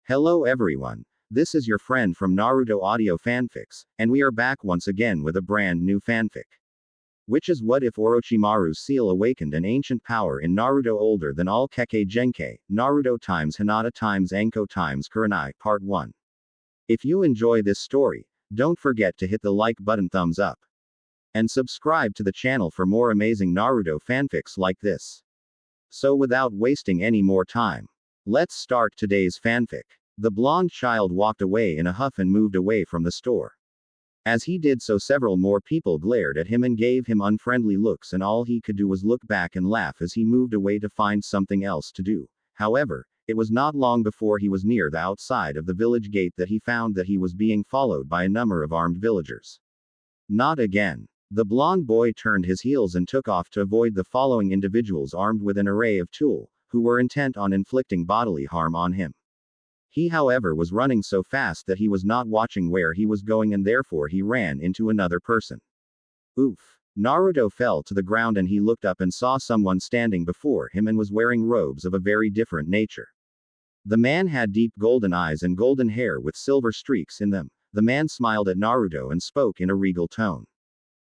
Hello everyone. This is your friend from Naruto Audio Fanfics, and we are back once again with a brand new fanfic. Which is what if Orochimaru's seal awakened an ancient power in Naruto older than all Kekkei Genkai, Naruto times Hinata times Enko times Kurenai, Part 1. If you enjoy this story, don't forget to hit the like button, thumbs up. And subscribe to the channel for more amazing Naruto fanfics like this. So without wasting any more time, let's start today's fanfic. The blonde child walked away in a huff and moved away from the store. As he did so, several more people glared at him and gave him unfriendly looks, and all he could do was look back and laugh as he moved away to find something else to do. However, it was not long before he was near the outside of the village gate that he found that he was being followed by a number of armed villagers. Not again. The blonde boy turned his heels and took off to avoid the following individuals armed with an array of tools, who were intent on inflicting bodily harm on him. He, however, was running so fast that he was not watching where he was going, and therefore he ran into another person. Oof. Naruto fell to the ground and he looked up and saw someone standing before him and was wearing robes of a very different nature. The man had deep golden eyes and golden hair with silver streaks in them. The man smiled at Naruto and spoke in a regal tone.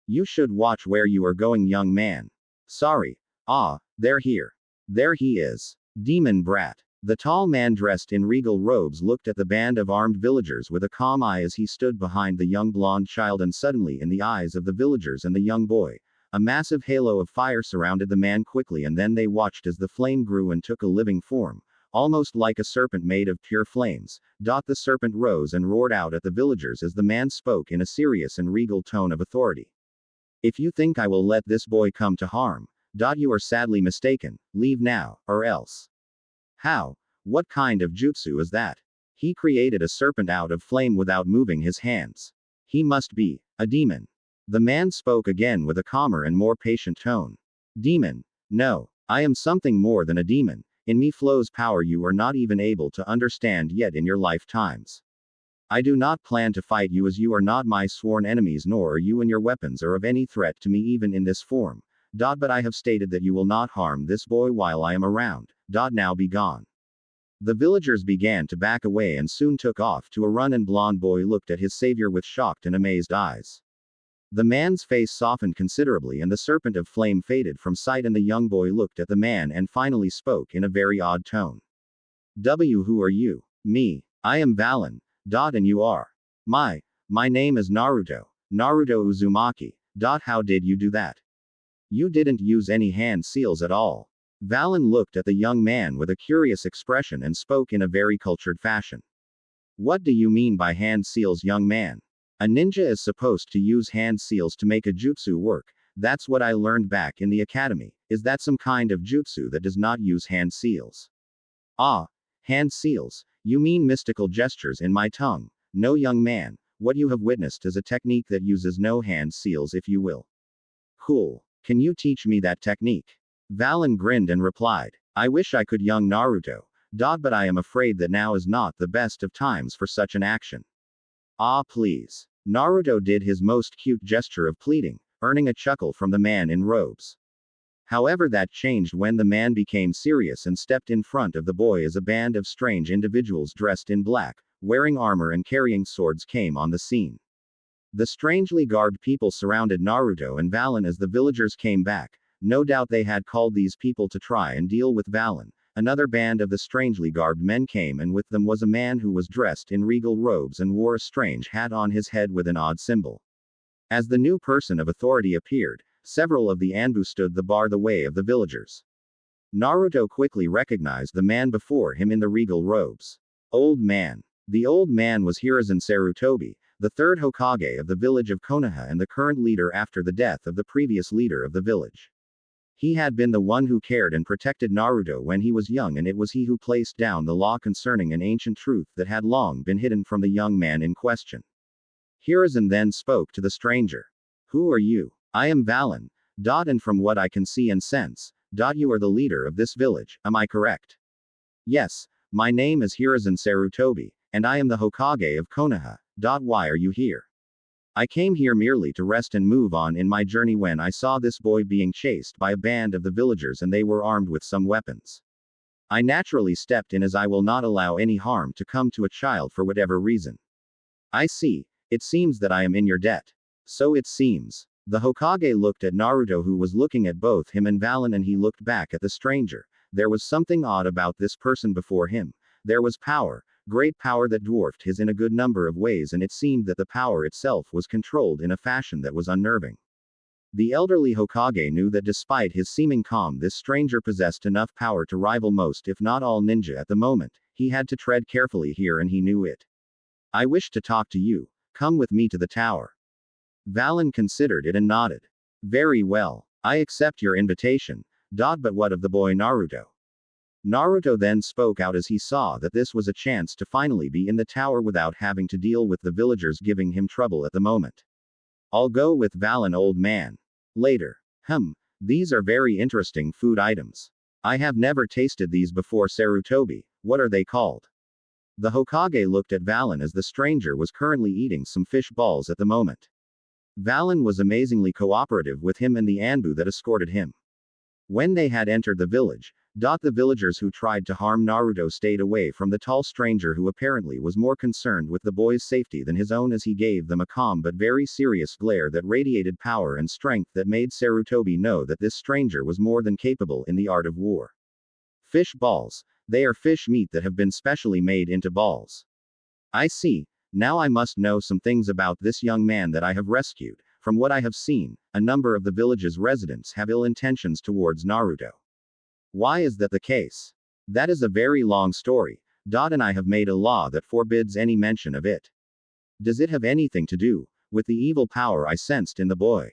"You should watch where you are going, young man. Sorry. Ah, they're here. There he is. Demon brat." The tall man dressed in regal robes looked at the band of armed villagers with a calm eye as he stood behind the young blonde child, and suddenly in the eyes of the villagers and the young boy, a massive halo of fire surrounded the man quickly, and then they watched as the flame grew and took a living form, almost like a serpent made of pure flames. The serpent rose and roared out at the villagers as the man spoke in a serious and regal tone of authority. "If you think I will let this boy come to harm, you are sadly mistaken. Leave now, or else." "How? What kind of jutsu is that? He created a serpent out of flame without moving his hands. He must be a demon." The man spoke again with a calmer and more patient tone. "Demon? No. I am something more than a demon. In me flows power you are not even able to understand yet in your lifetimes. I do not plan to fight you, as you are not my sworn enemies, nor are you and your weapons are of any threat to me even in this form. But I have stated that you will not harm this boy while I am around. Now be gone." The villagers began to back away and soon took off to a run, and blonde boy looked at his savior with shocked and amazed eyes. The man's face softened considerably and the serpent of flame faded from sight, and the young boy looked at the man and finally spoke in a very odd tone. Who are you?" "Me. I am Valen. And you are?" My name is Naruto. Naruto Uzumaki. How did you do that? You didn't use any hand seals at all." Valen looked at the young man with a curious expression and spoke in a very cultured fashion. "What do you mean by hand seals, young man? A ninja is supposed to use hand seals to make a jutsu work. That's what I learned back in the academy. Is that some kind of jutsu that does not use hand seals?" "Ah, hand seals. You mean mystical gestures in my tongue. No, young man, what you have witnessed is a technique that uses no hand seals, if you will." "Cool. Can you teach me that technique?" Valen grinned and replied. "I wish I could, young Naruto. But I am afraid that now is not the best of times for such an action." "Ah, please." Naruto did his most cute gesture of pleading, earning a chuckle from the man in robes. However, that changed when the man became serious and stepped in front of the boy as a band of strange individuals dressed in black, wearing armor and carrying swords came on the scene. The strangely garbed people surrounded Naruto and Valen as the villagers came back. No doubt they had called these people to try and deal with Valen. Another band of the strangely garbed men came, and with them was a man who was dressed in regal robes and wore a strange hat on his head with an odd symbol. As the new person of authority appeared, several of the Anbu stood to bar the way of the villagers. Naruto quickly recognized the man before him in the regal robes. Old man. The old man was Hiruzen Sarutobi, the third Hokage of the village of Konoha and the current leader after the death of the previous leader of the village. He had been the one who cared and protected Naruto when he was young, and it was he who placed down the law concerning an ancient truth that had long been hidden from the young man in question. Hiruzen then spoke to the stranger. "Who are you?" "I am Valen. And from what I can see and sense, you are the leader of this village, am I correct?" "Yes, my name is Hiruzen Sarutobi, and I am the Hokage of Konoha. Why are you here?" "I came here merely to rest and move on in my journey when I saw this boy being chased by a band of the villagers, and they were armed with some weapons. I naturally stepped in as I will not allow any harm to come to a child for whatever reason. I see. It seems that I am in your debt. So it seems. The Hokage looked at Naruto, who was looking at both him and Valen, and he looked back at the stranger. There was something odd about this person before him. There was power, great power that dwarfed his in a good number of ways, and it seemed that the power itself was controlled in a fashion that was unnerving. The elderly Hokage knew that despite his seeming calm, this stranger possessed enough power to rival most if not all ninja at the moment. He had to tread carefully here, and he knew it. I wish to talk to you. Come with me to the tower. Valen considered it and nodded. Very well. I accept your invitation. But what of the boy Naruto? Naruto then spoke out as he saw that this was a chance to finally be in the tower without having to deal with the villagers giving him trouble at the moment. I'll go with Valen, old man. Later. These are very interesting food items. I have never tasted these before. Sarutobi, what are they called? The Hokage looked at Valen as the stranger was currently eating some fish balls at the moment. Valen was amazingly cooperative with him and the Anbu that escorted him. When they had entered the village, the villagers who tried to harm Naruto stayed away from the tall stranger, who apparently was more concerned with the boy's safety than his own, as he gave them a calm but very serious glare that radiated power and strength that made Sarutobi know that this stranger was more than capable in the art of war. Fish balls. They are fish meat that have been specially made into balls. I see. Now I must know some things about this young man that I have rescued. From what I have seen, a number of the village's residents have ill intentions towards Naruto. Why is that the case? That is a very long story. And I have made a law that forbids any mention of it. Does it have anything to do with the evil power I sensed in the boy?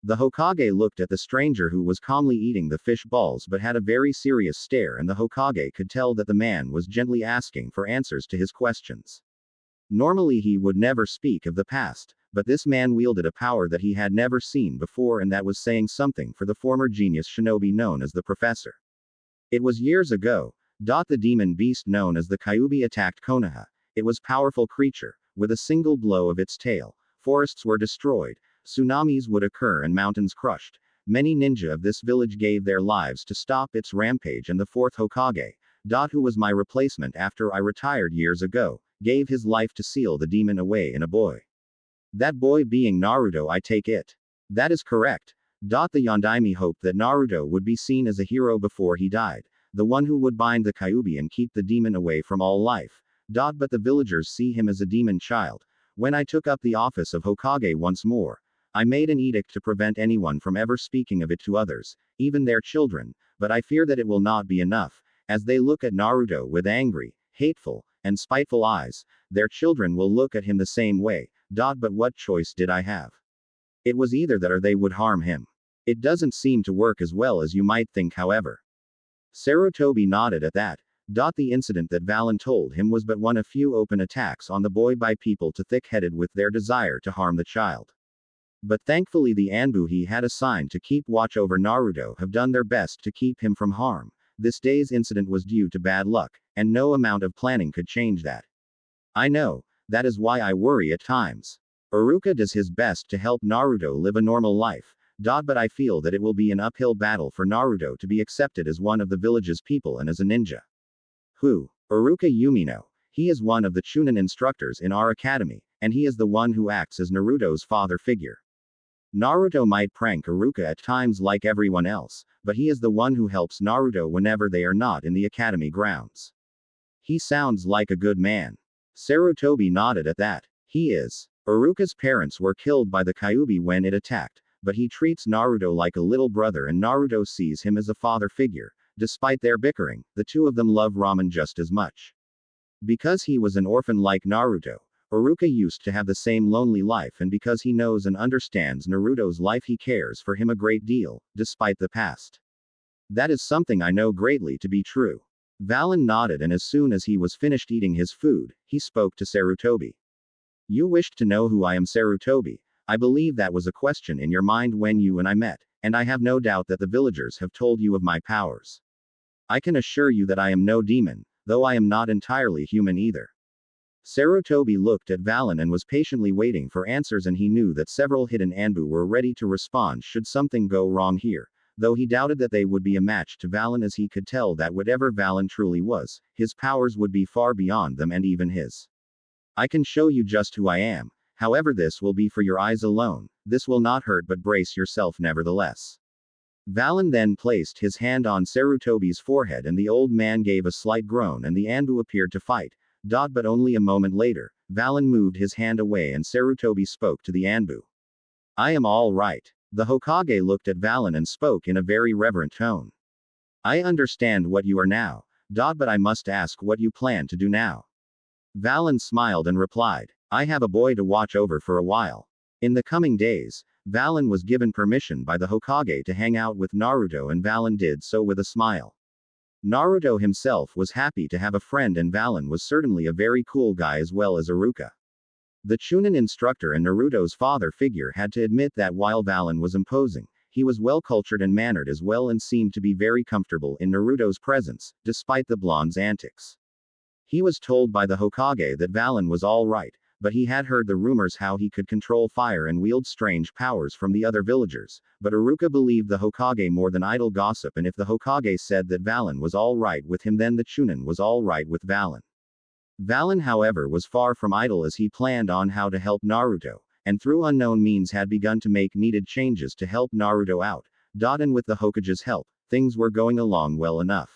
The Hokage looked at the stranger, who was calmly eating the fish balls but had a very serious stare, and the Hokage could tell that the man was gently asking for answers to his questions. Normally he would never speak of the past, but this man wielded a power that he had never seen before, and that was saying something for the former genius shinobi known as the Professor. It was years ago. The demon beast known as the Kyuubi attacked Konoha. It was a powerful creature. With a single blow of its tail, forests were destroyed, tsunamis would occur and mountains crushed. Many ninja of this village gave their lives to stop its rampage, and the fourth Hokage, who was my replacement after I retired years ago, gave his life to seal the demon away in a boy. That boy being Naruto, I take it. That is correct. The Yondaime hoped that Naruto would be seen as a hero before he died, the one who would bind the Kyuubi and keep the demon away from all life. But the villagers see him as a demon child. When I took up the office of Hokage once more, I made an edict to prevent anyone from ever speaking of it to others, even their children, but I fear that it will not be enough. As they look at Naruto with angry, hateful, and spiteful eyes, their children will look at him the same way. But what choice did I have? It was either that or they would harm him. It doesn't seem to work as well as you might think, however. Sarutobi nodded at that. The incident that Valen told him was but one of few open attacks on the boy by people too thick-headed with their desire to harm the child. But thankfully the Anbu he had assigned to keep watch over Naruto have done their best to keep him from harm. This day's incident was due to bad luck, and no amount of planning could change that. I know. That is why I worry at times. Iruka does his best to help Naruto live a normal life. But I feel that it will be an uphill battle for Naruto to be accepted as one of the village's people and as a ninja. Who? Iruka Yumino. He is one of the Chunin instructors in our academy, and he is the one who acts as Naruto's father figure. Naruto might prank Iruka at times like everyone else, but he is the one who helps Naruto whenever they are not in the academy grounds. He sounds like a good man. Sarutobi nodded at that. He is. Iruka's parents were killed by the Kyuubi when it attacked, but he treats Naruto like a little brother, and Naruto sees him as a father figure. Despite their bickering, the two of them love ramen just as much. Because he was an orphan like Naruto, Iruka used to have the same lonely life, and because he knows and understands Naruto's life, he cares for him a great deal, despite the past. That is something I know greatly to be true. Valen nodded, and as soon as he was finished eating his food, he spoke to Sarutobi. You wished to know who I am, Sarutobi. I believe that was a question in your mind when you and I met, and I have no doubt that the villagers have told you of my powers. I can assure you that I am no demon, though I am not entirely human either. Sarutobi looked at Valen and was patiently waiting for answers, and he knew that several hidden Anbu were ready to respond should something go wrong here. though he doubted that they would be a match to Valen, as he could tell that whatever Valen truly was, his powers would be far beyond them and even his. I can show you just who I am. However, this will be for your eyes alone. This will not hurt, but brace yourself nevertheless. Valen then placed his hand on Sarutobi's forehead, and the old man gave a slight groan, and the Anbu appeared to fight. But only a moment later, Valen moved his hand away and Sarutobi spoke to the Anbu. I am all right. The Hokage looked at Valen and spoke in a very reverent tone. I understand what you are now. But I must ask what you plan to do now. Valen smiled and replied, I have a boy to watch over for a while. In the coming days, Valen was given permission by the Hokage to hang out with Naruto, and Valen did so with a smile. Naruto himself was happy to have a friend, and Valen was certainly a very cool guy as well as Iruka. The Chunin instructor and Naruto's father figure had to admit that while Valen was imposing, he was well cultured and mannered as well, and seemed to be very comfortable in Naruto's presence, despite the blonde's antics. He was told by the Hokage that Valen was all right, but he had heard the rumors how he could control fire and wield strange powers from the other villagers, but Iruka believed the Hokage more than idle gossip, and if the Hokage said that Valen was all right with him, then the Chunin was all right with Valen. Valen, however, was far from idle, as he planned on how to help Naruto, and through unknown means had begun to make needed changes to help Naruto out. And with the Hokage's help, things were going along well enough.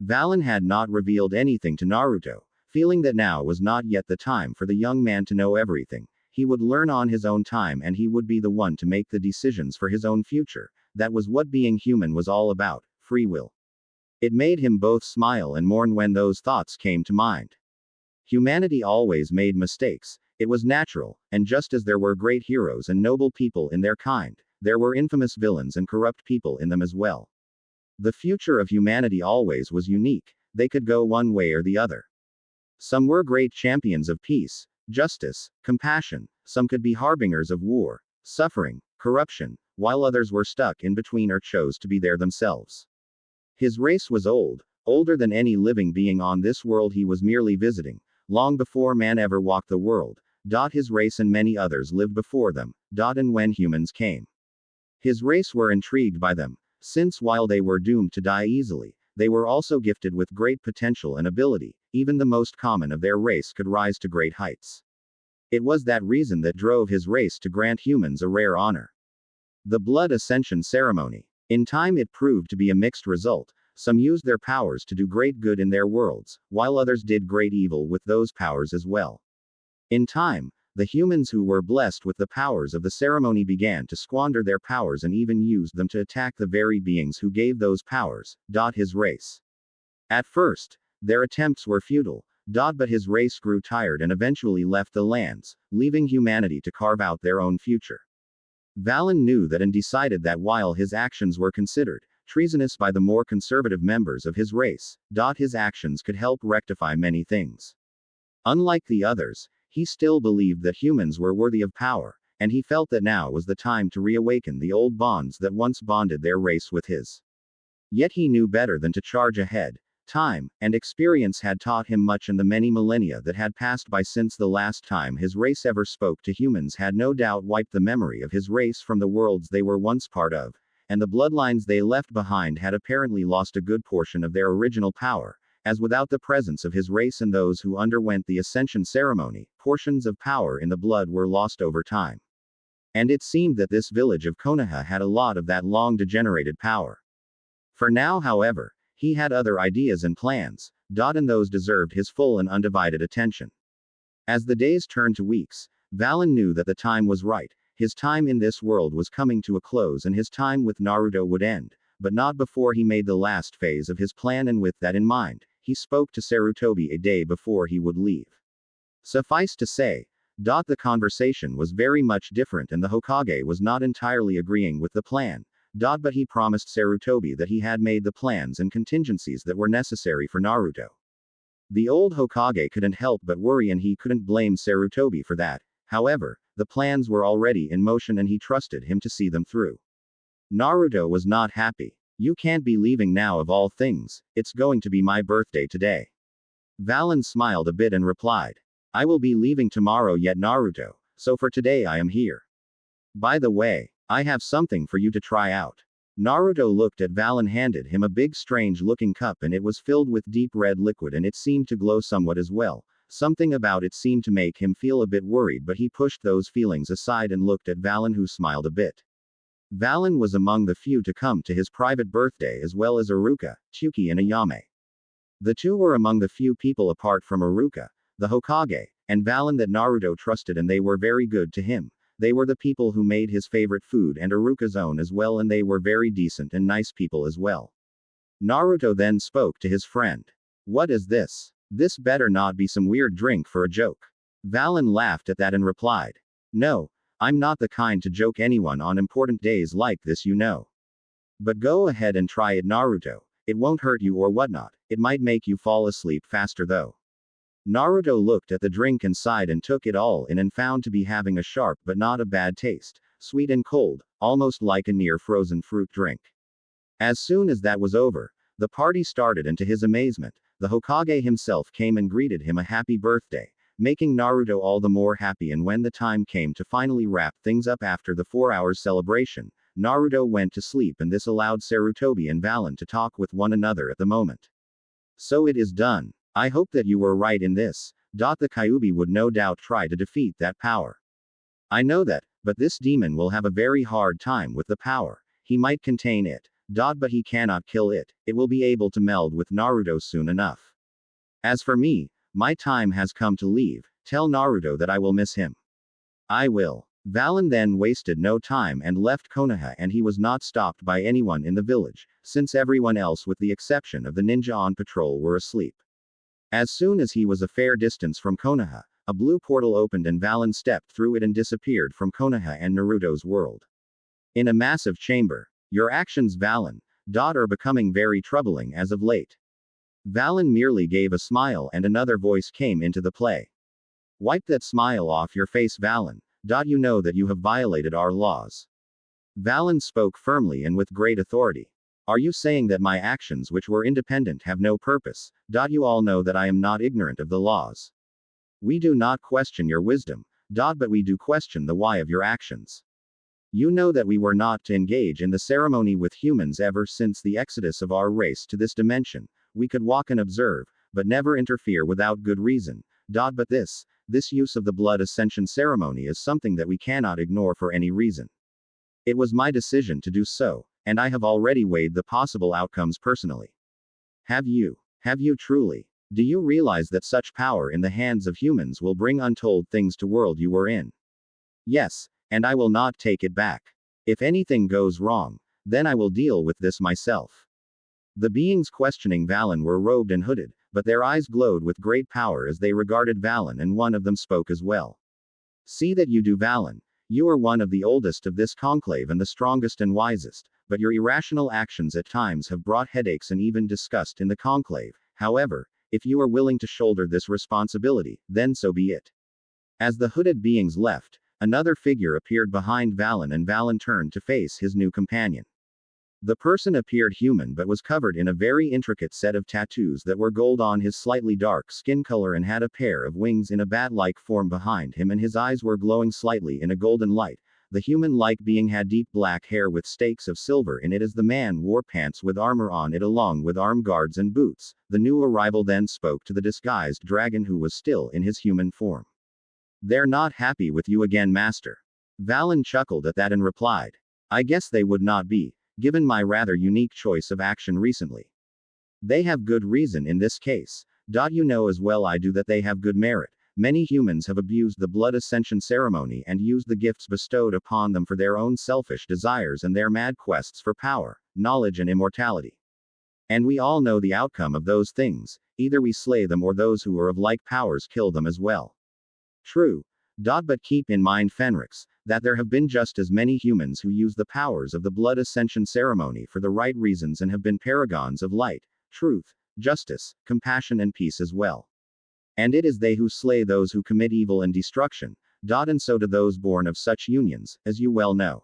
Valen had not revealed anything to Naruto, feeling that now was not yet the time for the young man to know everything. He would learn on his own time, and he would be the one to make the decisions for his own future. That was what being human was all about, free will. It made him both smile and mourn when those thoughts came to mind. Humanity always made mistakes. It was natural, and just as there were great heroes and noble people in their kind, there were infamous villains and corrupt people in them as well. The future of humanity always was unique. They could go one way or the other. Some were great champions of peace, justice, compassion. Some could be harbingers of war, suffering, corruption, while others were stuck in between or chose to be there themselves. His race was old, older than any living being on this world he was merely visiting, long before man ever walked the world. His race and many others lived before them. And when humans came, his race were intrigued by them, since while they were doomed to die easily, they were also gifted with great potential and ability. Even the most common of their race could rise to great heights. It was that reason that drove his race to grant humans a rare honor: the blood ascension ceremony. In time it proved to be a mixed result. Some used their powers to do great good in their worlds, while others did great evil with those powers as well. In time, the humans who were blessed with the powers of the ceremony began to squander their powers and even used them to attack the very beings who gave those powers. His race. At first, their attempts were futile. But his race grew tired and eventually left the lands, leaving humanity to carve out their own future. Valen knew that and decided that while his actions were considered treasonous by the more conservative members of his race, his actions could help rectify many things. Unlike the others, he still believed that humans were worthy of power, and he felt that now was the time to reawaken the old bonds that once bonded their race with his. Yet he knew better than to charge ahead. Time and experience had taught him much, and the many millennia that had passed by since the last time his race ever spoke to humans had no doubt wiped the memory of his race from the worlds they were once part of, and the bloodlines they left behind had apparently lost a good portion of their original power, as without the presence of his race and those who underwent the ascension ceremony, portions of power in the blood were lost over time. And it seemed that this village of Konoha had a lot of that long degenerated power. For now, however, he had other ideas and plans, and those deserved his full and undivided attention. As the days turned to weeks, Valen knew that the time was right. His time in this world was coming to a close, and his time with Naruto would end, but not before he made the last phase of his plan, and with that in mind, he spoke to Sarutobi a day before he would leave. Suffice to say, the conversation was very much different, and the Hokage was not entirely agreeing with the plan. But he promised Sarutobi that he had made the plans and contingencies that were necessary for Naruto. The old Hokage couldn't help but worry, and he couldn't blame Sarutobi for that. However, the plans were already in motion and he trusted him to see them through. Naruto was not happy. You can't be leaving now of all things. It's going to be my birthday today. Valen smiled a bit and replied, I will be leaving tomorrow yet, Naruto, so for today I am here. By the way, I have something for you to try out. Naruto looked at Val and handed him a big strange-looking cup, and it was filled with deep red liquid, and it seemed to glow somewhat as well. Something about it seemed to make him feel a bit worried, but he pushed those feelings aside and looked at Valen, who smiled a bit. Valen was among the few to come to his private birthday, as well as Iruka, Tsuki and Ayame. The two were among the few people apart from Iruka, the Hokage, and Valen that Naruto trusted, and they were very good to him. They were the people who made his favorite food and Iruka's own as well, and they were very decent and nice people as well. Naruto then spoke to his friend. What is this? This better not be some weird drink for a joke. Valen laughed at that and replied. No, I'm not the kind to joke anyone on important days like this, you know. But go ahead and try it, Naruto. It won't hurt you or whatnot. It might make you fall asleep faster though. Naruto looked at the drink and sighed and took it all in and found to be having a sharp but not a bad taste, sweet and cold, almost like a near frozen fruit drink. As soon as that was over, the party started, and to his amazement, the Hokage himself came and greeted him a happy birthday, making Naruto all the more happy. And when the time came to finally wrap things up after the 4 hours celebration, Naruto went to sleep, and this allowed Sarutobi and Valen to talk with one another at the moment. So it is done. I hope that you were right in this. The Kyuubi would no doubt try to defeat that power. I know that, but this demon will have a very hard time with the power. He might contain it. But he cannot kill it. It will be able to meld with Naruto soon enough. As for me, my time has come to leave. Tell Naruto that I will miss him. I will. Valen then wasted no time and left Konoha, and he was not stopped by anyone in the village, since everyone else with the exception of the ninja on patrol were asleep. As soon as he was a fair distance from Konoha, a blue portal opened and Valen stepped through it and disappeared from Konoha and Naruto's world. In a massive chamber. Your actions, Valen, are becoming very troubling as of late. Valen merely gave a smile and another voice came into the play. Wipe that smile off your face, Valen. You know that you have violated our laws. Valen spoke firmly and with great authority. Are you saying that my actions, which were independent, have no purpose? You all know that I am not ignorant of the laws. We do not question your wisdom, but we do question the why of your actions. You know that we were not to engage in the ceremony with humans ever since the exodus of our race to this dimension. We could walk and observe, but never interfere without good reason. But this use of the blood ascension ceremony is something that we cannot ignore for any reason. It was my decision to do so, and I have already weighed the possible outcomes personally. Have you? Have you truly? Do you realize that such power in the hands of humans will bring untold things to world you were in? Yes, and I will not take it back. If anything goes wrong, then I will deal with this myself. The beings questioning Valen were robed and hooded, but their eyes glowed with great power as they regarded Valen, and one of them spoke as well. See that you do, Valen. You are one of the oldest of this conclave and the strongest and wisest, but your irrational actions at times have brought headaches and even disgust in the conclave. However, if you are willing to shoulder this responsibility, then so be it. As the hooded beings left, another figure appeared behind Valen, and Valen turned to face his new companion. The person appeared human but was covered in a very intricate set of tattoos that were gold on his slightly dark skin color, and had a pair of wings in a bat-like form behind him, and his eyes were glowing slightly in a golden light. The human-like being had deep black hair with stakes of silver in it, as the man wore pants with armor on it along with arm guards and boots. The new arrival then spoke to the disguised dragon, who was still in his human form. They're not happy with you again, master. Valen chuckled at that and replied. I guess they would not be, given my rather unique choice of action recently. They have good reason in this case. You know as well I do that they have good merit. Many humans have abused the blood ascension ceremony and used the gifts bestowed upon them for their own selfish desires and their mad quests for power, knowledge and immortality. And we all know the outcome of those things. Either we slay them or those who are of like powers kill them as well. True. But keep in mind, Fenrix, that there have been just as many humans who use the powers of the blood ascension ceremony for the right reasons and have been paragons of light, truth, justice, compassion and peace as well. And it is they who slay those who commit evil and destruction. And so do those born of such unions, as you well know.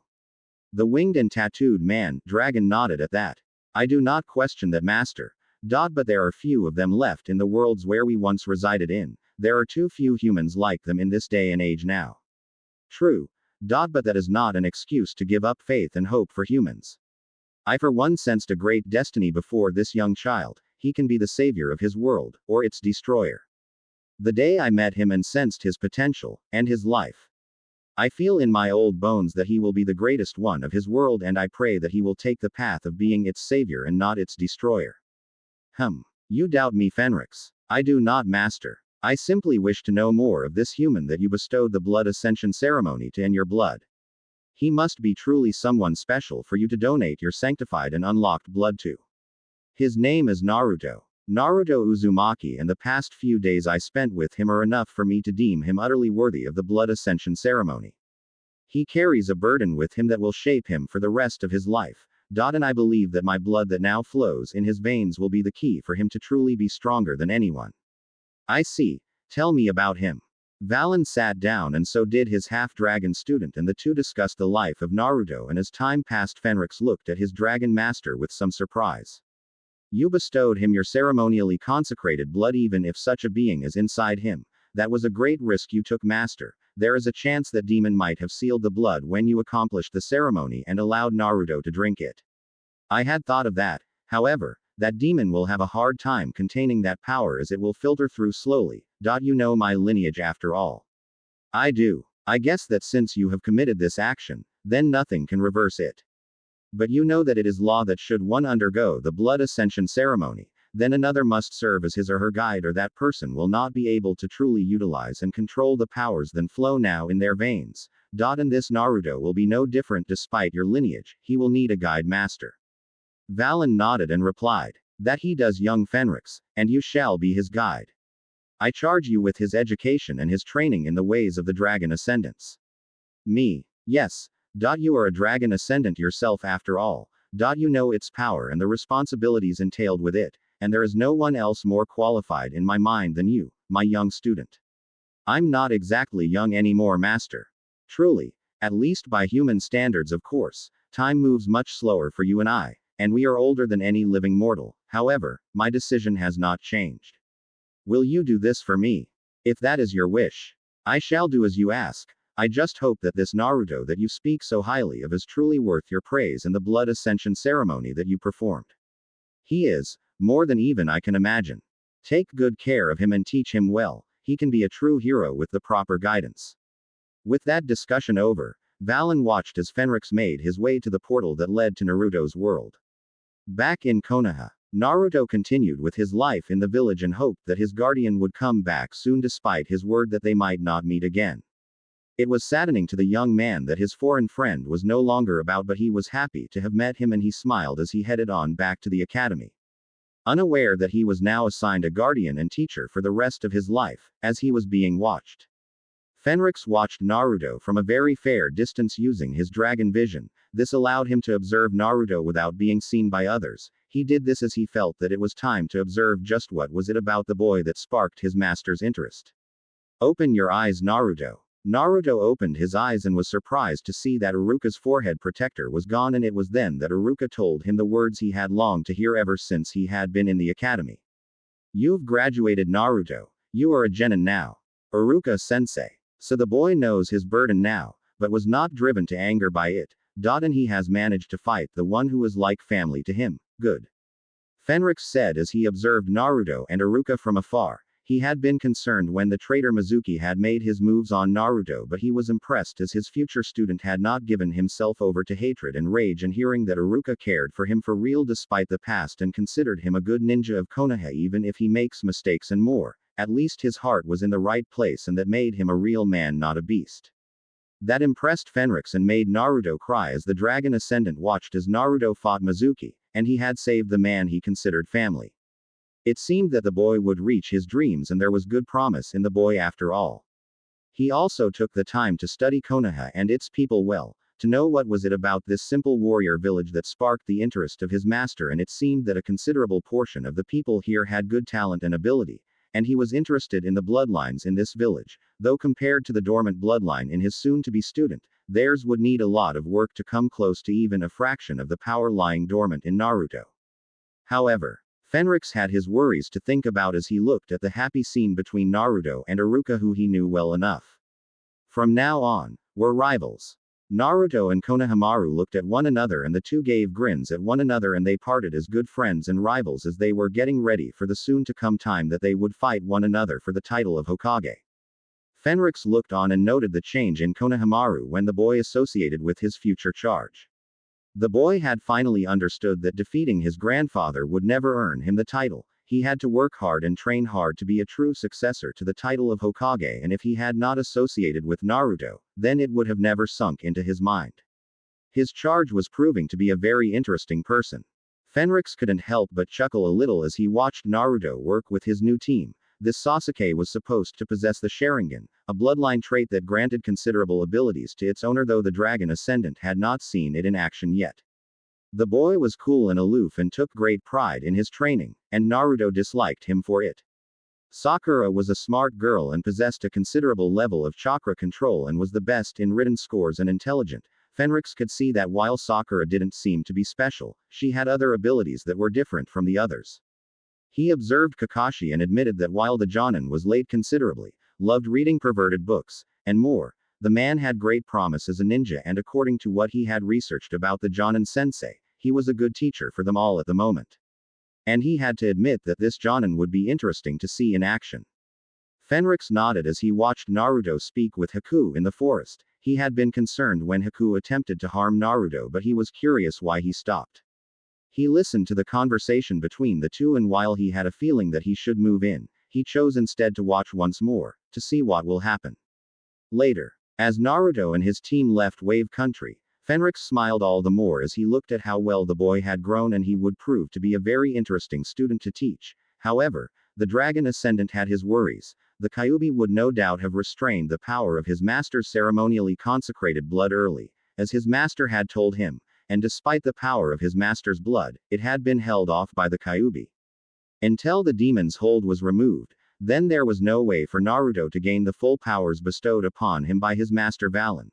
The winged and tattooed man, dragon, nodded at that. I do not question that, master. But there are few of them left in the worlds where we once resided in. There are too few humans like them in this day and age now. True. But that is not an excuse to give up faith and hope for humans. I for one sensed a great destiny before this young child. He can be the savior of his world, or its destroyer. The day I met him and sensed his potential, and his life. I feel in my old bones that he will be the greatest one of his world, and I pray that he will take the path of being its savior and not its destroyer. You doubt me, Fenrix. I do not, master. I simply wish to know more of this human that you bestowed the blood ascension ceremony to in your blood. He must be truly someone special for you to donate your sanctified and unlocked blood to. His name is Naruto. Naruto Uzumaki, and the past few days I spent with him are enough for me to deem him utterly worthy of the blood ascension ceremony. He carries a burden with him that will shape him for the rest of his life. And I believe that my blood that now flows in his veins will be the key for him to truly be stronger than anyone. I see. Tell me about him. Valen sat down, and so did his half-dragon student, and the two discussed the life of Naruto, and as time passed Fenrix looked at his dragon master with some surprise. You bestowed him your ceremonially consecrated blood even if such a being is inside him. That was a great risk you took, master. There is a chance that demon might have sealed the blood when you accomplished the ceremony and allowed Naruto to drink it. I had thought of that. However, that demon will have a hard time containing that power as it will filter through slowly. You know my lineage after all. I do. I guess that since you have committed this action, then nothing can reverse it. But you know that it is law that should one undergo the blood ascension ceremony, then another must serve as his or her guide, or that person will not be able to truly utilize and control the powers that flow now in their veins. And this Naruto will be no different despite your lineage, he will need a guide master. Valen nodded and replied, that he does, young Fenrix, and you shall be his guide. I charge you with his education and his training in the ways of the dragon ascendants. Me. Yes. You are a dragon ascendant yourself after all. You know its power and the responsibilities entailed with it, and there is no one else more qualified in my mind than you, my young student. I'm not exactly young anymore, master. Truly. At least by human standards, of course. Time moves much slower for you and I, and we are older than any living mortal. However, my decision has not changed. Will you do this for me? If that is your wish, I shall do as you ask. I just hope that this Naruto that you speak so highly of is truly worth your praise and the blood ascension ceremony that you performed. He is, more than even I can imagine. Take good care of him and teach him well. He can be a true hero with the proper guidance. With that discussion over, Valen watched as Fenrix made his way to the portal that led to Naruto's world. Back in Konoha, Naruto continued with his life in the village and hoped that his guardian would come back soon despite his word that they might not meet again. It was saddening to the young man that his foreign friend was no longer about, but he was happy to have met him and he smiled as he headed on back to the academy. Unaware that he was now assigned a guardian and teacher for the rest of his life, as he was being watched. Fenrix watched Naruto from a very fair distance using his dragon vision. This allowed him to observe Naruto without being seen by others. He did this as he felt that it was time to observe just what was it about the boy that sparked his master's interest. Open your eyes, Naruto. Naruto opened his eyes and was surprised to see that Iruka's forehead protector was gone, and it was then that Iruka told him the words he had longed to hear ever since he had been in the academy. You've graduated, Naruto. You are a genin now. Iruka-sensei. So the boy knows his burden now, but was not driven to anger by it. And he has managed to fight the one who is like family to him. Good. Fenrix said as he observed Naruto and Iruka from afar. He had been concerned when the traitor Mizuki had made his moves on Naruto, but he was impressed as his future student had not given himself over to hatred and rage, and hearing that Iruka cared for him for real despite the past and considered him a good ninja of Konoha even if he makes mistakes and more. At least his heart was in the right place, and that made him a real man, not a beast. That impressed Fenrix and made Naruto cry as the dragon ascendant watched as Naruto fought Mizuki, and he had saved the man he considered family. It seemed that the boy would reach his dreams, and there was good promise in the boy after all. He also took the time to study Konoha and its people well, to know what was it about this simple warrior village that sparked the interest of his master, and it seemed that a considerable portion of the people here had good talent and ability, and he was interested in the bloodlines in this village, though compared to the dormant bloodline in his soon-to-be student, theirs would need a lot of work to come close to even a fraction of the power lying dormant in Naruto. However, Fenrix had his worries to think about as he looked at the happy scene between Naruto and Iruka, who he knew well enough. From now on, we're rivals. Naruto and Konohamaru looked at one another and the two gave grins at one another and they parted as good friends and rivals as they were getting ready for the soon-to-come time that they would fight one another for the title of Hokage. Fenrix looked on and noted the change in Konohamaru when the boy associated with his future charge. The boy had finally understood that defeating his grandfather would never earn him the title. He had to work hard and train hard to be a true successor to the title of Hokage, and if he had not associated with Naruto, then it would have never sunk into his mind. His charge was proving to be a very interesting person. Fenrix couldn't help but chuckle a little as he watched Naruto work with his new team. This Sasuke was supposed to possess the Sharingan, a bloodline trait that granted considerable abilities to its owner, though the Dragon Ascendant had not seen it in action yet. The boy was cool and aloof and took great pride in his training, and Naruto disliked him for it. Sakura was a smart girl and possessed a considerable level of chakra control and was the best in written scores and intelligent. Fenrix could see that while Sakura didn't seem to be special, she had other abilities that were different from the others. He observed Kakashi and admitted that while the Jonin was late considerably, loved reading perverted books, and more, the man had great promise as a ninja, and according to what he had researched about the Jonin sensei, he was a good teacher for them all at the moment. And he had to admit that this Jonin would be interesting to see in action. Fenrix nodded as he watched Naruto speak with Haku in the forest. He had been concerned when Haku attempted to harm Naruto, but he was curious why he stopped. He listened to the conversation between the two, and while he had a feeling that he should move in, he chose instead to watch once more, to see what will happen. Later, as Naruto and his team left Wave Country, Fenrix smiled all the more as he looked at how well the boy had grown, and he would prove to be a very interesting student to teach. However, the Dragon Ascendant had his worries. The Kyuubi would no doubt have restrained the power of his master's ceremonially consecrated blood early, as his master had told him, and despite the power of his master's blood, it had been held off by the Kyuubi. Until the demon's hold was removed, then there was no way for Naruto to gain the full powers bestowed upon him by his master Valen.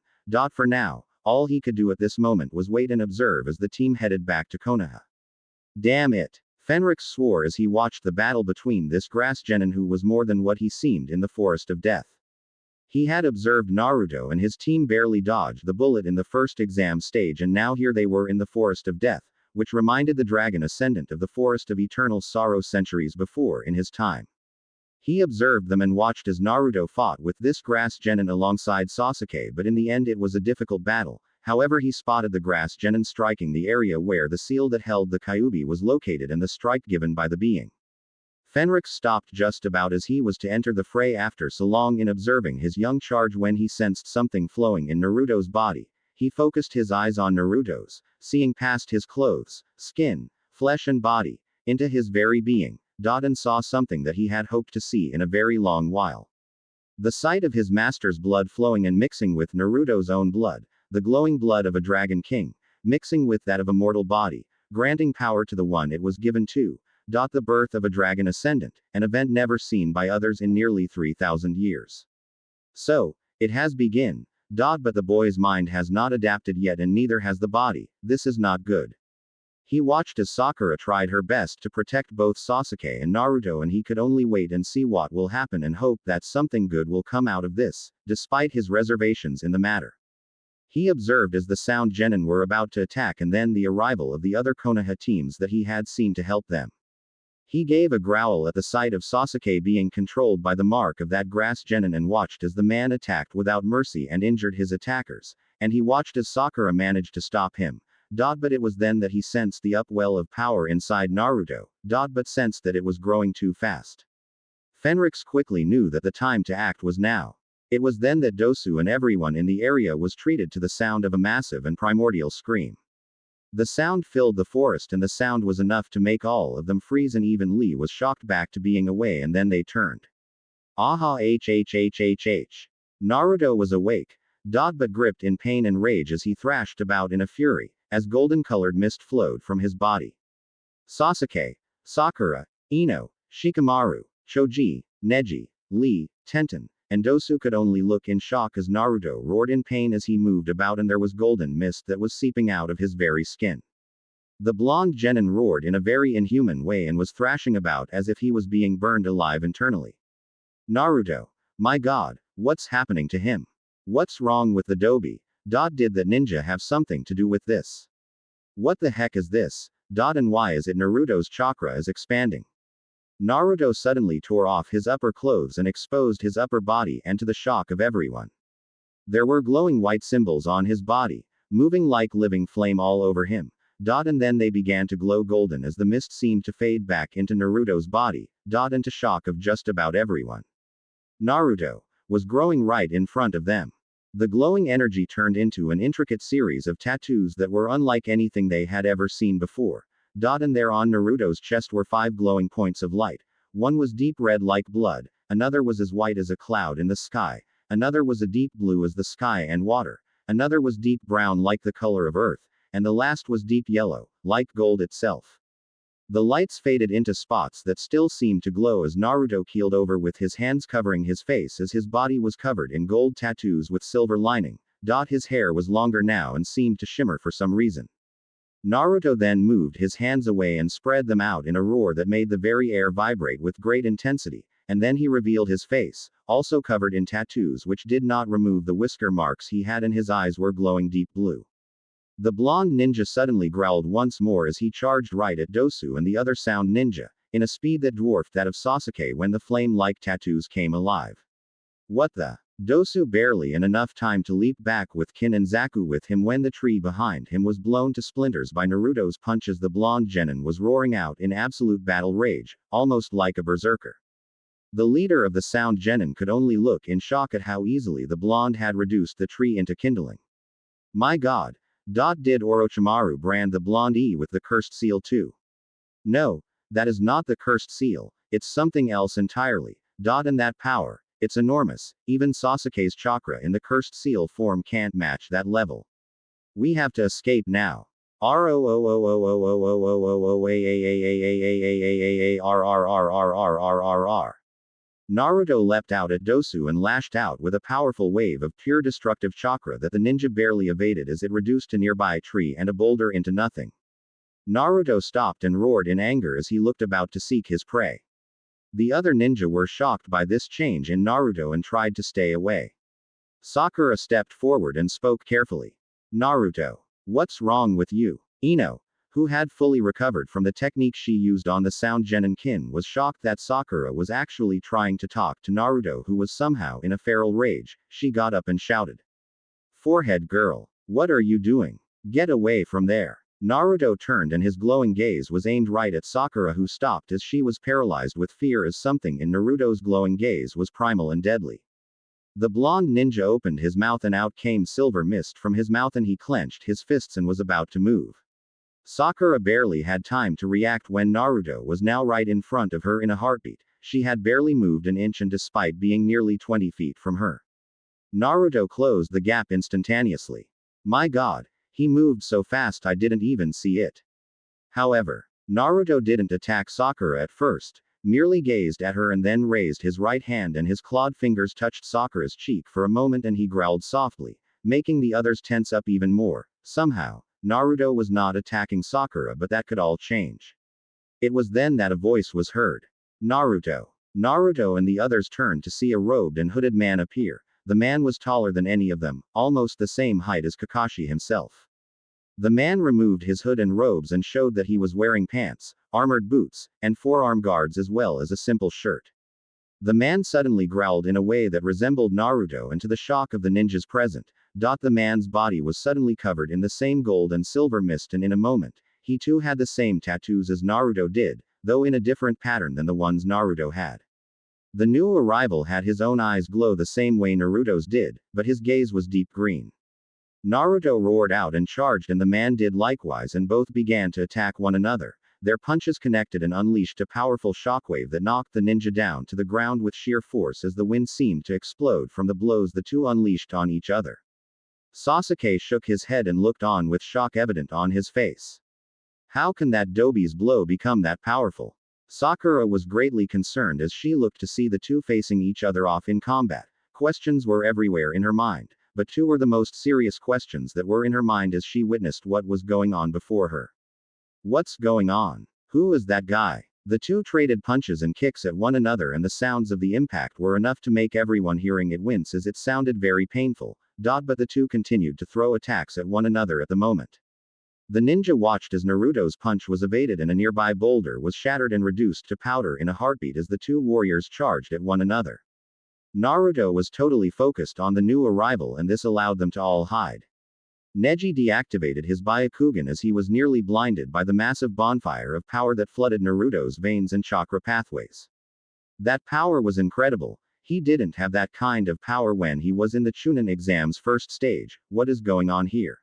For now, all he could do at this moment was wait and observe as the team headed back to Konoha. Damn it! Fenrix swore as he watched the battle between this grass genin who was more than what he seemed in the Forest of Death. He had observed Naruto and his team barely dodge the bullet in the first exam stage, and now here they were in the Forest of Death, which reminded the Dragon Ascendant of the Forest of Eternal Sorrow centuries before in his time. He observed them and watched as Naruto fought with this grass genin alongside Sasuke, but in the end it was a difficult battle. However, he spotted the grass genin striking the area where the seal that held the Kyuubi was located and the strike given by the being. Fenrix stopped just about as he was to enter the fray after so long in observing his young charge when he sensed something flowing in Naruto's body. He focused his eyes on Naruto's, seeing past his clothes, skin, flesh and body, into his very being, and saw something that he had hoped to see in a very long while. The sight of his master's blood flowing and mixing with Naruto's own blood, the glowing blood of a dragon king, mixing with that of a mortal body, granting power to the one it was given to, the birth of a dragon ascendant, an event never seen by others in nearly 3,000 years. So, it has begun, but the boy's mind has not adapted yet, and neither has the body. This is not good. He watched as Sakura tried her best to protect both Sasuke and Naruto, and he could only wait and see what will happen and hope that something good will come out of this, despite his reservations in the matter. He observed as the Sound Genin were about to attack, and then the arrival of the other Konoha teams that he had seen to help them. He gave a growl at the sight of Sasuke being controlled by the mark of that grass genin and watched as the man attacked without mercy and injured his attackers, and he watched as Sakura managed to stop him. But it was then that he sensed the upwell of power inside Naruto, but sensed that it was growing too fast. Fenrix quickly knew that the time to act was now. It was then that Dosu and everyone in the area was treated to the sound of a massive and primordial scream. The sound filled the forest, and the sound was enough to make all of them freeze, and even Lee was shocked back to being away, and then they turned. Aha hhhhh. Naruto was awake, but gripped in pain and rage as he thrashed about in a fury, as golden-colored mist flowed from his body. Sasuke, Sakura, Ino, Shikamaru, Choji, Neji, Lee, Tenten, and Dosu could only look in shock as Naruto roared in pain as he moved about, and there was golden mist that was seeping out of his very skin. The blonde genin roared in a very inhuman way and was thrashing about as if he was being burned alive internally. Naruto. My god, what's happening to him? What's wrong with the Dobi? Did that ninja have something to do with this? What the heck is this? And why is it Naruto's chakra is expanding? Naruto suddenly tore off his upper clothes and exposed his upper body, and to the shock of everyone, there were glowing white symbols on his body, moving like living flame all over him. And then they began to glow golden as the mist seemed to fade back into Naruto's body, and to shock of just about everyone, Naruto was growing right in front of them. The glowing energy turned into an intricate series of tattoos that were unlike anything they had ever seen before. And there on Naruto's chest were 5 glowing points of light. One was deep red like blood, another was as white as a cloud in the sky, another was a deep blue as the sky and water, another was deep brown like the color of earth, and the last was deep yellow, like gold itself. The lights faded into spots that still seemed to glow as Naruto keeled over with his hands covering his face as his body was covered in gold tattoos with silver lining. His hair was longer now and seemed to shimmer for some reason. Naruto then moved his hands away and spread them out in a roar that made the very air vibrate with great intensity, and then he revealed his face, also covered in tattoos which did not remove the whisker marks he had, and his eyes were glowing deep blue. The blonde ninja suddenly growled once more as he charged right at Dosu and the other sound ninja, in a speed that dwarfed that of Sasuke when the flame-like tattoos came alive. What the? Dosu barely in enough time to leap back with Kin and Zaku with him when the tree behind him was blown to splinters by Naruto's punches. The blonde genin was roaring out in absolute battle rage, almost like a berserker. The leader of the sound genin could only look in shock at how easily the blonde had reduced the tree into kindling. My god. Did Orochimaru brand the blonde with the cursed seal too? No, that is not the cursed seal, it's something else entirely. And that power, it's enormous, even Sasuke's chakra in the cursed seal form can't match that level. We have to escape now. Naruto leapt out at Dosu and lashed out with a powerful wave of pure destructive chakra that the ninja barely evaded as it reduced a nearby tree and a boulder into nothing. Naruto stopped and roared in anger as he looked about to seek his prey. The other ninja were shocked by this change in Naruto and tried to stay away. Sakura stepped forward and spoke carefully. Naruto, what's wrong with you? Ino, who had fully recovered from the technique she used on the sound genin Kin, was shocked that Sakura was actually trying to talk to Naruto, who was somehow in a feral rage. She got up and shouted. Forehead girl, what are you doing? Get away from there. Naruto turned and his glowing gaze was aimed right at Sakura, who stopped as she was paralyzed with fear as something in Naruto's glowing gaze was primal and deadly. The blonde ninja opened his mouth and out came silver mist from his mouth, and he clenched his fists and was about to move. Sakura barely had time to react when Naruto was now right in front of her in a heartbeat. She had barely moved an inch, and despite being nearly 20 feet from her, Naruto closed the gap instantaneously. My god, he moved so fast I didn't even see it. However, Naruto didn't attack Sakura at first, merely gazed at her and then raised his right hand and his clawed fingers touched Sakura's cheek for a moment, and he growled softly, making the others tense up even more. Somehow, Naruto was not attacking Sakura, but that could all change. It was then that a voice was heard. Naruto. Naruto and the others turned to see a robed and hooded man appear. The man was taller than any of them, almost the same height as Kakashi himself. The man removed his hood and robes and showed that he was wearing pants, armored boots, and forearm guards as well as a simple shirt. The man suddenly growled in a way that resembled Naruto, and to the shock of the ninjas present, the man's body was suddenly covered in the same gold and silver mist, and in a moment, he too had the same tattoos as Naruto did, though in a different pattern than the ones Naruto had. The new arrival had his own eyes glow the same way Naruto's did, but his gaze was deep green. Naruto roared out and charged, and the man did likewise, and both began to attack one another. Their punches connected and unleashed a powerful shockwave that knocked the ninja down to the ground with sheer force as the wind seemed to explode from the blows the two unleashed on each other. Sasuke shook his head and looked on with shock evident on his face. How can that Dobi's blow become that powerful? Sakura was greatly concerned as she looked to see the two facing each other off in combat. Questions were everywhere in her mind, but two were the most serious questions that were in her mind as she witnessed what was going on before her. What's going on? Who is that guy? The two traded punches and kicks at one another, and the sounds of the impact were enough to make everyone hearing it wince, as it sounded very painful. But the two continued to throw attacks at one another at the moment. The ninja watched as Naruto's punch was evaded and a nearby boulder was shattered and reduced to powder in a heartbeat as the two warriors charged at one another. Naruto was totally focused on the new arrival, and this allowed them to all hide. Neji deactivated his Byakugan as he was nearly blinded by the massive bonfire of power that flooded Naruto's veins and chakra pathways. That power was incredible. He didn't have that kind of power when he was in the Chunin exam's first stage. What is going on here?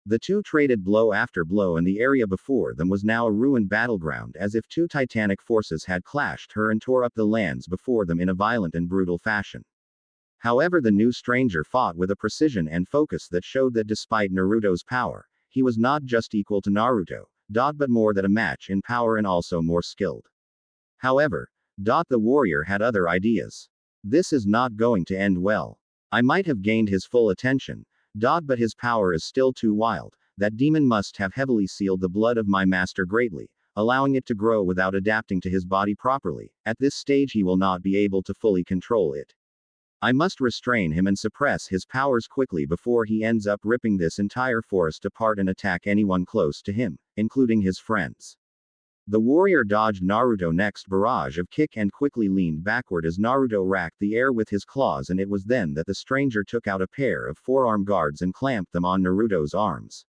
The two traded blow after blow, and the area before them was now a ruined battleground, as if two titanic forces had clashed here and tore up the lands before them in a violent and brutal fashion. However, the new stranger fought with a precision and focus that showed that despite Naruto's power, he was not just equal to Naruto, but more than a match in power and also more skilled. However, the warrior had other ideas. This is not going to end well. I might have gained his full attention, but his power is still too wild. That demon must have heavily sealed the blood of my master greatly, allowing it to grow without adapting to his body properly. At this stage he will not be able to fully control it. I must restrain him and suppress his powers quickly before he ends up ripping this entire forest apart and attack anyone close to him, including his friends. The warrior dodged Naruto's next barrage of kick and quickly leaned backward as Naruto racked the air with his claws, and it was then that the stranger took out a pair of forearm guards and clamped them on Naruto's arms.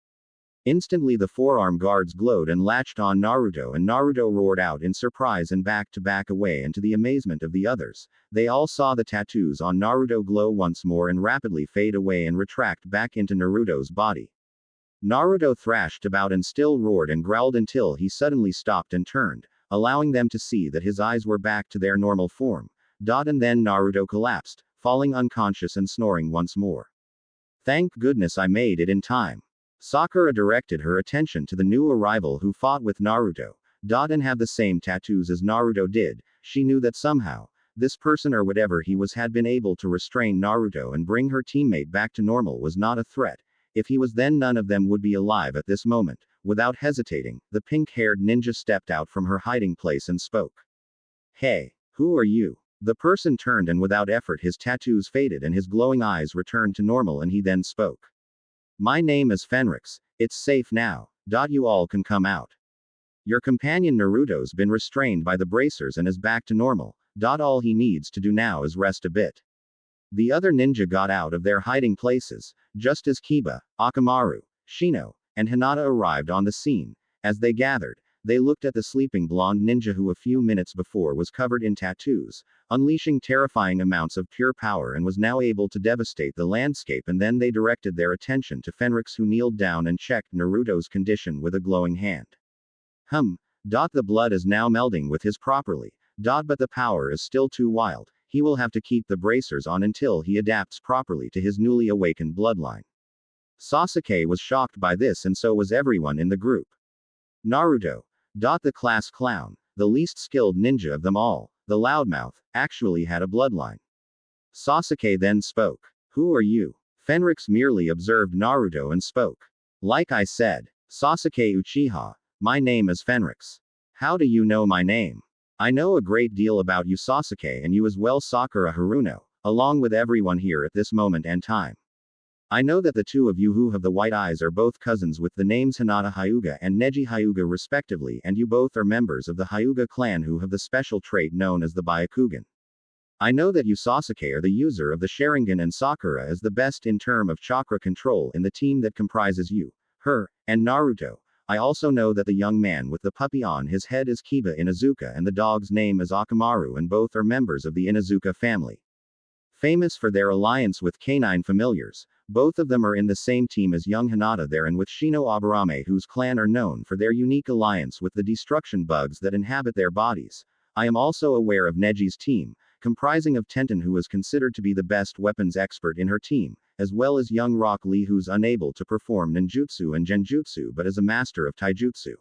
Instantly the forearm guards glowed and latched on Naruto, and Naruto roared out in surprise and back away, and to the amazement of the others, they all saw the tattoos on Naruto glow once more and rapidly fade away and retract back into Naruto's body. Naruto thrashed about and still roared and growled until he suddenly stopped and turned, allowing them to see that his eyes were back to their normal form. And then Naruto collapsed, falling unconscious and snoring once more. Thank goodness I made it in time. Sakura directed her attention to the new arrival who fought with Naruto, and have the same tattoos as Naruto did. She knew that somehow, this person or whatever he was had been able to restrain Naruto and bring her teammate back to normal was not a threat. If he was, then none of them would be alive at this moment. Without hesitating, the pink-haired ninja stepped out from her hiding place and spoke. Hey, who are you? The person turned, and without effort his tattoos faded and his glowing eyes returned to normal, and he then spoke. My name is Fenrix. It's safe now. You all can come out. Your companion Naruto's been restrained by the bracers and is back to normal. All he needs to do now is rest a bit. The other ninja got out of their hiding places, just as Kiba, Akamaru, Shino, and Hinata arrived on the scene. As they gathered, they looked at the sleeping blonde ninja who a few minutes before was covered in tattoos, unleashing terrifying amounts of pure power, and was now able to devastate the landscape, and then they directed their attention to Fenrix, who kneeled down and checked Naruto's condition with a glowing hand. The blood is now melding with his properly, but the power is still too wild. He will have to keep the bracers on until he adapts properly to his newly awakened bloodline. Sasuke was shocked by this, and so was everyone in the group. Naruto, the class clown, the least skilled ninja of them all, the loudmouth, actually had a bloodline. Sasuke then spoke. Who are you? Fenrix merely observed Naruto and spoke. Like I said, Sasuke Uchiha, my name is Fenrix. How do you know my name? I know a great deal about you, Sasuke, and you as well, Sakura Haruno, along with everyone here at this moment and time. I know that the two of you who have the white eyes are both cousins with the names Hinata Hyuga and Neji Hyuga respectively, and you both are members of the Hyuga clan who have the special trait known as the Byakugan. I know that you, Sasuke, are the user of the Sharingan, and Sakura is the best in term of chakra control in the team that comprises you, her, and Naruto. I also know that the young man with the puppy on his head is Kiba Inuzuka, and the dog's name is Akamaru, and both are members of the Inuzuka family. Famous for their alliance with canine familiars, both of them are in the same team as young Hinata there, and with Shino Aburame, whose clan are known for their unique alliance with the destruction bugs that inhabit their bodies. I am also aware of Neji's team, comprising of Tenten, who is considered to be the best weapons expert in her team, as well as young Rock Lee, who's unable to perform ninjutsu and genjutsu but is a master of taijutsu.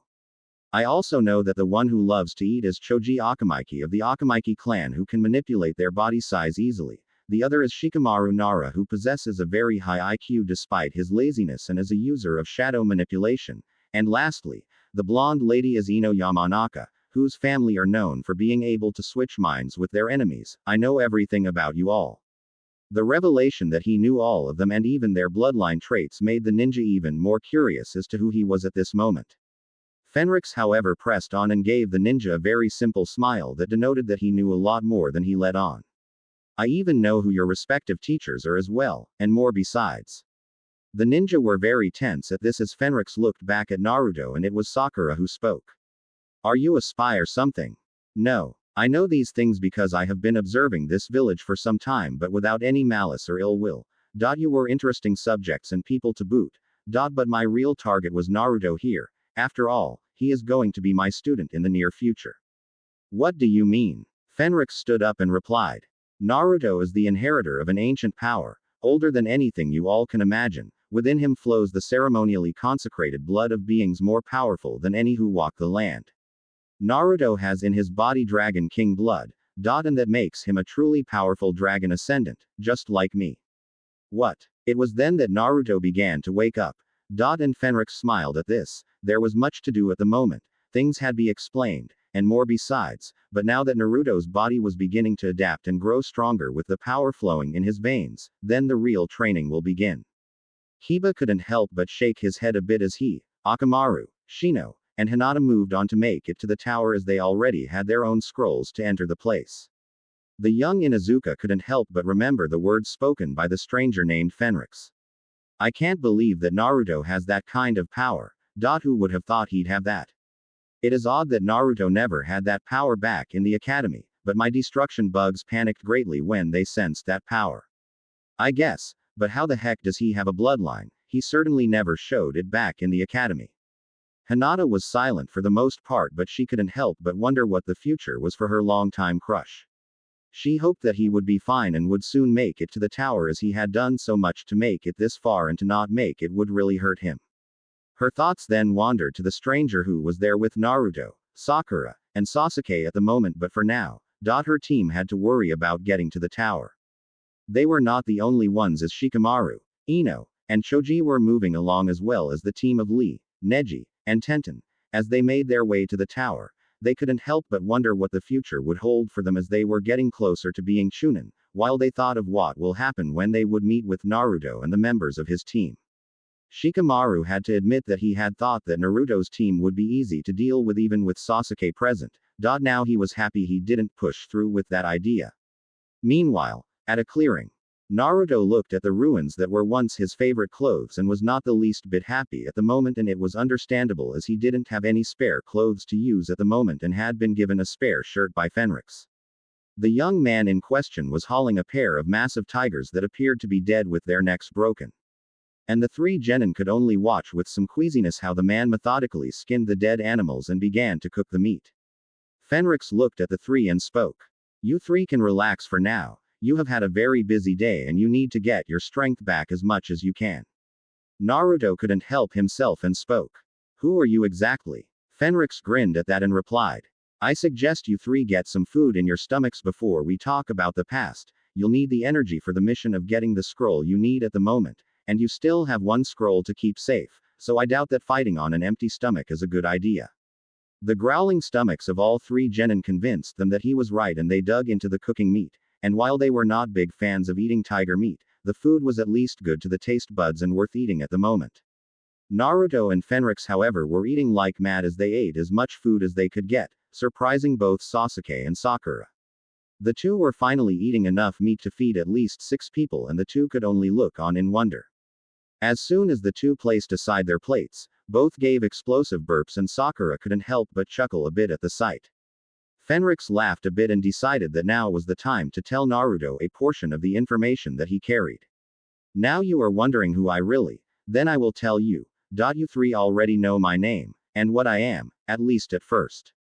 I also know that the one who loves to eat is Choji Akamaiki of the Akamaiki clan, who can manipulate their body size easily. The other is Shikamaru Nara, who possesses a very high IQ despite his laziness and is a user of shadow manipulation. And lastly, the blonde lady is Ino Yamanaka, whose family are known for being able to switch minds with their enemies. I know everything about you all. The revelation that he knew all of them and even their bloodline traits made the ninja even more curious as to who he was at this moment. Fenrix, however, pressed on and gave the ninja a very simple smile that denoted that he knew a lot more than he let on. I even know who your respective teachers are as well, and more besides. The ninja were very tense at this as Fenrix looked back at Naruto and it was Sakura who spoke. Are you a spy or something? No. I know these things because I have been observing this village for some time but without any malice or ill will. You were interesting subjects and people to boot. But my real target was Naruto here. After all, he is going to be my student in the near future. What do you mean? Fenrix stood up and replied. Naruto is the inheritor of an ancient power, older than anything you all can imagine. Within him flows the ceremonially consecrated blood of beings more powerful than any who walk the land. Naruto has in his body Dragon King blood, and that makes him a truly powerful dragon ascendant, just like me. What? It was then that Naruto began to wake up. And Fenrix smiled at this. There was much to do at the moment, things had to be explained, and more besides, but now that Naruto's body was beginning to adapt and grow stronger with the power flowing in his veins, then the real training will begin. Hiba couldn't help but shake his head a bit as he, Akamaru, Shino, and Hinata moved on to make it to the tower as they already had their own scrolls to enter the place. The young Inuzuka couldn't help but remember the words spoken by the stranger named Fenrix. I can't believe that Naruto has that kind of power. Who would have thought he'd have that? It is odd that Naruto never had that power back in the academy, but my destruction bugs panicked greatly when they sensed that power. I guess, but how the heck does he have a bloodline? He certainly never showed it back in the academy. Hinata was silent for the most part, but she couldn't help but wonder what the future was for her longtime crush. She hoped that he would be fine and would soon make it to the tower as he had done so much to make it this far, and to not make it would really hurt him. Her thoughts then wandered to the stranger who was there with Naruto, Sakura, and Sasuke at the moment, but for now, her team had to worry about getting to the tower. They were not the only ones, as Shikamaru, Ino, and Choji were moving along, as well as the team of Lee, Neji, and Tenten. As they made their way to the tower, they couldn't help but wonder what the future would hold for them as they were getting closer to being Chunin, while they thought of what will happen when they would meet with Naruto and the members of his team. Shikamaru had to admit that he had thought that Naruto's team would be easy to deal with even with Sasuke present. Now he was happy he didn't push through with that idea. Meanwhile, at a clearing, Naruto looked at the ruins that were once his favorite clothes and was not the least bit happy at the moment, and it was understandable as he didn't have any spare clothes to use at the moment and had been given a spare shirt by Fenrix. The young man in question was hauling a pair of massive tigers that appeared to be dead with their necks broken. And the three genin could only watch with some queasiness how the man methodically skinned the dead animals and began to cook the meat. Fenrix looked at the three and spoke. You three can relax for now. You have had a very busy day and you need to get your strength back as much as you can. Naruto couldn't help himself and spoke. Who are you exactly? Fenrix grinned at that and replied. I suggest you three get some food in your stomachs before we talk about the past. You'll need the energy for the mission of getting the scroll you need at the moment, and you still have one scroll to keep safe, so I doubt that fighting on an empty stomach is a good idea. The growling stomachs of all three genin convinced them that he was right, and they dug into the cooking meat. And while they were not big fans of eating tiger meat, the food was at least good to the taste buds and worth eating at the moment. Naruto and Fenrix, however, were eating like mad as they ate as much food as they could get, surprising both Sasuke and Sakura. The two were finally eating enough meat to feed at least 6 people, and the two could only look on in wonder. As soon as the two placed aside their plates, both gave explosive burps, and Sakura couldn't help but chuckle a bit at the sight. Fenrix laughed a bit and decided that now was the time to tell Naruto a portion of the information that he carried. Now you are wondering who I really, then I will tell you. You three already know my name, and what I am, at least at first.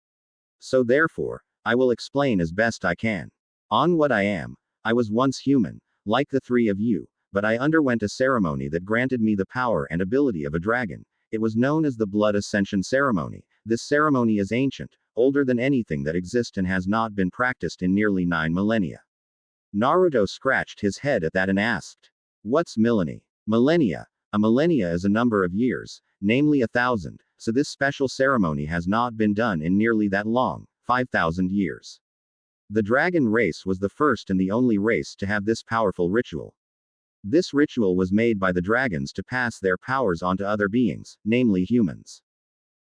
So therefore, I will explain as best I can. On what I am, I was once human, like the three of you, but I underwent a ceremony that granted me the power and ability of a dragon. It was known as the Blood Ascension Ceremony. This ceremony is ancient, older than anything that exists, and has not been practiced in nearly 9 millennia. Naruto scratched his head at that and asked, what's millennia? Millennia. A millennia is a number of years, namely 1,000, so this special ceremony has not been done in nearly that long, 5,000 years. The dragon race was the first and the only race to have this powerful ritual. This ritual was made by the dragons to pass their powers on to other beings, namely humans.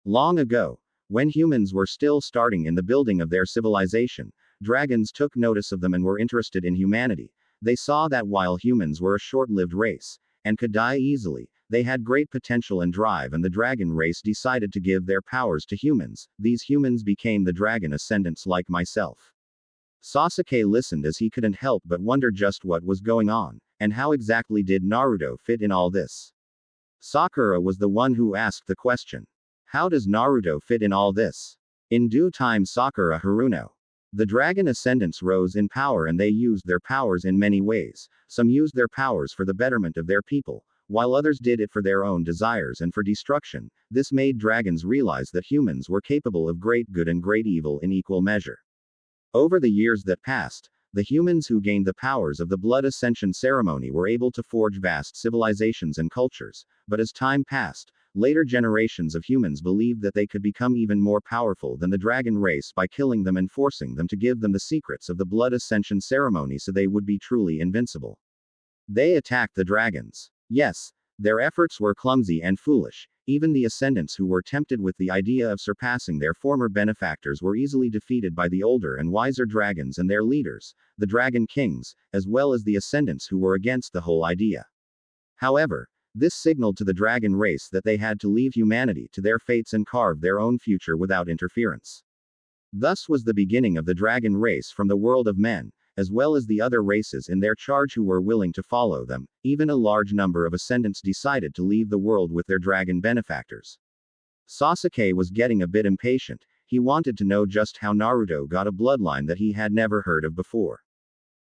Long ago, when humans were still starting in the building of their civilization, dragons took notice of them and were interested in humanity. They saw that while humans were a short-lived race, and could die easily, they had great potential and drive, and the dragon race decided to give their powers to humans. These humans became the dragon ascendants like myself. Sasuke listened as he couldn't help but wonder just what was going on, and how exactly did Naruto fit in all this. Sakura was the one who asked the question. How does Naruto fit in all this? In due time Sakura Haruno. The dragon ascendants rose in power and they used their powers in many ways. Some used their powers for the betterment of their people, while others did it for their own desires and for destruction. This made dragons realize that humans were capable of great good and great evil in equal measure. Over the years that passed, the humans who gained the powers of the blood ascension ceremony were able to forge vast civilizations and cultures, but as time passed, later generations of humans believed that they could become even more powerful than the dragon race by killing them and forcing them to give them the secrets of the blood ascension ceremony so they would be truly invincible. They attacked the dragons. Yes, their efforts were clumsy and foolish. Even the ascendants who were tempted with the idea of surpassing their former benefactors were easily defeated by the older and wiser dragons and their leaders, the dragon kings, as well as the ascendants who were against the whole idea. However, this signaled to the dragon race that they had to leave humanity to their fates and carve their own future without interference. Thus was the beginning of the dragon race from the world of men, as well as the other races in their charge who were willing to follow them. Even a large number of ascendants decided to leave the world with their dragon benefactors. Sasuke was getting a bit impatient. He wanted to know just how Naruto got a bloodline that he had never heard of before.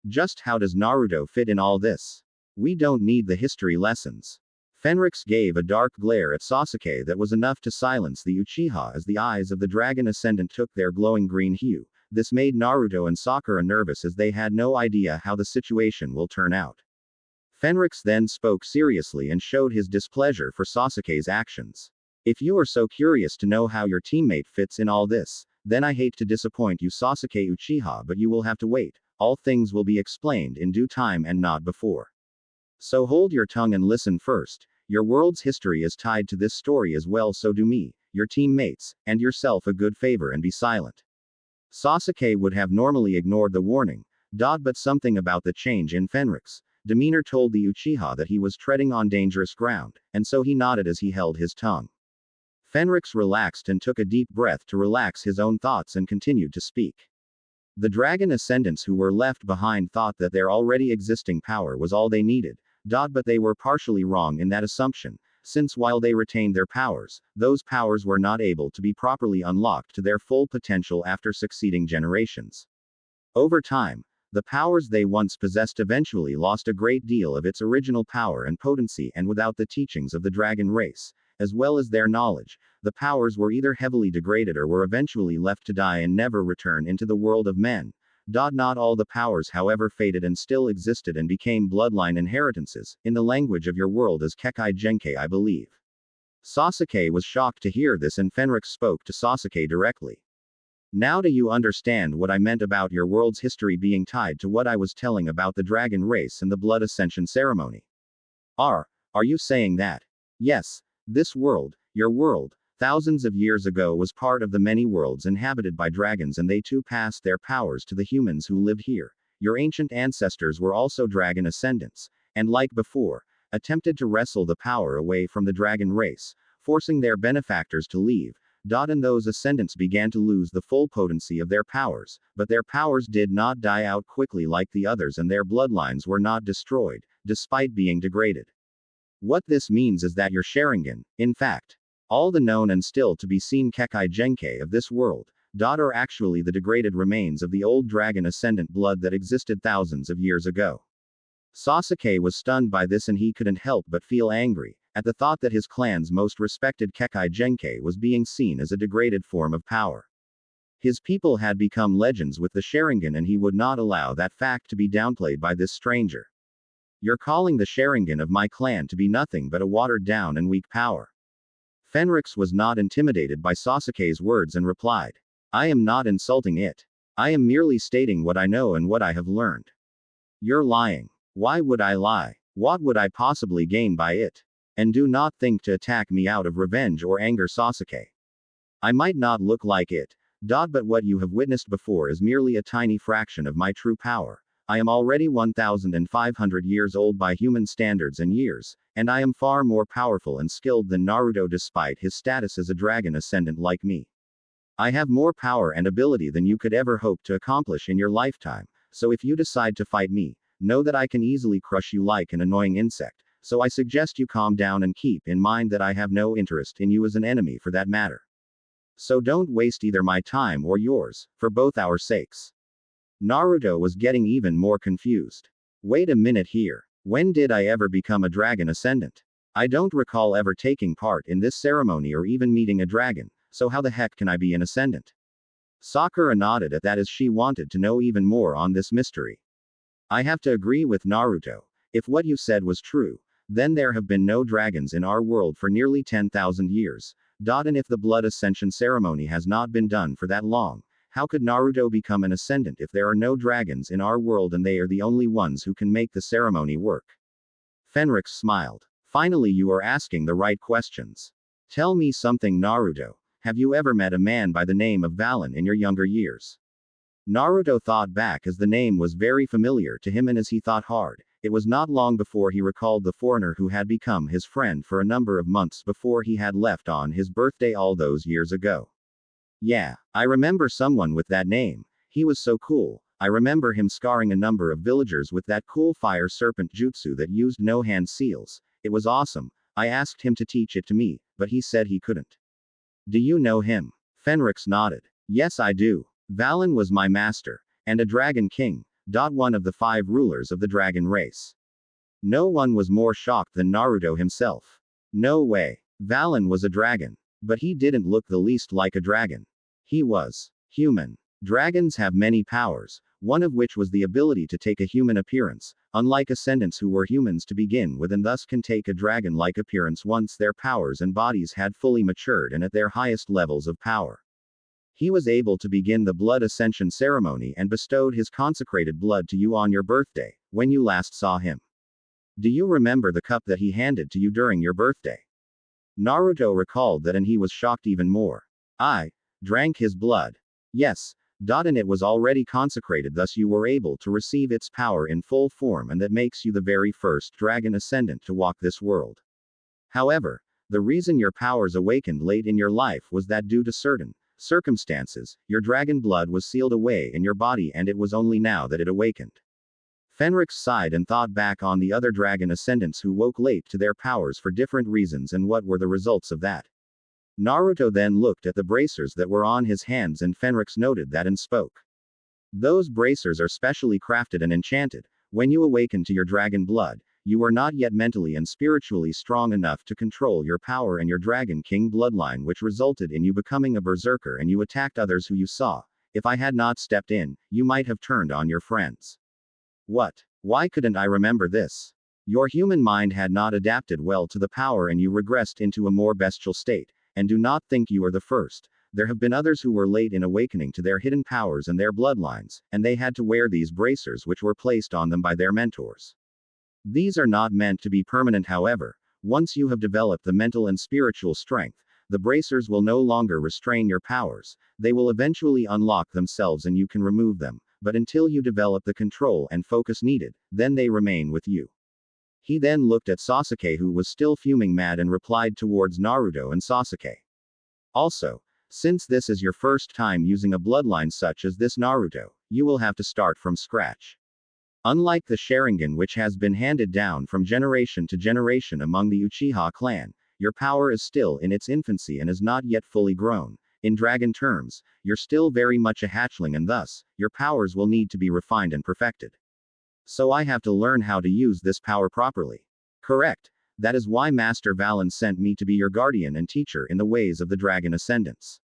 Just how does Naruto fit in all this? We don't need the history lessons. Fenrix gave a dark glare at Sasuke that was enough to silence the Uchiha as the eyes of the dragon ascendant took their glowing green hue. This made Naruto and Sakura nervous as they had no idea how the situation will turn out. Fenrix then spoke seriously and showed his displeasure for Sasuke's actions. If you are so curious to know how your teammate fits in all this, then I hate to disappoint you Sasuke Uchiha, but you will have to wait. All things will be explained in due time and not before. So hold your tongue and listen first. Your world's history is tied to this story as well, so do me, your teammates, and yourself a good favor and be silent. Sasuke would have normally ignored the warning, but something about the change in Fenrix's demeanor told the Uchiha that he was treading on dangerous ground, and so he nodded as he held his tongue. Fenrix relaxed and took a deep breath to relax his own thoughts and continued to speak. The dragon ascendants who were left behind thought that their already existing power was all they needed, but they were partially wrong in that assumption, since while they retained their powers, those powers were not able to be properly unlocked to their full potential after succeeding generations. Over time, the powers they once possessed eventually lost a great deal of its original power and potency, and without the teachings of the dragon race, as well as their knowledge, the powers were either heavily degraded or were eventually left to die and never return into the world of men. Not all the powers however faded and still existed and became bloodline inheritances, in the language of your world as Kekkei Genkai I believe. Sasuke was shocked to hear this and Fenrix spoke to Sasuke directly. Now do you understand what I meant about your world's history being tied to what I was telling about the dragon race and the blood ascension ceremony? Are you saying that? Yes, this world, your world, thousands of years ago was part of the many worlds inhabited by dragons, and they too passed their powers to the humans who lived here. Your ancient ancestors were also dragon ascendants, and like before, attempted to wrestle the power away from the dragon race, forcing their benefactors to leave. And those ascendants began to lose the full potency of their powers, but their powers did not die out quickly like the others, and their bloodlines were not destroyed, despite being degraded. What this means is that your Sharingan, in fact, all the known and still to be seen Kekkei Genkai of this world, are actually the degraded remains of the old dragon ascendant blood that existed thousands of years ago. Sasuke was stunned by this, and he couldn't help but feel angry at the thought that his clan's most respected Kekkei Genkai was being seen as a degraded form of power. His people had become legends with the Sharingan, and he would not allow that fact to be downplayed by this stranger. You're calling the Sharingan of my clan to be nothing but a watered down and weak power. Fenrix was not intimidated by Sasuke's words and replied. I am not insulting it. I am merely stating what I know and what I have learned. You're lying. Why would I lie? What would I possibly gain by it? And do not think to attack me out of revenge or anger, Sasuke. I might not look like it, but what you have witnessed before is merely a tiny fraction of my true power. I am already 1,500 years old by human standards and years, and I am far more powerful and skilled than Naruto despite his status as a dragon ascendant like me. I have more power and ability than you could ever hope to accomplish in your lifetime, so if you decide to fight me, know that I can easily crush you like an annoying insect, so I suggest you calm down and keep in mind that I have no interest in you as an enemy for that matter. So don't waste either my time or yours, for both our sakes. Naruto was getting even more confused. Wait a minute here. When did I ever become a dragon ascendant? I don't recall ever taking part in this ceremony or even meeting a dragon, so how the heck can I be an ascendant? Sakura nodded at that as she wanted to know even more on this mystery. I have to agree with Naruto. If what you said was true, then there have been no dragons in our world for nearly 10,000 years. And if the blood ascension ceremony has not been done for that long, how could Naruto become an ascendant if there are no dragons in our world and they are the only ones who can make the ceremony work? Fenrix smiled. Finally, you are asking the right questions. Tell me something, Naruto. Have you ever met a man by the name of Valen in your younger years? Naruto thought back as the name was very familiar to him, and as he thought hard, it was not long before he recalled the foreigner who had become his friend for a number of months before he had left on his birthday all those years ago. Yeah, I remember someone with that name. He was so cool. I remember him scarring a number of villagers with that cool fire serpent jutsu that used no hand seals. It was awesome. I asked him to teach it to me, but he said he couldn't. Do you know him? Fenrix nodded. Yes, I do. Valen was my master, and a dragon king. One of the 5 rulers of the dragon race. No one was more shocked than Naruto himself. No way. Valen was a dragon. But he didn't look the least like a dragon. He was human. Dragons have many powers, one of which was the ability to take a human appearance, unlike ascendants who were humans to begin with and thus can take a dragon-like appearance once their powers and bodies had fully matured and at their highest levels of power. He was able to begin the blood ascension ceremony and bestowed his consecrated blood to you on your birthday, when you last saw him. Do you remember the cup that he handed to you during your birthday? Naruto recalled that, and he was shocked even more. I drank his blood. Yes. And it was already consecrated, thus you were able to receive its power in full form, and that makes you the very first dragon ascendant to walk this world. However, the reason your powers awakened late in your life was that due to certain circumstances, your dragon blood was sealed away in your body, and it was only now that it awakened. Fenrix sighed and thought back on the other dragon ascendants who woke late to their powers for different reasons and what were the results of that. Naruto then looked at the bracers that were on his hands, and Fenrix noted that and spoke. Those bracers are specially crafted and enchanted. When you awaken to your dragon blood, you are not yet mentally and spiritually strong enough to control your power and your Dragon King bloodline, which resulted in you becoming a berserker and you attacked others who you saw. If I had not stepped in, you might have turned on your friends. What? Why couldn't I remember this? Your human mind had not adapted well to the power and you regressed into a more bestial state, and do not think you are the first. There have been others who were late in awakening to their hidden powers and their bloodlines, and they had to wear these bracers which were placed on them by their mentors. These are not meant to be permanent, however. Once you have developed the mental and spiritual strength, the bracers will no longer restrain your powers. They will eventually unlock themselves and you can remove them, but until you develop the control and focus needed, then they remain with you. He then looked at Sasuke, who was still fuming mad, and replied towards Naruto and Sasuke. Also, since this is your first time using a bloodline such as this, Naruto, you will have to start from scratch. Unlike the Sharingan, which has been handed down from generation to generation among the Uchiha clan, your power is still in its infancy and is not yet fully grown. In dragon terms, you're still very much a hatchling, and thus, your powers will need to be refined and perfected. So I have to learn how to use this power properly. Correct. That is why Master Valen sent me to be your guardian and teacher in the ways of the dragon ascendants.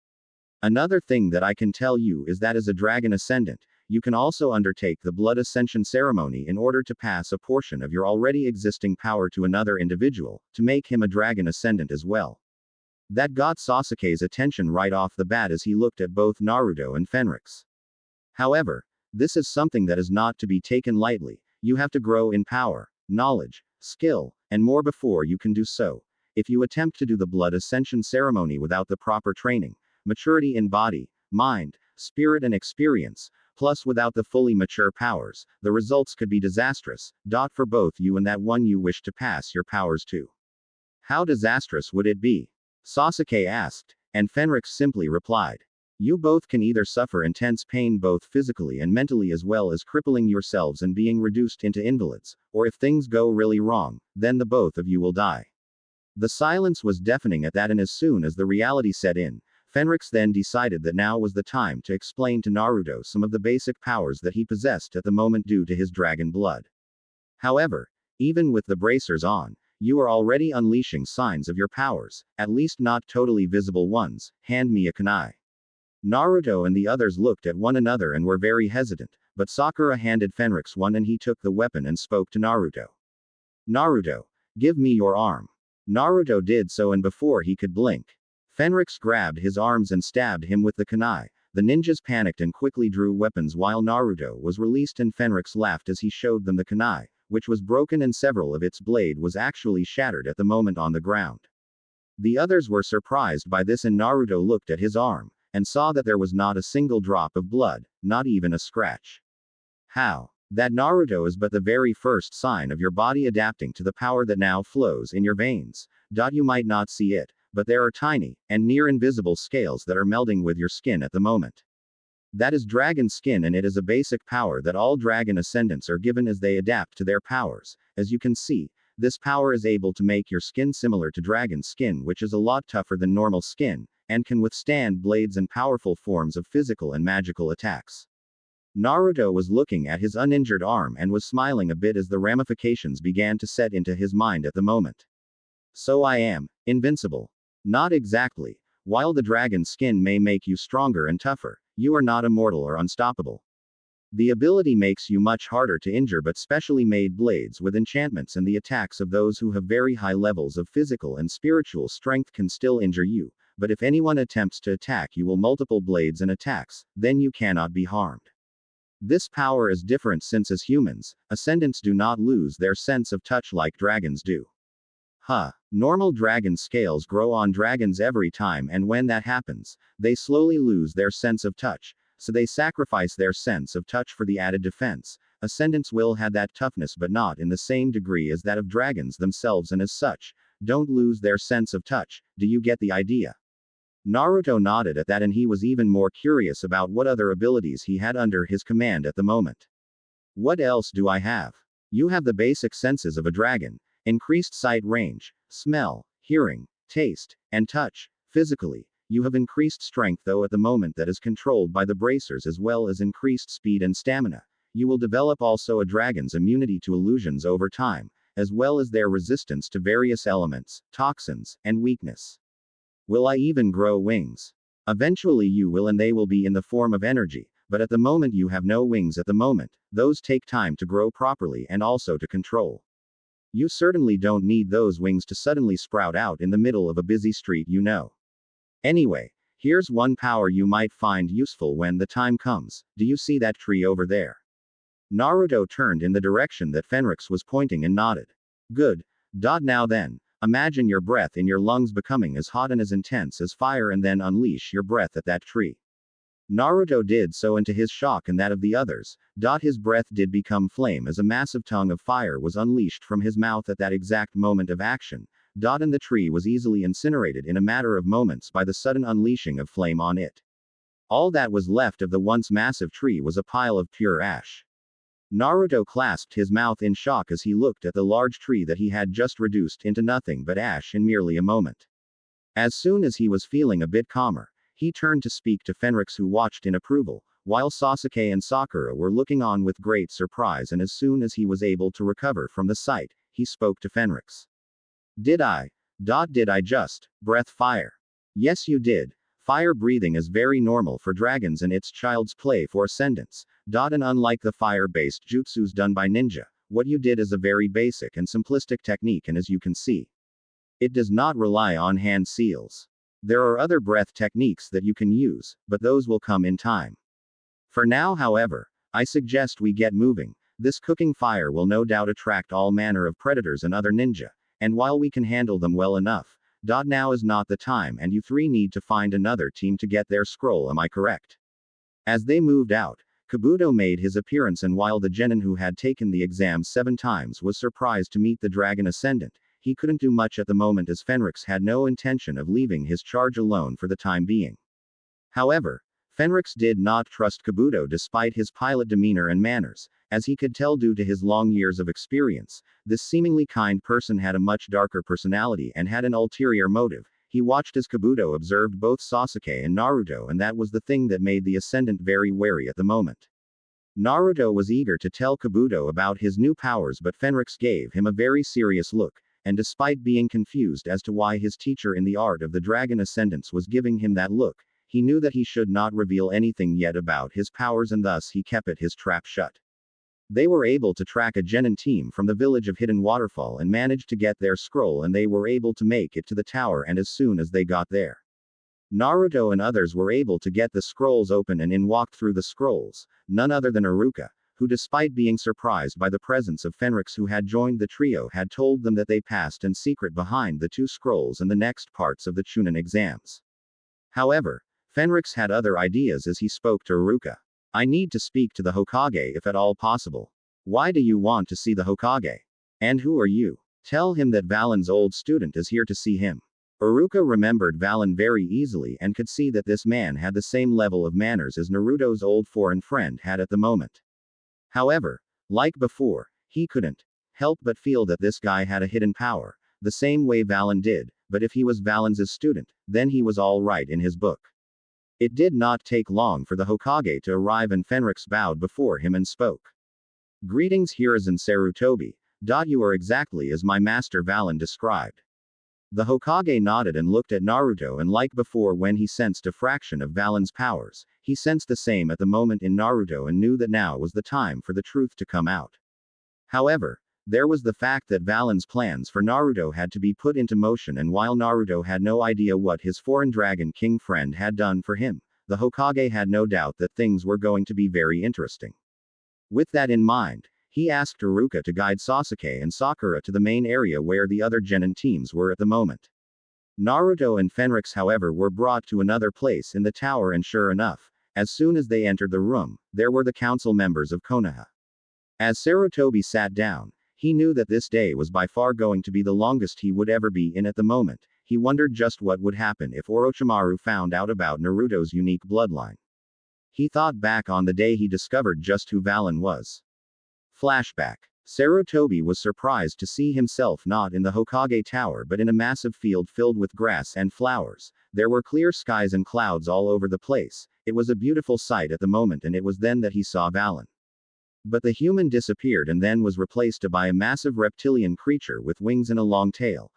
Another thing that I can tell you is that as a dragon ascendant, you can also undertake the blood ascension ceremony in order to pass a portion of your already existing power to another individual, to make him a dragon ascendant as well. That got Sasuke's attention right off the bat as he looked at both Naruto and Fenrix. However, this is something that is not to be taken lightly. You have to grow in power, knowledge, skill, and more before you can do so. If you attempt to do the blood ascension ceremony without the proper training, maturity in body, mind, spirit and experience, plus without the fully mature powers, the results could be disastrous, for both you and that one you wish to pass your powers to. How disastrous would it be? Sasuke asked, and Fenrix simply replied. You both can either suffer intense pain both physically and mentally as well as crippling yourselves and being reduced into invalids, or if things go really wrong, then the both of you will die. The silence was deafening at that, and as soon as the reality set in, Fenrix then decided that now was the time to explain to Naruto some of the basic powers that he possessed at the moment due to his dragon blood. However, even with the bracers on, you are already unleashing signs of your powers, at least not totally visible ones. Hand me a kunai. Naruto and the others looked at one another and were very hesitant, but Sakura handed Fenrix one and he took the weapon and spoke to Naruto. Naruto, give me your arm. Naruto did so, and before he could blink, Fenrix grabbed his arms and stabbed him with the kunai. The ninjas panicked and quickly drew weapons while Naruto was released, and Fenrix laughed as he showed them the kunai, which was broken and several of its blade was actually shattered at the moment on the ground. The others were surprised by this, and Naruto looked at his arm and saw that there was not a single drop of blood, not even a scratch. How? That, Naruto, is but the very first sign of your body adapting to the power that now flows in your veins. You might not see it, but there are tiny and near invisible scales that are melding with your skin at the moment. That is dragon skin, and it is a basic power that all dragon ascendants are given as they adapt to their powers. As you can see, this power is able to make your skin similar to dragon skin, which is a lot tougher than normal skin, and can withstand blades and powerful forms of physical and magical attacks. Naruto was looking at his uninjured arm and was smiling a bit as the ramifications began to set into his mind at the moment. So I am invincible. Not exactly. While the dragon skin may make you stronger and tougher, you are not immortal or unstoppable. The ability makes you much harder to injure, but specially made blades with enchantments and the attacks of those who have very high levels of physical and spiritual strength can still injure you, but if anyone attempts to attack you with multiple blades and attacks, then you cannot be harmed. This power is different since as humans, ascendants do not lose their sense of touch like dragons do. Normal dragon scales grow on dragons every time, and when that happens, they slowly lose their sense of touch, so they sacrifice their sense of touch for the added defense. Ascendants will have that toughness, but not in the same degree as that of dragons themselves, and as such, don't lose their sense of touch. Do you get the idea? Naruto nodded at that, and he was even more curious about what other abilities he had under his command at the moment. What else do I have? You have the basic senses of a dragon. Increased sight range, smell, hearing, taste, and touch. Physically, you have increased strength, though at the moment that is controlled by the bracers, as well as increased speed and stamina. You will develop also a dragon's immunity to illusions over time, as well as their resistance to various elements, toxins, and weakness. Will I even grow wings? Eventually you will, and they will be in the form of energy, but at the moment you have no wings at the moment. Those take time to grow properly and also to control. You certainly don't need those wings to suddenly sprout out in the middle of a busy street, you know. Anyway, here's one power you might find useful when the time comes. Do you see that tree over there? Naruto turned in the direction that Fenrix was pointing and nodded. Good. Now then, imagine your breath in your lungs becoming as hot and as intense as fire, and then unleash your breath at that tree. Naruto did so, and to his shock and that of the others, his breath did become flame as a massive tongue of fire was unleashed from his mouth at that exact moment of action. And the tree was easily incinerated in a matter of moments by the sudden unleashing of flame on it. All that was left of the once massive tree was a pile of pure ash. Naruto clasped his mouth in shock as he looked at the large tree that he had just reduced into nothing but ash in merely a moment. As soon as he was feeling a bit calmer, he turned to speak to Fenrix, who watched in approval, while Sasuke and Sakura were looking on with great surprise, and as soon as he was able to recover from the sight, he spoke to Fenrix. Did I just breath fire? Yes, you did. Fire breathing is very normal for dragons and it's child's play for ascendants. And unlike the fire-based jutsus done by ninja, what you did is a very basic and simplistic technique, and as you can see, it does not rely on hand seals. There are other breath techniques that you can use, but those will come in time. For now, however, I suggest we get moving. This cooking fire will no doubt attract all manner of predators and other ninja, and while we can handle them well enough, now is not the time, and you three need to find another team to get their scroll, am I correct? As they moved out, Kabuto made his appearance, and while the genin who had taken the exam 7 times was surprised to meet the Dragon Ascendant, he couldn't do much at the moment as Fenrix had no intention of leaving his charge alone for the time being. However, Fenrix did not trust Kabuto despite his pilot demeanor and manners, as he could tell due to his long years of experience. This seemingly kind person had a much darker personality and had an ulterior motive. He watched as Kabuto observed both Sasuke and Naruto, and that was the thing that made the Ascendant very wary at the moment. Naruto was eager to tell Kabuto about his new powers, but Fenrix gave him a very serious look, and despite being confused as to why his teacher in the art of the Dragon Ascendance was giving him that look, he knew that he should not reveal anything yet about his powers, and thus he kept his trap shut. They were able to track a genin team from the village of Hidden Waterfall and managed to get their scroll, and they were able to make it to the tower, and as soon as they got there, Naruto and others were able to get the scrolls open, and in walked through the scrolls none other than Iruka, who despite being surprised by the presence of Fenrix who had joined the trio had told them that they passed in secret behind the 2 scrolls and the next parts of the Chunin exams. However, Fenrix had other ideas as he spoke to Iruka. I need to speak to the Hokage if at all possible. Why do you want to see the Hokage? And who are you? Tell him that Valen's old student is here to see him. Iruka remembered Valen very easily and could see that this man had the same level of manners as Naruto's old foreign friend had at the moment. However, like before, he couldn't help but feel that this guy had a hidden power, the same way Valen did, but if he was Valen's student, then he was all right in his book. It did not take long for the Hokage to arrive, and Fenrix bowed before him and spoke. Greetings, Hiruzen Sarutobi. You are exactly as my master Valen described. The Hokage nodded and looked at Naruto, and like before when he sensed a fraction of Valen's powers, he sensed the same at the moment in Naruto and knew that now was the time for the truth to come out. However, there was the fact that Valen's plans for Naruto had to be put into motion, and while Naruto had no idea what his foreign Dragon King friend had done for him, the Hokage had no doubt that things were going to be very interesting. With that in mind, he asked Iruka to guide Sasuke and Sakura to the main area where the other genin teams were at the moment. Naruto and Fenrix, however, were brought to another place in the tower, and sure enough, as soon as they entered the room, there were the council members of Konoha. As Sarutobi sat down, he knew that this day was by far going to be the longest he would ever be in. At the moment, he wondered just what would happen if Orochimaru found out about Naruto's unique bloodline. He thought back on the day he discovered just who Valen was. Flashback. Sarutobi was surprised to see himself not in the Hokage Tower but in a massive field filled with grass and flowers. There were clear skies and clouds all over the place. It was a beautiful sight at the moment, and it was then that he saw Valen. But the human disappeared and then was replaced by a massive reptilian creature with wings and a long tail.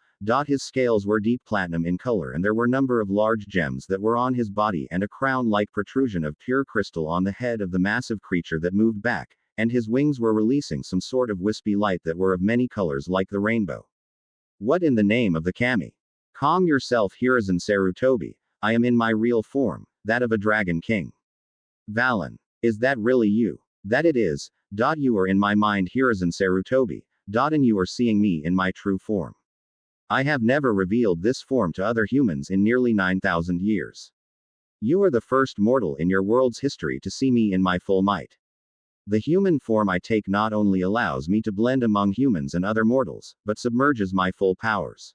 His scales were deep platinum in color, and there were a number of large gems that were on his body and a crown-like protrusion of pure crystal on the head of the massive creature that moved back, and his wings were releasing some sort of wispy light that were of many colors like the rainbow. What in the name of the kami? Calm yourself, Hiruzen Sarutobi. I am in my real form, that of a Dragon King. Valen. Is that really you? That it is. You are in my mind, Hiruzen Sarutobi. And you are seeing me in my true form. I have never revealed this form to other humans in nearly 9,000 years. You are the first mortal in your world's history to see me in my full might. The human form I take not only allows me to blend among humans and other mortals, but submerges my full powers.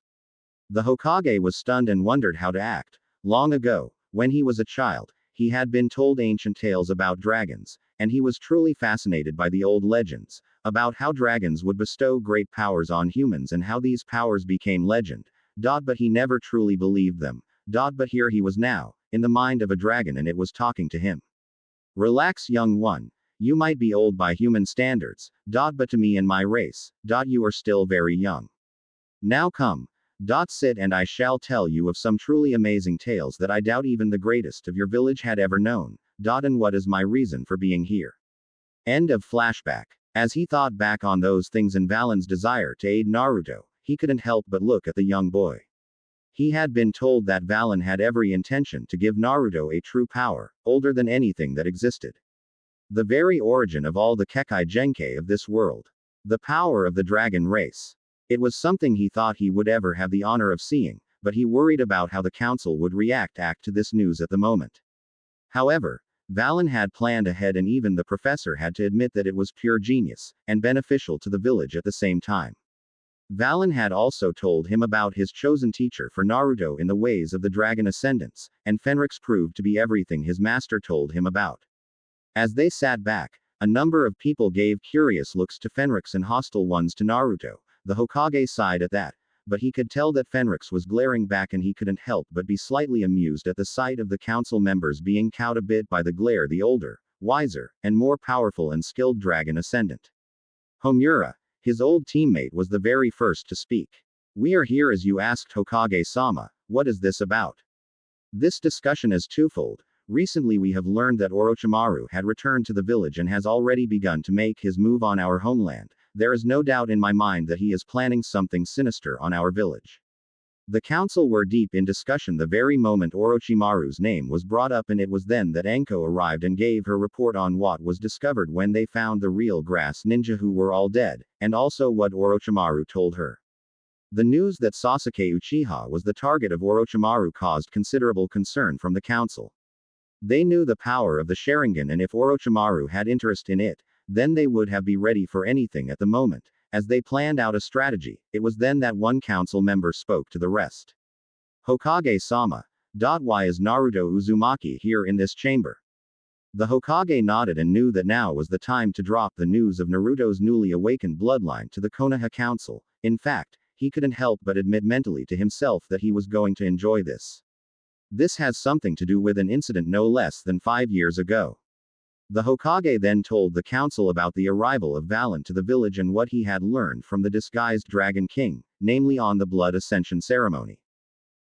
The Hokage was stunned and wondered how to act. Long ago, when he was a child, he had been told ancient tales about dragons, and he was truly fascinated by the old legends, about how dragons would bestow great powers on humans and how these powers became legend. But he never truly believed them. But here he was now, in the mind of a dragon, and it was talking to him. Relax, young one. You might be old by human standards, but to me and my race, you are still very young. Now come. Sit and I shall tell you of some truly amazing tales that I doubt even the greatest of your village had ever known. And what is my reason for being here? End of flashback. As he thought back on those things and Valen's desire to aid Naruto, he couldn't help but look at the young boy. He had been told that Valen had every intention to give Naruto a true power, older than anything that existed. The very origin of all the Kekkei Genkai of this world. The power of the dragon race. It was something he thought he would ever have the honor of seeing, but he worried about how the council would react to this news at the moment. However, Valen had planned ahead, and even the professor had to admit that it was pure genius, and beneficial to the village at the same time. Valen had also told him about his chosen teacher for Naruto in the ways of the dragon ascendants, and Fenrix proved to be everything his master told him about. As they sat back, a number of people gave curious looks to Fenrix and hostile ones to Naruto. The Hokage sighed at that, but he could tell that Fenrix was glaring back, and he couldn't help but be slightly amused at the sight of the council members being cowed a bit by the glare the older, wiser, and more powerful and skilled dragon ascendant. Homura, his old teammate, was the very first to speak. "We are here as you asked, Hokage-sama. What is this about?" This discussion is twofold. Recently we have learned that Orochimaru had returned to the village and has already begun to make his move on our homeland. There is no doubt in my mind that he is planning something sinister on our village. The council were deep in discussion the very moment Orochimaru's name was brought up, and it was then that Anko arrived and gave her report on what was discovered when they found the real grass ninja who were all dead, and also what Orochimaru told her. The news that Sasuke Uchiha was the target of Orochimaru caused considerable concern from the council. They knew the power of the Sharingan, and if Orochimaru had interest in it, then they would have been ready for anything at the moment. As they planned out a strategy, it was then that one council member spoke to the rest. "Hokage-sama. Why is Naruto Uzumaki here in this chamber?" The Hokage nodded and knew that now was the time to drop the news of Naruto's newly awakened bloodline to the Konoha Council. In fact, he couldn't help but admit mentally to himself that he was going to enjoy this. This has something to do with an incident no less than 5 years ago. The Hokage then told the council about the arrival of Valen to the village and what he had learned from the disguised Dragon King, namely on the blood ascension ceremony.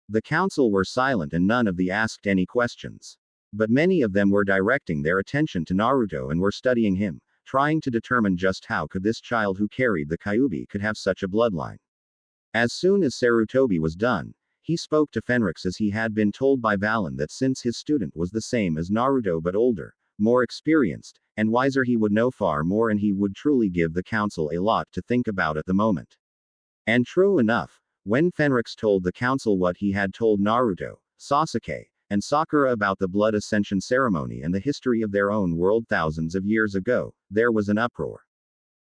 The council were silent and none of them asked any questions. But many of them were directing their attention to Naruto and were studying him, trying to determine just how could this child who carried the Kyuubi could have such a bloodline. As soon as Sarutobi was done, he spoke to Fenrix as he had been told by Valen that since his student was the same as Naruto but older, more experienced, and wiser, he would know far more, and he would truly give the council a lot to think about at the moment. And true enough, when Fenrix told the council what he had told Naruto, Sasuke, and Sakura about the blood ascension ceremony and the history of their own world thousands of years ago, there was an uproar.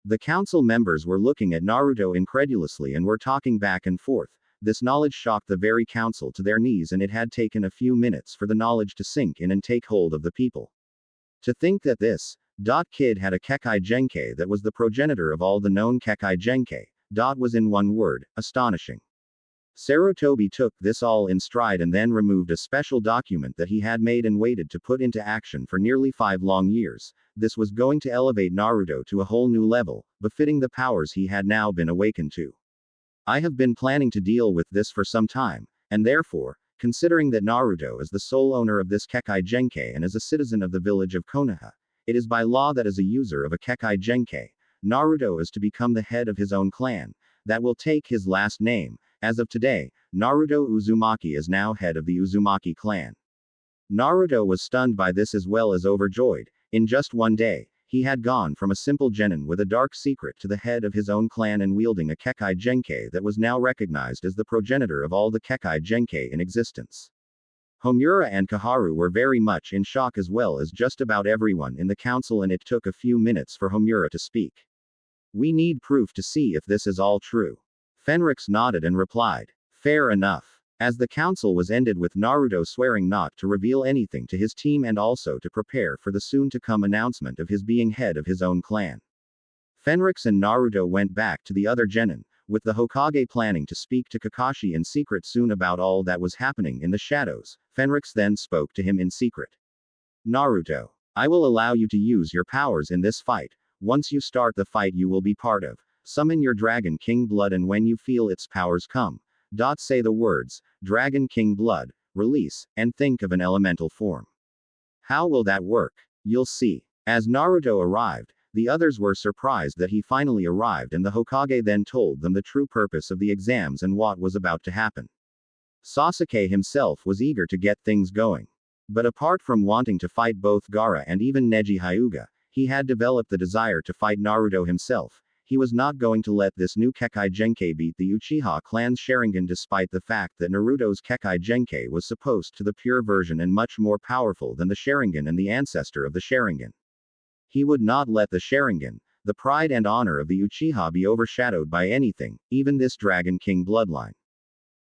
The council members were looking at Naruto incredulously and were talking back and forth. This knowledge shocked the very council to their knees, and it had taken a few minutes for the knowledge to sink in and take hold of the people. To think that this kid had a Kekkei Genkai that was the progenitor of all the known Kekkei Genkai, was in one word, astonishing. Sarutobi took this all in stride and then removed a special document that he had made and waited to put into action for nearly 5 long years. This was going to elevate Naruto to a whole new level, befitting the powers he had now been awakened to. I have been planning to deal with this for some time, and therefore, considering that Naruto is the sole owner of this Kekkei Genkai and is a citizen of the village of Konoha, it is by law that as a user of a Kekkei Genkai, Naruto is to become the head of his own clan, that will take his last name. As of today, Naruto Uzumaki is now head of the Uzumaki clan. Naruto was stunned by this as well as overjoyed. In just one day, he had gone from a simple genin with a dark secret to the head of his own clan and wielding a Kekkei Genkai that was now recognized as the progenitor of all the Kekkei Genkai in existence. Homura and Kaharu were very much in shock as well as just about everyone in the council, and it took a few minutes for Homura to speak. "We need proof to see if this is all true." Fenrix nodded and replied, "Fair enough." As the council was ended with Naruto swearing not to reveal anything to his team and also to prepare for the soon-to-come announcement of his being head of his own clan. Fenrix and Naruto went back to the other genin, with the Hokage planning to speak to Kakashi in secret soon about all that was happening in the shadows. Fenrix then spoke to him in secret. "Naruto, I will allow you to use your powers in this fight. Once you start the fight you will be part of. Summon your Dragon King blood, and when you feel its powers come, say the words, Dragon King blood, release, and think of an elemental form." "How will that work?" "You'll see." As Naruto arrived, the others were surprised that he finally arrived, and the Hokage then told them the true purpose of the exams and what was about to happen. Sasuke himself was eager to get things going. But apart from wanting to fight both Gaara and even Neji Hyuga, he had developed the desire to fight Naruto himself. He was not going to let this new Kekkei Genkai beat the Uchiha clan's Sharingan despite the fact that Naruto's Kekkei Genkai was supposed to the pure version and much more powerful than the Sharingan and the ancestor of the Sharingan. He would not let the Sharingan, the pride and honor of the Uchiha, be overshadowed by anything, even this Dragon King bloodline.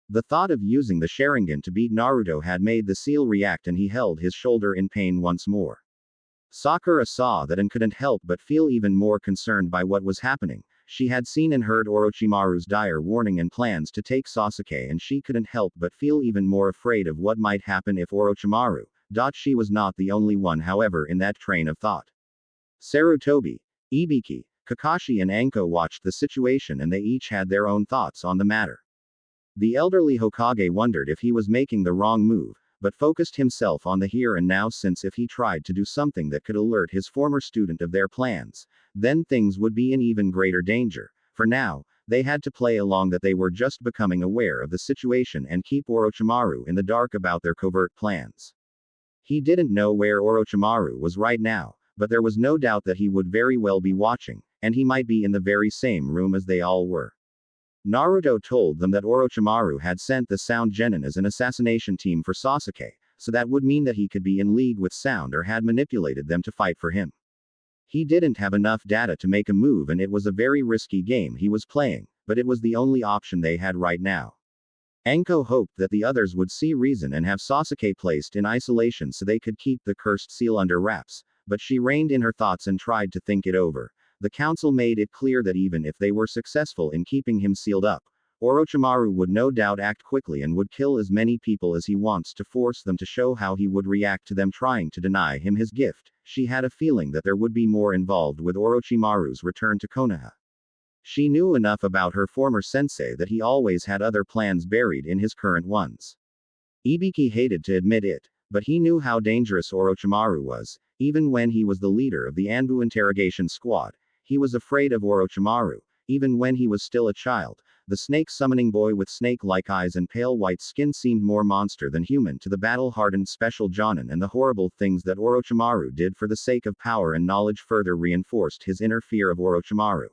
The thought of using the Sharingan to beat Naruto had made the seal react and he held his shoulder in pain once more. Sakura saw that and couldn't help but feel even more concerned by what was happening. She had seen and heard Orochimaru's dire warning and plans to take Sasuke, and she couldn't help but feel even more afraid of what might happen if Orochimaru. She was not the only one, however, in that train of thought. Sarutobi, Ibiki, Kakashi and Anko watched the situation and they each had their own thoughts on the matter. The elderly Hokage wondered if he was making the wrong move, but focused himself on the here and now, since if he tried to do something that could alert his former student of their plans, then things would be in even greater danger. For now, they had to play along that they were just becoming aware of the situation and keep Orochimaru in the dark about their covert plans. He didn't know where Orochimaru was right now, but there was no doubt that he would very well be watching, and he might be in the very same room as they all were. Naruto told them that Orochimaru had sent the Sound Genin as an assassination team for Sasuke, so that would mean that he could be in league with Sound or had manipulated them to fight for him. He didn't have enough data to make a move and it was a very risky game he was playing, but it was the only option they had right now. Anko hoped that the others would see reason and have Sasuke placed in isolation so they could keep the cursed seal under wraps, but she reined in her thoughts and tried to think it over. The council made it clear that even if they were successful in keeping him sealed up, Orochimaru would no doubt act quickly and would kill as many people as he wants to force them to show how he would react to them trying to deny him his gift. She had a feeling that there would be more involved with Orochimaru's return to Konoha. She knew enough about her former sensei that he always had other plans buried in his current ones. Ibiki hated to admit it, but he knew how dangerous Orochimaru was. Even when he was the leader of the Anbu interrogation squad, he was afraid of Orochimaru. Even when he was still a child, the snake-summoning boy with snake-like eyes and pale white skin seemed more monster than human to the battle-hardened special Jonin, and the horrible things that Orochimaru did for the sake of power and knowledge further reinforced his inner fear of Orochimaru.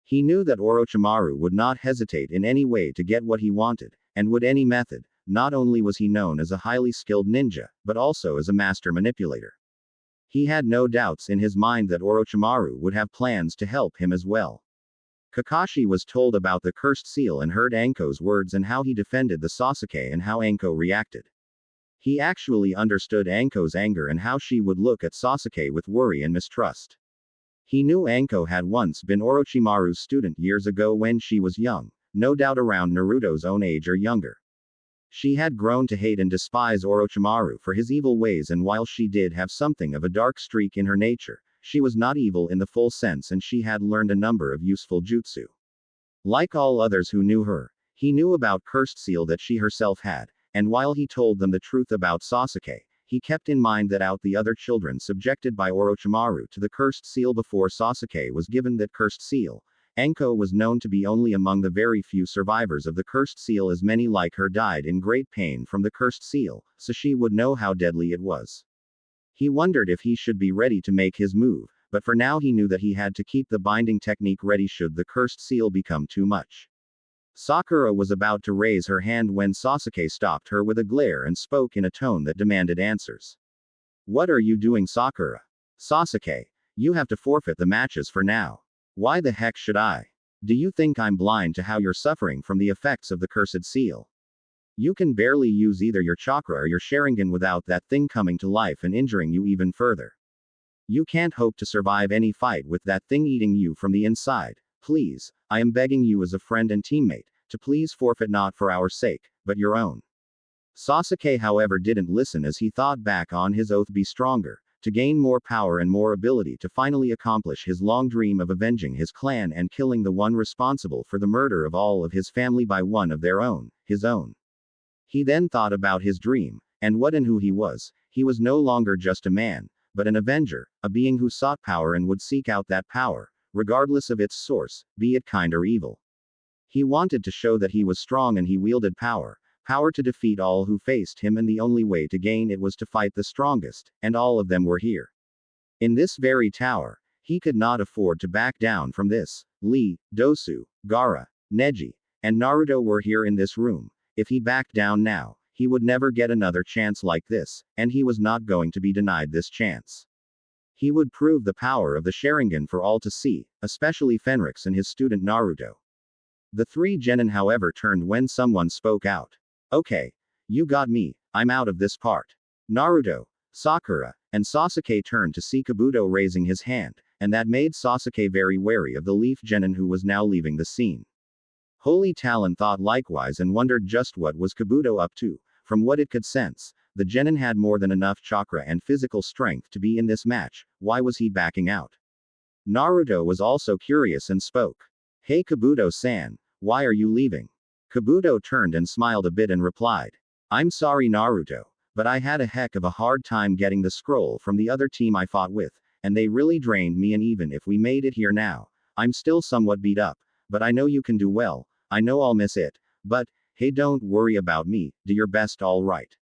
He knew that Orochimaru would not hesitate in any way to get what he wanted, and would any method. Not only was he known as a highly skilled ninja, but also as a master manipulator. He had no doubts in his mind that Orochimaru would have plans to help him as well. Kakashi was told about the cursed seal and heard Anko's words and how he defended the Sasuke and how Anko reacted. He actually understood Anko's anger and how she would look at Sasuke with worry and mistrust. He knew Anko had once been Orochimaru's student years ago when she was young, no doubt around Naruto's own age or younger. She had grown to hate and despise Orochimaru for his evil ways, and while she did have something of a dark streak in her nature, she was not evil in the full sense, and she had learned a number of useful jutsu. Like all others who knew her, he knew about cursed seal that she herself had, and while he told them the truth about Sasuke, he kept in mind that out the other children subjected by Orochimaru to the cursed seal before Sasuke was given that cursed seal, Anko was known to be only among the very few survivors of the cursed seal, as many like her died in great pain from the cursed seal, so she would know how deadly it was. He wondered if he should be ready to make his move, but for now he knew that he had to keep the binding technique ready should the cursed seal become too much. Sakura was about to raise her hand when Sasuke stopped her with a glare and spoke in a tone that demanded answers. "What are you doing, Sakura?" "Sasuke, you have to forfeit the matches for now." "Why the heck should I? Do you think I'm blind to how you're suffering from the effects of the cursed seal? You can barely use either your chakra or your Sharingan without that thing coming to life and injuring you even further. You can't hope to survive any fight with that thing eating you from the inside. Please, I am begging you as a friend and teammate, to please forfeit, not for our sake, but your own." Sasuke, however, didn't listen as he thought back on his oath: be stronger, to gain more power and more ability to finally accomplish his long dream of avenging his clan and killing the one responsible for the murder of all of his family by one of their own, his own. He then thought about his dream, and what and who he was. He was no longer just a man, but an avenger, a being who sought power and would seek out that power, regardless of its source, be it kind or evil. He wanted to show that he was strong and he wielded power, Power to defeat all who faced him, and the only way to gain it was to fight the strongest, and all of them were here. In this very tower. He could not afford to back down from this. Lee, Dosu, Gaara, Neji, and Naruto were here in this room. If he backed down now, he would never get another chance like this, and he was not going to be denied this chance. He would prove the power of the Sharingan for all to see, especially Fenrix and his student Naruto. The three genin however turned when someone spoke out. Okay. You got me, I'm out of this part. Naruto, Sakura, and Sasuke turned to see Kabuto raising his hand, and that made Sasuke very wary of the Leaf Genin who was now leaving the scene. Holy Talon thought likewise and wondered just what was Kabuto up to. From what it could sense, the Genin had more than enough chakra and physical strength to be in this match. Why was he backing out? Naruto was also curious and spoke. Hey Kabuto-san, why are you leaving? Kabuto turned and smiled a bit and replied. I'm sorry Naruto, but I had a heck of a hard time getting the scroll from the other team I fought with, and they really drained me, and even if we made it here now, I'm still somewhat beat up, but I know you can do well, I know I'll miss it, but, hey don't worry about me, do your best alright.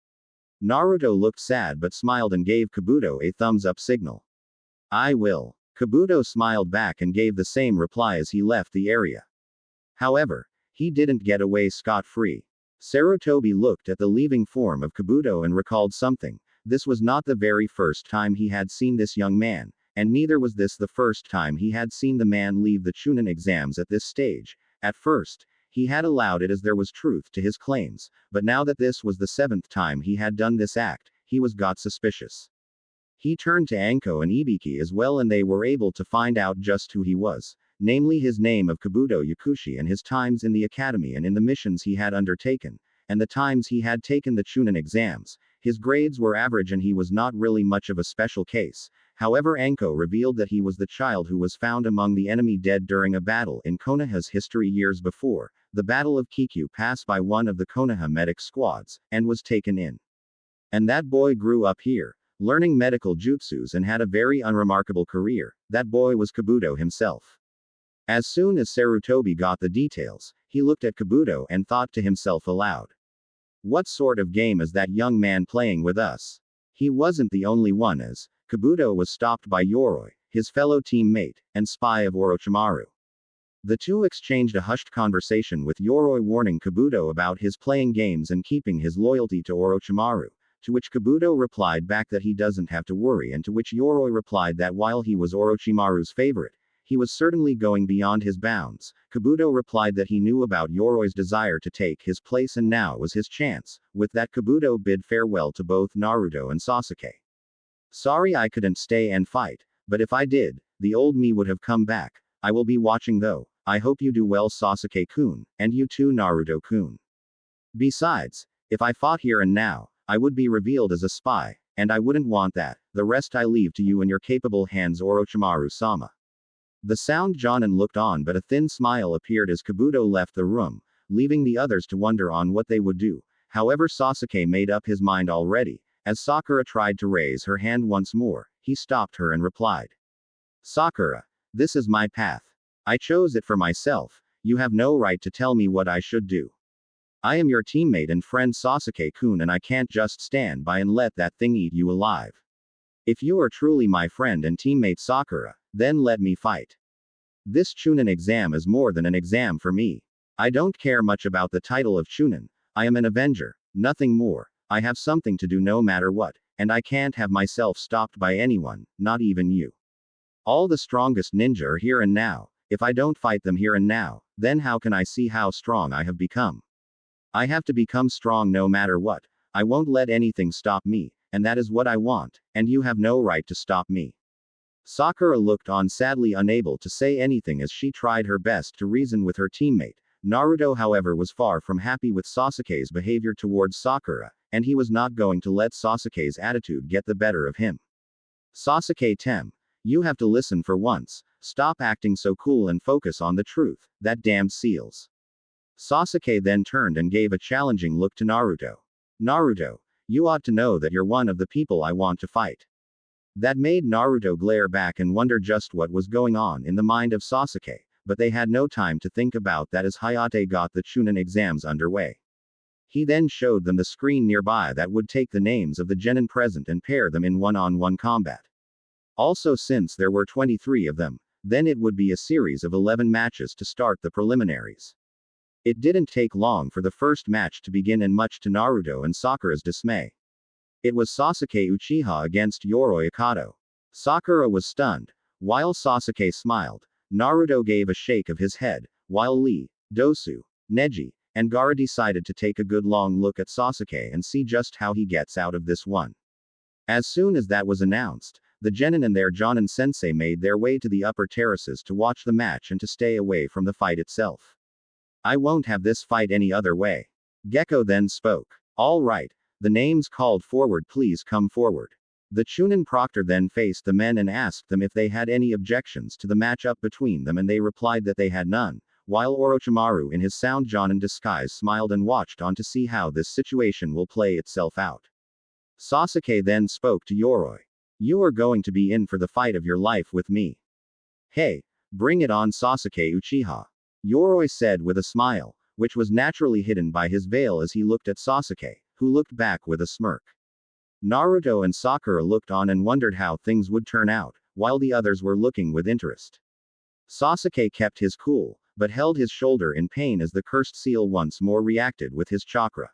Naruto looked sad but smiled and gave Kabuto a thumbs up signal. I will. Kabuto smiled back and gave the same reply as he left the area. However, he didn't get away scot-free. Sarutobi looked at the leaving form of Kabuto and recalled something. This was not the very first time he had seen this young man, and neither was this the first time he had seen the man leave the Chunin exams at this stage. At first, he had allowed it as there was truth to his claims, but now that this was the 7th time he had done this act, he was got suspicious. He turned to Anko and Ibiki as well, and they were able to find out just who he was, namely his name of Kabuto Yakushi and his times in the academy and in the missions he had undertaken, and the times he had taken the Chunin exams. His grades were average and he was not really much of a special case. However, Anko revealed that he was the child who was found among the enemy dead during a battle in Konoha's history years before, the Battle of Kekkei, passed by one of the Konoha medic squads, and was taken in. And that boy grew up here, learning medical jutsus, and had a very unremarkable career. That boy was Kabuto himself. As soon as Sarutobi got the details, he looked at Kabuto and thought to himself aloud. What sort of game is that young man playing with us? He wasn't the only one, as Kabuto was stopped by Yoroi, his fellow teammate, and spy of Orochimaru. The two exchanged a hushed conversation with Yoroi warning Kabuto about his playing games and keeping his loyalty to Orochimaru, to which Kabuto replied back that he doesn't have to worry, and to which Yoroi replied that while he was Orochimaru's favorite, he was certainly going beyond his bounds. Kabuto replied that he knew about Yoroi's desire to take his place and now was his chance. With that, Kabuto bid farewell to both Naruto and Sasuke. Sorry I couldn't stay and fight, but if I did, the old me would have come back. I will be watching though. I hope you do well Sasuke-kun, and you too Naruto-kun. Besides, if I fought here and now, I would be revealed as a spy, and I wouldn't want that. The rest I leave to you in your capable hands Orochimaru-sama. The sound Jonin looked on, but a thin smile appeared as Kabuto left the room, leaving the others to wonder on what they would do. However, Sasuke made up his mind already. As Sakura tried to raise her hand once more, he stopped her and replied. Sakura, this is my path. I chose it for myself. You have no right to tell me what I should do. I am your teammate and friend Sasuke-kun, and I can't just stand by and let that thing eat you alive. If you are truly my friend and teammate Sakura, then let me fight. This Chunin exam is more than an exam for me. I don't care much about the title of Chunin. I am an Avenger, nothing more. I have something to do no matter what, and I can't have myself stopped by anyone, not even you. All the strongest ninja are here and now. If I don't fight them here and now, then how can I see how strong I have become? I have to become strong no matter what. I won't let anything stop me, and that is what I want, and you have no right to stop me. Sakura looked on, sadly unable to say anything as she tried her best to reason with her teammate. Naruto, however, was far from happy with Sasuke's behavior towards Sakura, and he was not going to let Sasuke's attitude get the better of him. Sasuke-tem, you have to listen for once. Stop acting so cool and focus on the truth. That damned seals. Sasuke then turned and gave a challenging look to Naruto. Naruto, you ought to know that you're one of the people I want to fight. That made Naruto glare back and wonder just what was going on in the mind of Sasuke, but they had no time to think about that as Hayate got the Chunin exams underway. He then showed them the screen nearby that would take the names of the genin present and pair them in one-on-one combat. Also, since there were 23 of them, then it would be a series of 11 matches to start the preliminaries. It didn't take long for the first match to begin, and much to Naruto and Sakura's dismay. It was Sasuke Uchiha against Yoroi Akato. Sakura was stunned. While Sasuke smiled, Naruto gave a shake of his head, while Lee, Dosu, Neji, and Gara decided to take a good long look at Sasuke and see just how he gets out of this one. As soon as that was announced, the genin and their Jonin sensei made their way to the upper terraces to watch the match and to stay away from the fight itself. I won't have this fight any other way. Gekko then spoke. All right. The names called forward, please come forward. The Chunin proctor then faced the men and asked them if they had any objections to the match-up between them, and they replied that they had none, while Orochimaru in his sound Jonin disguise smiled and watched on to see how this situation will play itself out. Sasuke then spoke to Yoroi. You are going to be in for the fight of your life with me. Hey, bring it on, Sasuke Uchiha. Yoroi said with a smile, which was naturally hidden by his veil as he looked at Sasuke, who looked back with a smirk. Naruto and Sakura looked on and wondered how things would turn out, while the others were looking with interest. Sasuke kept his cool, but held his shoulder in pain as the cursed seal once more reacted with his chakra.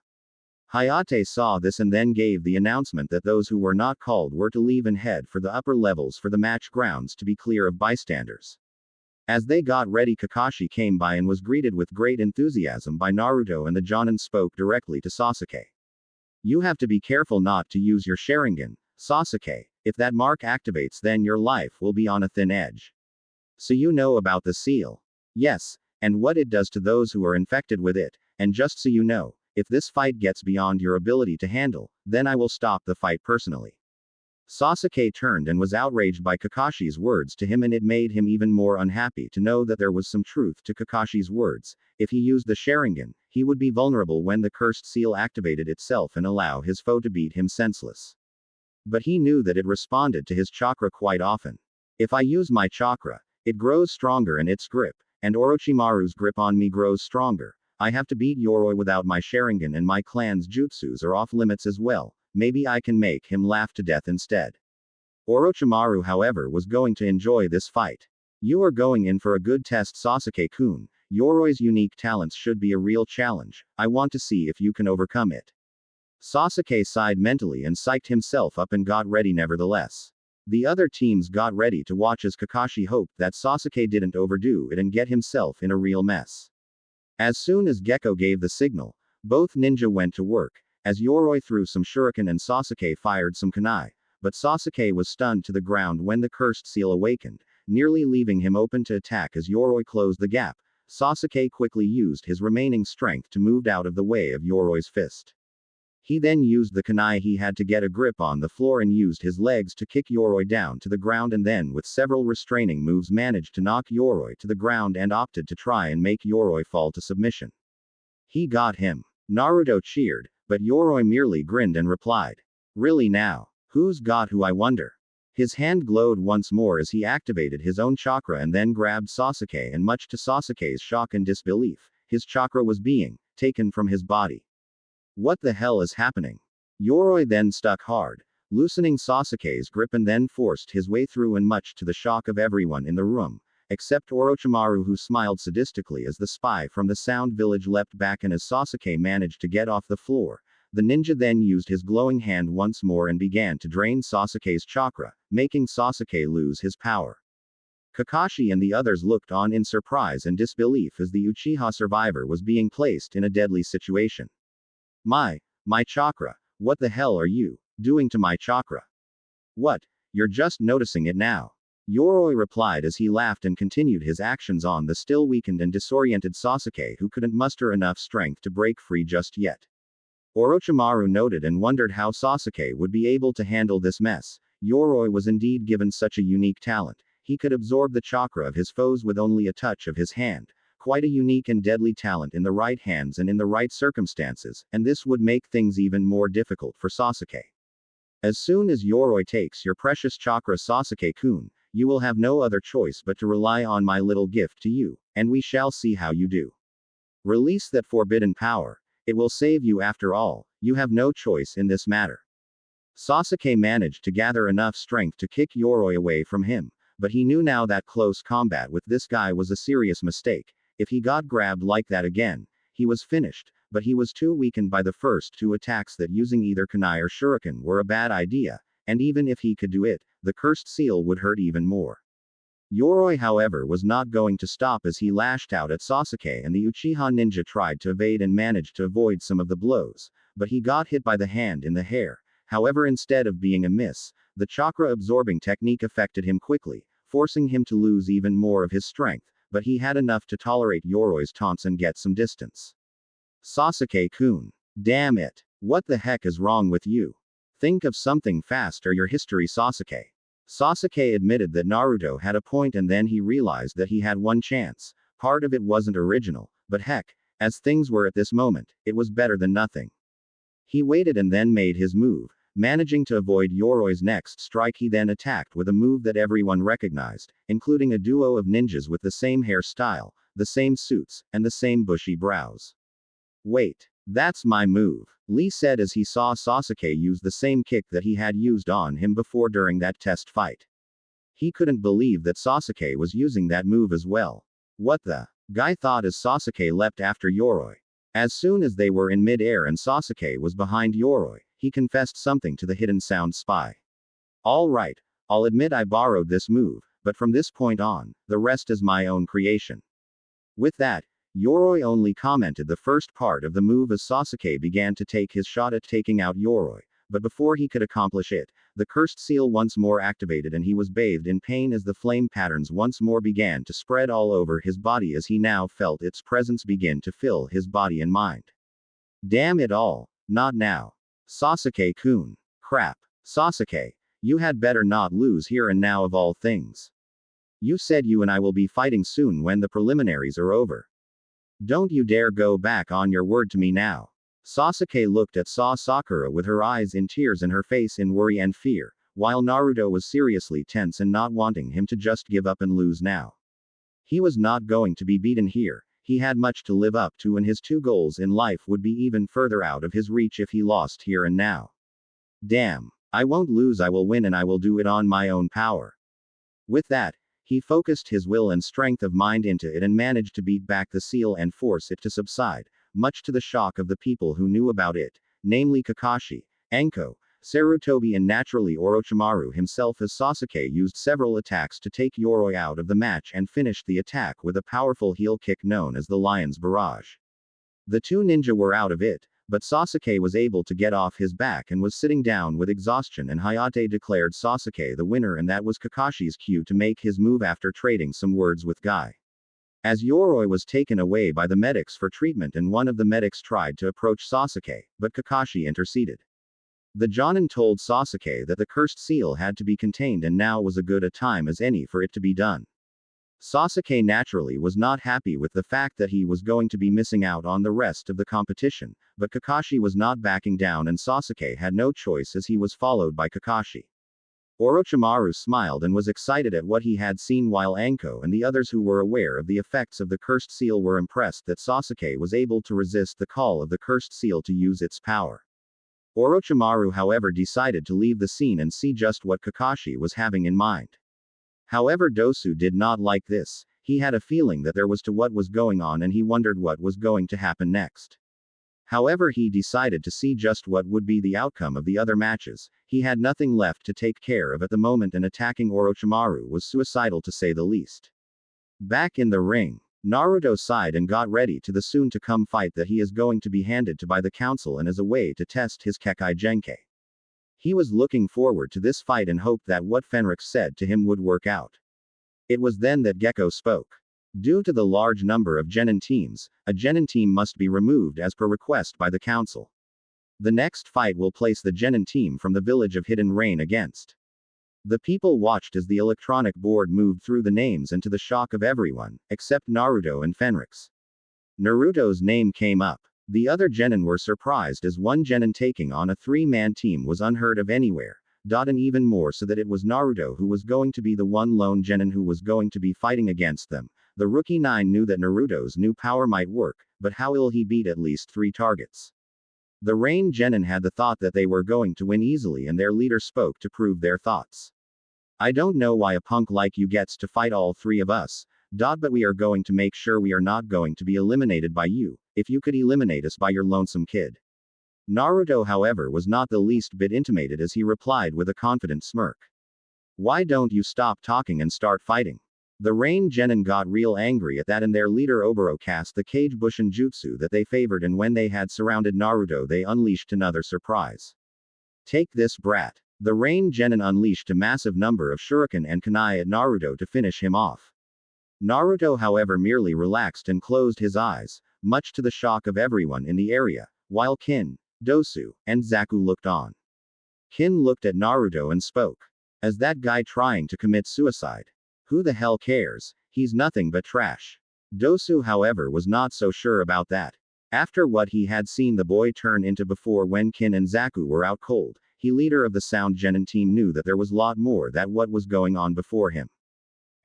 Hayate saw this and then gave the announcement that those who were not called were to leave and head for the upper levels for the match grounds to be clear of bystanders. As they got ready, Kakashi came by and was greeted with great enthusiasm by Naruto, and the Jonin spoke directly to Sasuke. You have to be careful not to use your Sharingan, Sasuke. If that mark activates, then your life will be on a thin edge. So you know about the seal? Yes, and what it does to those who are infected with it, and just so you know, if this fight gets beyond your ability to handle, then I will stop the fight personally. Sasuke turned and was outraged by Kakashi's words to him, and it made him even more unhappy to know that there was some truth to Kakashi's words. If he used the Sharingan, he would be vulnerable when the cursed seal activated itself and allow his foe to beat him senseless. But he knew that it responded to his chakra quite often. If I use my chakra, it grows stronger and its grip, and Orochimaru's grip on me grows stronger. I have to beat Yoroi without my Sharingan, and my clan's jutsus are off limits as well. Maybe I can make him laugh to death instead. Orochimaru, however, was going to enjoy this fight. You are going in for a good test, Sasuke-kun. Yoroi's unique talents should be a real challenge. I want to see if you can overcome it. Sasuke sighed mentally and psyched himself up and got ready nevertheless. The other teams got ready to watch as Kakashi hoped that Sasuke didn't overdo it and get himself in a real mess. As soon as Gekko gave the signal, both ninja went to work. As Yoroi threw some shuriken and Sasuke fired some kunai, but Sasuke was stunned to the ground when the cursed seal awakened, nearly leaving him open to attack. As Yoroi closed the gap, Sasuke quickly used his remaining strength to move out of the way of Yoroi's fist. He then used the kunai he had to get a grip on the floor and used his legs to kick Yoroi down to the ground, and then with several restraining moves managed to knock Yoroi to the ground and opted to try and make Yoroi fall to submission. He got him. Naruto cheered, but Yoroi merely grinned and replied, "Really now? Who's got who, I wonder?" His hand glowed once more as he activated his own chakra and then grabbed Sasuke, and much to Sasuke's shock and disbelief, his chakra was being taken from his body. What the hell is happening? Yoroi then stuck hard, loosening Sasuke's grip, and then forced his way through, and much to the shock of everyone in the room, except Orochimaru, who smiled sadistically as the spy from the Sound Village leapt back, and as Sasuke managed to get off the floor, the ninja then used his glowing hand once more and began to drain Sasuke's chakra, making Sasuke lose his power. Kakashi and the others looked on in surprise and disbelief as the Uchiha survivor was being placed in a deadly situation. My chakra. What the hell are you doing to my chakra? What? You're just noticing it now. Yoroi replied as he laughed and continued his actions on the still weakened and disoriented Sasuke, who couldn't muster enough strength to break free just yet. Orochimaru noted and wondered how Sasuke would be able to handle this mess. Yoroi was indeed given such a unique talent. He could absorb the chakra of his foes with only a touch of his hand. Quite a unique and deadly talent in the right hands and in the right circumstances, and this would make things even more difficult for Sasuke. As soon as Yoroi takes your precious chakra, Sasuke-kun, you will have no other choice but to rely on my little gift to you, and we shall see how you do. Release that forbidden power, It will save you after all, you have no choice in this matter. Sasuke managed to gather enough strength to kick Yoroi away from him, but he knew now that close combat with this guy was a serious mistake. If he got grabbed like that again, he was finished, but he was too weakened by the first two attacks that using either kunai or shuriken were a bad idea, and even if he could do it, the cursed seal would hurt even more. Yoroi, however, was not going to stop as he lashed out at Sasuke, and the Uchiha ninja tried to evade and managed to avoid some of the blows, but he got hit by the hand in the hair. However, instead of being a miss, the chakra-absorbing technique affected him quickly, forcing him to lose even more of his strength, but he had enough to tolerate Yoroi's taunts and get some distance. Sasuke-kun. Damn it. What the heck is wrong with you? Think of something fast or your history, Sasuke. Sasuke admitted that Naruto had a point, and then he realized that he had one chance. Part of it wasn't original, but heck, as things were at this moment, it was better than nothing. He waited and then made his move. Managing to avoid Yoroi's next strike, he then attacked with a move that everyone recognized, including a duo of ninjas with the same hairstyle, the same suits, and the same bushy brows. Wait, that's my move, Lee said as he saw Sasuke use the same kick that he had used on him before during that test fight. He couldn't believe that Sasuke was using that move as well. What the? Guy thought as Sasuke leapt after Yoroi. As soon as they were in mid-air and Sasuke was behind Yoroi, he confessed something to the hidden sound spy. All right, I'll admit I borrowed this move, but from this point on, the rest is my own creation. With that, Yoroi only commented the first part of the move as Sasuke began to take his shot at taking out Yoroi, but before he could accomplish it, the cursed seal once more activated and he was bathed in pain as the flame patterns once more began to spread all over his body as he now felt its presence begin to fill his body and mind. Damn it all, not now. Sasuke-kun. Crap. Sasuke, you had better not lose here and now of all things. You said you and I will be fighting soon when the preliminaries are over. Don't you dare go back on your word to me now. Sasuke looked at Sakura with her eyes in tears and her face in worry and fear, while Naruto was seriously tense and not wanting him to just give up and lose now. He was not going to be beaten here. He had much to live up to and his two goals in life would be even further out of his reach if he lost here and now. Damn. I won't lose, I will win, and I will do it on my own power. With that, he focused his will and strength of mind into it and managed to beat back the seal and force it to subside, much to the shock of the people who knew about it, namely Kakashi, Anko, Sarutobi and naturally Orochimaru himself, as Sasuke used several attacks to take Yoroi out of the match and finished the attack with a powerful heel kick known as the Lion's Barrage. The two ninja were out of it, but Sasuke was able to get off his back and was sitting down with exhaustion, and Hayate declared Sasuke the winner, and that was Kakashi's cue to make his move after trading some words with Guy. As Yoroi was taken away by the medics for treatment and one of the medics tried to approach Sasuke, but Kakashi interceded. The Jonin told Sasuke that the cursed seal had to be contained and now was as good a time as any for it to be done. Sasuke naturally was not happy with the fact that he was going to be missing out on the rest of the competition, but Kakashi was not backing down and Sasuke had no choice as he was followed by Kakashi. Orochimaru smiled and was excited at what he had seen, while Anko and the others who were aware of the effects of the cursed seal were impressed that Sasuke was able to resist the call of the cursed seal to use its power. Orochimaru, however, decided to leave the scene and see just what Kakashi was having in mind. However, Dosu did not like this. He had a feeling that there was to what was going on and he wondered what was going to happen next. However, he decided to see just what would be the outcome of the other matches. He had nothing left to take care of at the moment, and attacking Orochimaru was suicidal to say the least. Back in the ring, Naruto sighed and got ready to the soon-to-come fight that he is going to be handed to by the council and as a way to test his Kekkei Genkai. He was looking forward to this fight and hoped that what Fenrix said to him would work out. It was then that Gekko spoke. Due to the large number of genin teams, a genin team must be removed as per request by the council. The next fight will place the genin team from the village of Hidden Rain against. The people watched as the electronic board moved through the names, and to the shock of everyone, except Naruto and Fenrix, Naruto's name came up. The other genin were surprised as one genin taking on a three-man team was unheard of anywhere, and even more so that it was Naruto who was going to be the one lone genin who was going to be fighting against them. The Rookie 9 knew that Naruto's new power might work, but how will he beat at least 3 targets? The Rain Genin had the thought that they were going to win easily, and their leader spoke to prove their thoughts. I don't know why a punk like you gets to fight all 3 of us, but we are going to make sure we are not going to be eliminated by you, if you could eliminate us by your lonesome kid. Naruto, however, was not the least bit intimidated as he replied with a confident smirk. Why don't you stop talking and start fighting? The Rain Genin got real angry at that, and their leader Oboro cast the Kage Bushin Jutsu that they favored, and when they had surrounded Naruto they unleashed another surprise. Take this, brat. The Rain Genin unleashed a massive number of shuriken and kunai at Naruto to finish him off. Naruto, however, merely relaxed and closed his eyes, much to the shock of everyone in the area, while Kin, Dosu, and Zaku looked on. Kin looked at Naruto and spoke. As that guy trying to commit suicide? Who the hell cares? He's nothing but trash. Dosu, however, was not so sure about that. After what he had seen the boy turn into before when Kin and Zaku were out cold, he, leader of the Sound Genin team, knew that there was lot more that what was going on before him.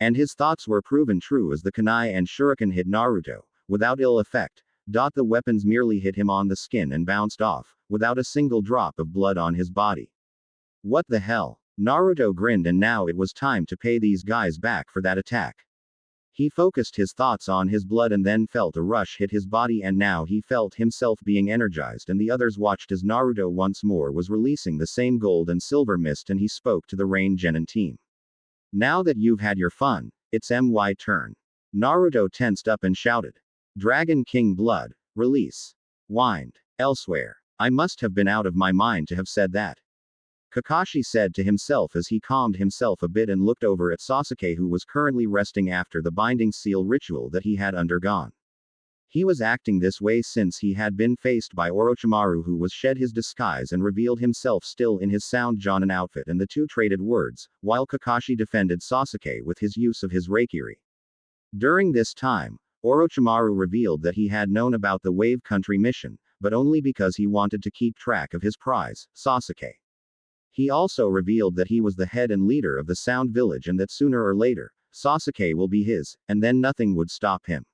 And his thoughts were proven true as the kunai and shuriken hit Naruto, without ill effect. The weapons merely hit him on the skin and bounced off, without a single drop of blood on his body. What the hell? Naruto grinned, and now it was time to pay these guys back for that attack. He focused his thoughts on his blood and then felt a rush hit his body, and now he felt himself being energized, and the others watched as Naruto once more was releasing the same gold and silver mist, and he spoke to the Rain Genin team. Now that you've had your fun, it's my turn. Naruto tensed up and shouted. Dragon King blood, release. Whined. Elsewhere. I must have been out of my mind to have said that. Kakashi said to himself as he calmed himself a bit and looked over at Sasuke, who was currently resting after the binding seal ritual that he had undergone. He was acting this way since he had been faced by Orochimaru, who was shed his disguise and revealed himself still in his Sound Jonin outfit, and the two traded words, while Kakashi defended Sasuke with his use of his Reikiri. During this time, Orochimaru revealed that he had known about the Wave Country mission, but only because he wanted to keep track of his prize, Sasuke. He also revealed that he was the head and leader of the Sound Village, and that sooner or later, Sasuke will be his, and then nothing would stop him.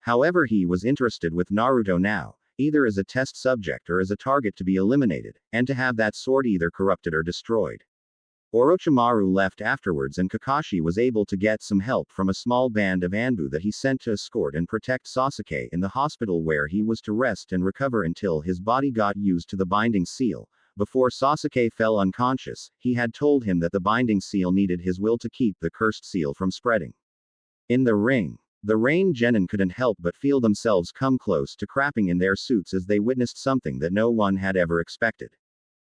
However, he was interested with Naruto now, either as a test subject or as a target to be eliminated, and to have that sword either corrupted or destroyed. Orochimaru left afterwards, and Kakashi was able to get some help from a small band of Anbu that he sent to escort and protect Sasuke in the hospital, where he was to rest and recover until his body got used to the binding seal. Before Sasuke fell unconscious, he had told him that the binding seal needed his will to keep the cursed seal from spreading. In the ring, the Rain Genin couldn't help but feel themselves come close to crapping in their suits as they witnessed something that no one had ever expected.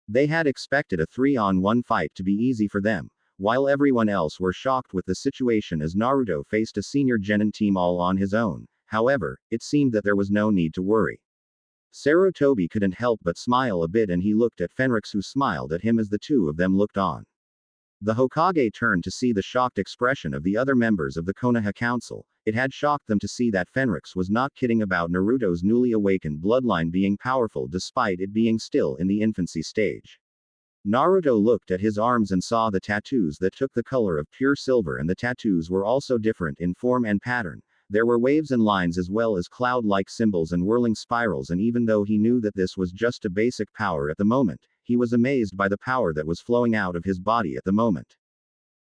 They had expected a 3-on-1 fight to be easy for them, while everyone else were shocked with the situation as Naruto faced a senior Genin team all on his own. However, it seemed that there was no need to worry. Sarutobi couldn't help but smile a bit, and he looked at Fenrix, who smiled at him as the two of them looked on. The Hokage turned to see the shocked expression of the other members of the Konoha Council. It had shocked them to see that Fenrix was not kidding about Naruto's newly awakened bloodline being powerful despite it being still in the infancy stage. Naruto looked at his arms and saw the tattoos that took the color of pure silver, and the tattoos were also different in form and pattern. There were waves and lines as well as cloud-like symbols and whirling spirals, and even though he knew that this was just a basic power at the moment, he was amazed by the power that was flowing out of his body at the moment.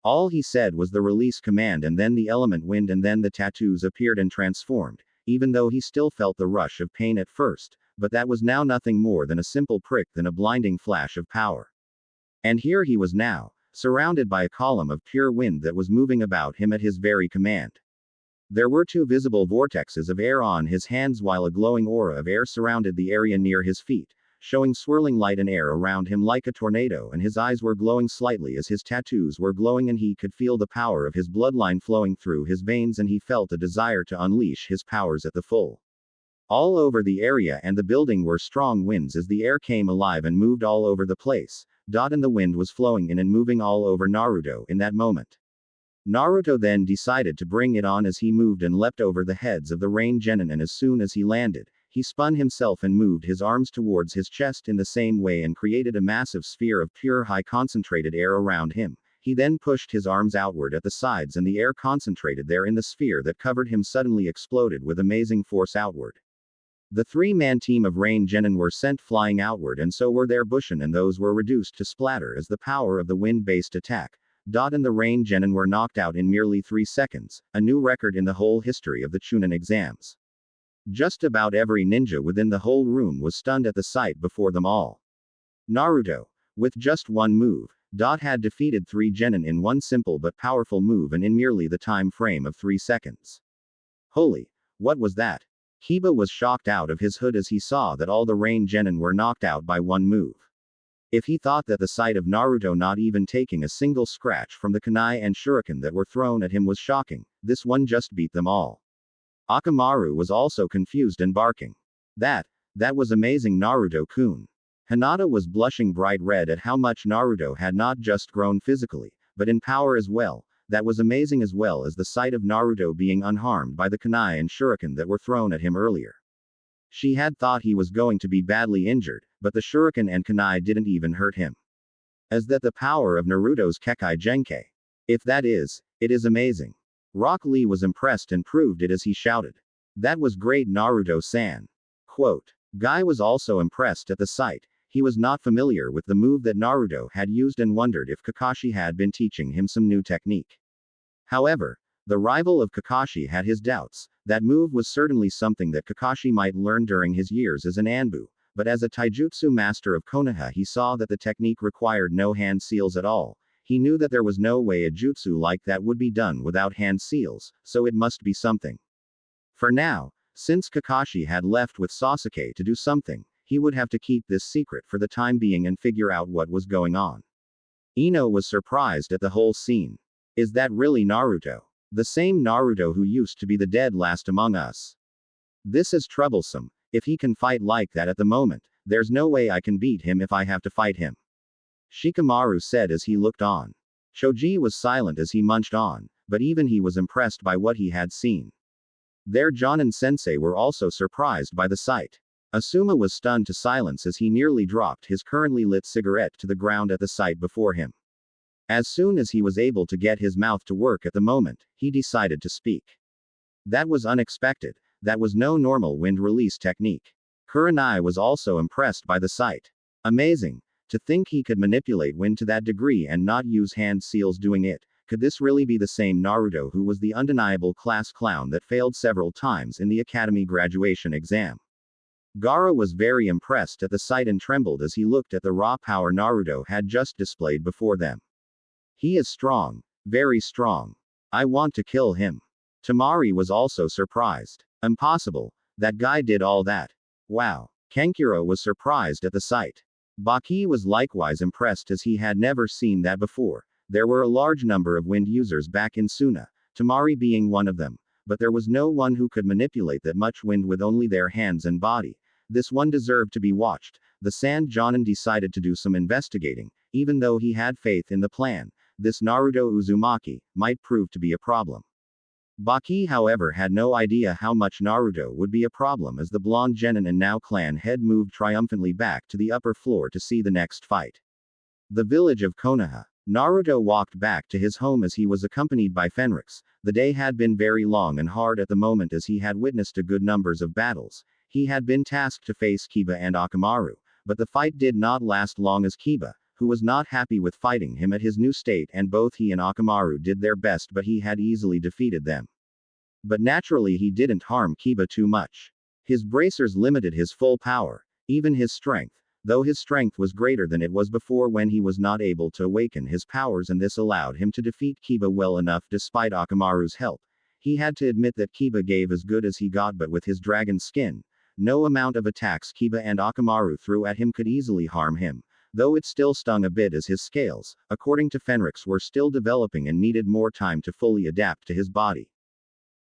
All he said was the release command, and then the element wind, and then the tattoos appeared and transformed, even though he still felt the rush of pain at first, but that was now nothing more than a simple prick than a blinding flash of power. And here he was now, surrounded by a column of pure wind that was moving about him at his very command. There were 2 visible vortexes of air on his hands, while a glowing aura of air surrounded the area near his feet, showing swirling light and air around him like a tornado, and his eyes were glowing slightly as his tattoos were glowing, and he could feel the power of his bloodline flowing through his veins, and he felt a desire to unleash his powers at the full. All over the area and the building were strong winds as the air came alive and moved all over the place, and the wind was flowing in and moving all over Naruto in that moment. Naruto then decided to bring it on as he moved and leapt over the heads of the Rain Genin, and as soon as he landed, he spun himself and moved his arms towards his chest in the same way and created a massive sphere of pure high concentrated air around him. He then pushed his arms outward at the sides and the air concentrated there in the sphere that covered him suddenly exploded with amazing force outward. The three-man team of Rain Genin were sent flying outward and so were their Bushin and those were reduced to splatter as the power of the wind-based attack. And the Rain Genin were knocked out in merely 3 seconds, a new record in the whole history of the Chunin exams. Just about every ninja within the whole room was stunned at the sight before them all. Naruto, with just one move, had defeated 3 Genin in one simple but powerful move and in merely the time frame of 3 seconds. Holy, what was that? Kiba was shocked out of his hood as he saw that all the Rain Genin were knocked out by one move. If he thought that the sight of Naruto not even taking a single scratch from the kunai and shuriken that were thrown at him was shocking, this one just beat them all. Akamaru was also confused and barking. That was amazing Naruto-kun. Hinata was blushing bright red at how much Naruto had not just grown physically, but in power as well. That was amazing as well as the sight of Naruto being unharmed by the kunai and shuriken that were thrown at him earlier. She had thought he was going to be badly injured, but the shuriken and kunai didn't even hurt him. As that the power of Naruto's Kekkei Genkai? If that is, it is amazing. Rock Lee was impressed and proved it as he shouted. That was great Naruto-san. Quote. Guy was also impressed at the sight. He was not familiar with the move that Naruto had used and wondered if Kakashi had been teaching him some new technique. However, the rival of Kakashi had his doubts. That move was certainly something that Kakashi might learn during his years as an Anbu, but as a taijutsu master of Konoha he saw that the technique required no hand seals at all. He knew that there was no way a jutsu like that would be done without hand seals, so it must be something. For now, since Kakashi had left with Sasuke to do something, he would have to keep this secret for the time being and figure out what was going on. Ino was surprised at the whole scene. Is that really Naruto? The same Naruto who used to be the dead last among us? This is troublesome. If he can fight like that at the moment, there's no way I can beat him if I have to fight him. Shikamaru said as he looked on. Choji was silent as he munched on, but even he was impressed by what he had seen. Their Jonin-sensei were also surprised by the sight. Asuma was stunned to silence as he nearly dropped his currently lit cigarette to the ground at the sight before him. As soon as he was able to get his mouth to work at the moment, he decided to speak. That was unexpected. That was no normal wind release technique. Kurenai was also impressed by the sight. Amazing. To think he could manipulate wind to that degree and not use hand seals doing it. Could this really be the same Naruto who was the undeniable class clown that failed several times in the academy graduation exam? Gaara was very impressed at the sight and trembled as he looked at the raw power Naruto had just displayed before them. He is strong. Very strong. I want to kill him. Tamari was also surprised. Impossible. That guy did all that. Wow. Kankuro was surprised at the sight. Baki was likewise impressed as he had never seen that before. There were a large number of wind users back in Suna, Tamari being one of them, but there was no one who could manipulate that much wind with only their hands and body. This one deserved to be watched. The Sand Jonin decided to do some investigating, even though he had faith in the plan. This Naruto Uzumaki might prove to be a problem. Baki however had no idea how much Naruto would be a problem as the blonde Genin and now clan head moved triumphantly back to the upper floor to see the next fight. The village of Konoha. Naruto walked back to his home as he was accompanied by Fenrix. The day had been very long and hard at the moment as he had witnessed a good numbers of battles. He had been tasked to face Kiba and Akamaru, but the fight did not last long as Kiba, who was not happy with fighting him at his new state, and both he and Akamaru did their best but he had easily defeated them. But naturally he didn't harm Kiba too much. His bracers limited his full power, even his strength, though his strength was greater than it was before when he was not able to awaken his powers, and this allowed him to defeat Kiba well enough despite Akamaru's help. He had to admit that Kiba gave as good as he got, but with his dragon skin, no amount of attacks Kiba and Akamaru threw at him could easily harm him, though it still stung a bit as his scales, according to Fenrix, were still developing and needed more time to fully adapt to his body.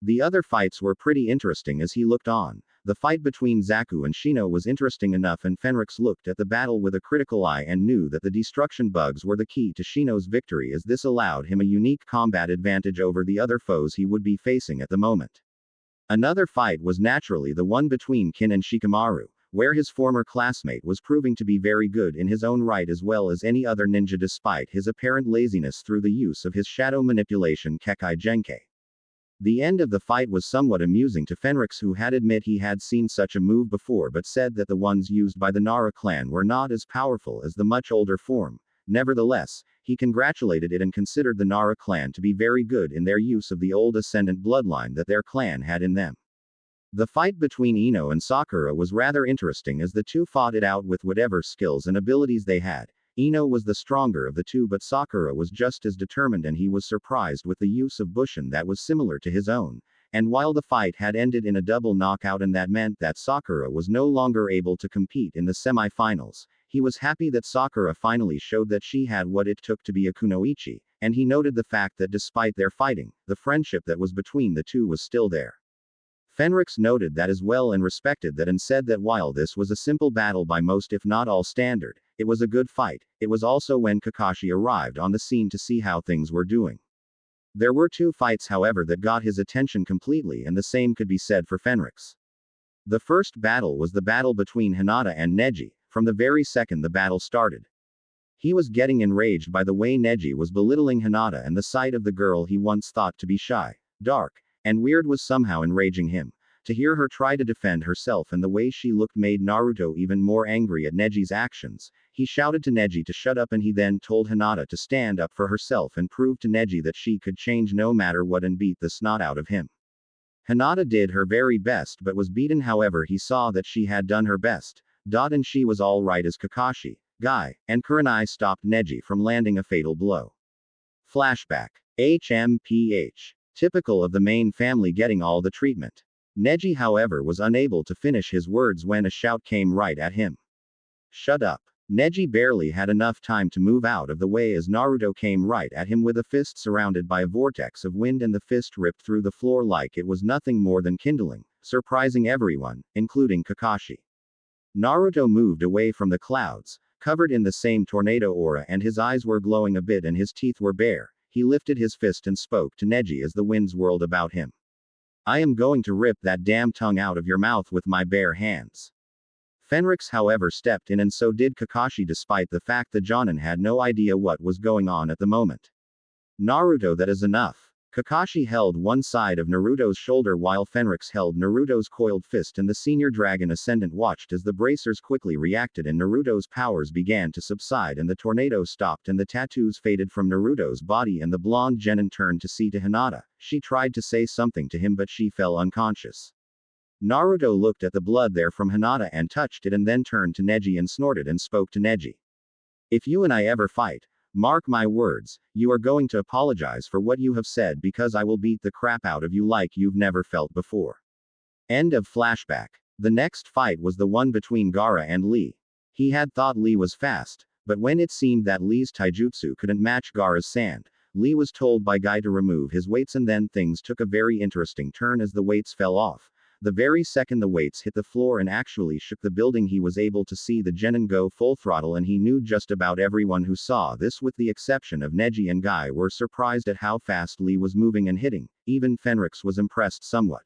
The other fights were pretty interesting as he looked on. The fight between Zaku and Shino was interesting enough, and Fenrix looked at the battle with a critical eye and knew that the destruction bugs were the key to Shino's victory, as this allowed him a unique combat advantage over the other foes he would be facing at the moment. Another fight was naturally the one between Kin and Shikamaru, where his former classmate was proving to be very good in his own right as well as any other ninja despite his apparent laziness through the use of his shadow manipulation Kekkei Genkai. The end of the fight was somewhat amusing to Fenrix, who had admitted he had seen such a move before but said that the ones used by the Nara clan were not as powerful as the much older form. Nevertheless, he congratulated it and considered the Nara clan to be very good in their use of the old ascendant bloodline that their clan had in them. The fight between Ino and Sakura was rather interesting as the two fought it out with whatever skills and abilities they had. Ino was the stronger of the two, but Sakura was just as determined, and he was surprised with the use of Bushin that was similar to his own. And while the fight had ended in a double knockout and that meant that Sakura was no longer able to compete in the semi-finals, he was happy that Sakura finally showed that she had what it took to be a kunoichi, and he noted the fact that despite their fighting, the friendship that was between the two was still there. Fenrix noted that as well and respected that and said that while this was a simple battle by most if not all standard, it was a good fight. It was also when Kakashi arrived on the scene to see how things were doing. There were two fights however that got his attention completely, and the same could be said for Fenrix. The first battle was the battle between Hinata and Neji. From the very second the battle started, he was getting enraged by the way Neji was belittling Hinata, and the sight of the girl he once thought to be shy, dark, and weird was somehow enraging him. To hear her try to defend herself and the way she looked made Naruto even more angry at Neji's actions. He shouted to Neji to shut up, and he then told Hinata to stand up for herself and prove to Neji that she could change no matter what and beat the snot out of him. Hinata did her very best but was beaten, however he saw that she had done her best, and she was all right as Kakashi, Guy, and Kurenai stopped Neji from landing a fatal blow. Flashback. HMPH. Typical of the main family getting all the treatment. Neji however was unable to finish his words when a shout came right at him. Shut up. Neji barely had enough time to move out of the way as Naruto came right at him with a fist surrounded by a vortex of wind, and the fist ripped through the floor like it was nothing more than kindling, surprising everyone, including Kakashi. Naruto moved away from the clouds, covered in the same tornado aura, and his eyes were glowing a bit and his teeth were bare. He lifted his fist and spoke to Neji as the winds whirled about him. I am going to rip that damn tongue out of your mouth with my bare hands. Fenrix however stepped in, and so did Kakashi, despite the fact that Jonin had no idea what was going on at the moment. Naruto, that is enough. Kakashi held one side of Naruto's shoulder while Fenrix held Naruto's coiled fist, and the senior dragon ascendant watched as the bracers quickly reacted and Naruto's powers began to subside and the tornado stopped and the tattoos faded from Naruto's body, and the blonde genin turned to see to Hinata. She tried to say something to him but she fell unconscious. Naruto looked at the blood there from Hinata and touched it, and then turned to Neji and snorted and spoke to Neji. If you and I ever fight, mark my words, you are going to apologize for what you have said, because I will beat the crap out of you like you've never felt before. End of flashback. The next fight was the one between Gara and Lee. He had thought Lee was fast, but when it seemed that Lee's taijutsu couldn't match Gara's sand, Lee was told by Guy to remove his weights, and then things took a very interesting turn as the weights fell off. The very second the weights hit the floor and actually shook the building, he was able to see the genin go full throttle, and he knew just about everyone who saw this, with the exception of Neji and Guy, were surprised at how fast Lee was moving and hitting. Even Fenrix was impressed somewhat.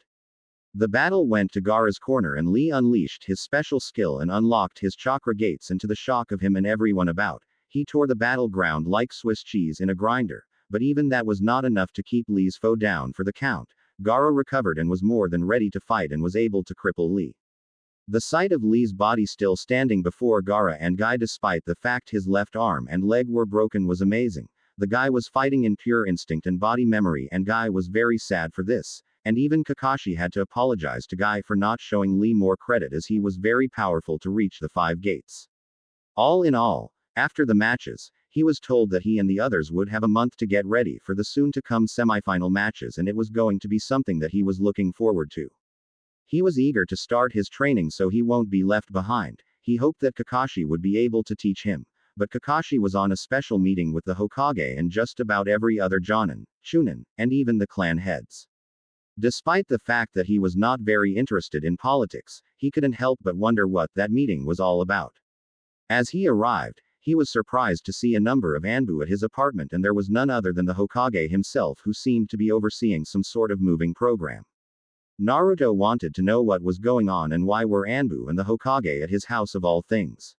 The battle went to Gaara's corner, and Lee unleashed his special skill and unlocked his chakra gates, and to the shock of him and everyone about, he tore the battleground like Swiss cheese in a grinder. But even that was not enough to keep Lee's foe down for the count. Gara recovered and was more than ready to fight and was able to cripple Lee. The sight of Lee's body still standing before Gara and Guy despite the fact his left arm and leg were broken was amazing. The guy was fighting in pure instinct and body memory, and Guy was very sad for this, and even Kakashi had to apologize to Guy for not showing Lee more credit as he was very powerful to reach the 5 gates. All in all, after the matches, he was told that he and the others would have a month to get ready for the soon-to-come semifinal matches, and it was going to be something that he was looking forward to. He was eager to start his training so he won't be left behind. He hoped that Kakashi would be able to teach him, but Kakashi was on a special meeting with the Hokage and just about every other Jonin, Chunin, and even the clan heads. Despite the fact that he was not very interested in politics, he couldn't help but wonder what that meeting was all about. As he arrived, he was surprised to see a number of Anbu at his apartment, and there was none other than the Hokage himself, who seemed to be overseeing some sort of moving program. Naruto wanted to know what was going on and why were Anbu and the Hokage at his house of all things.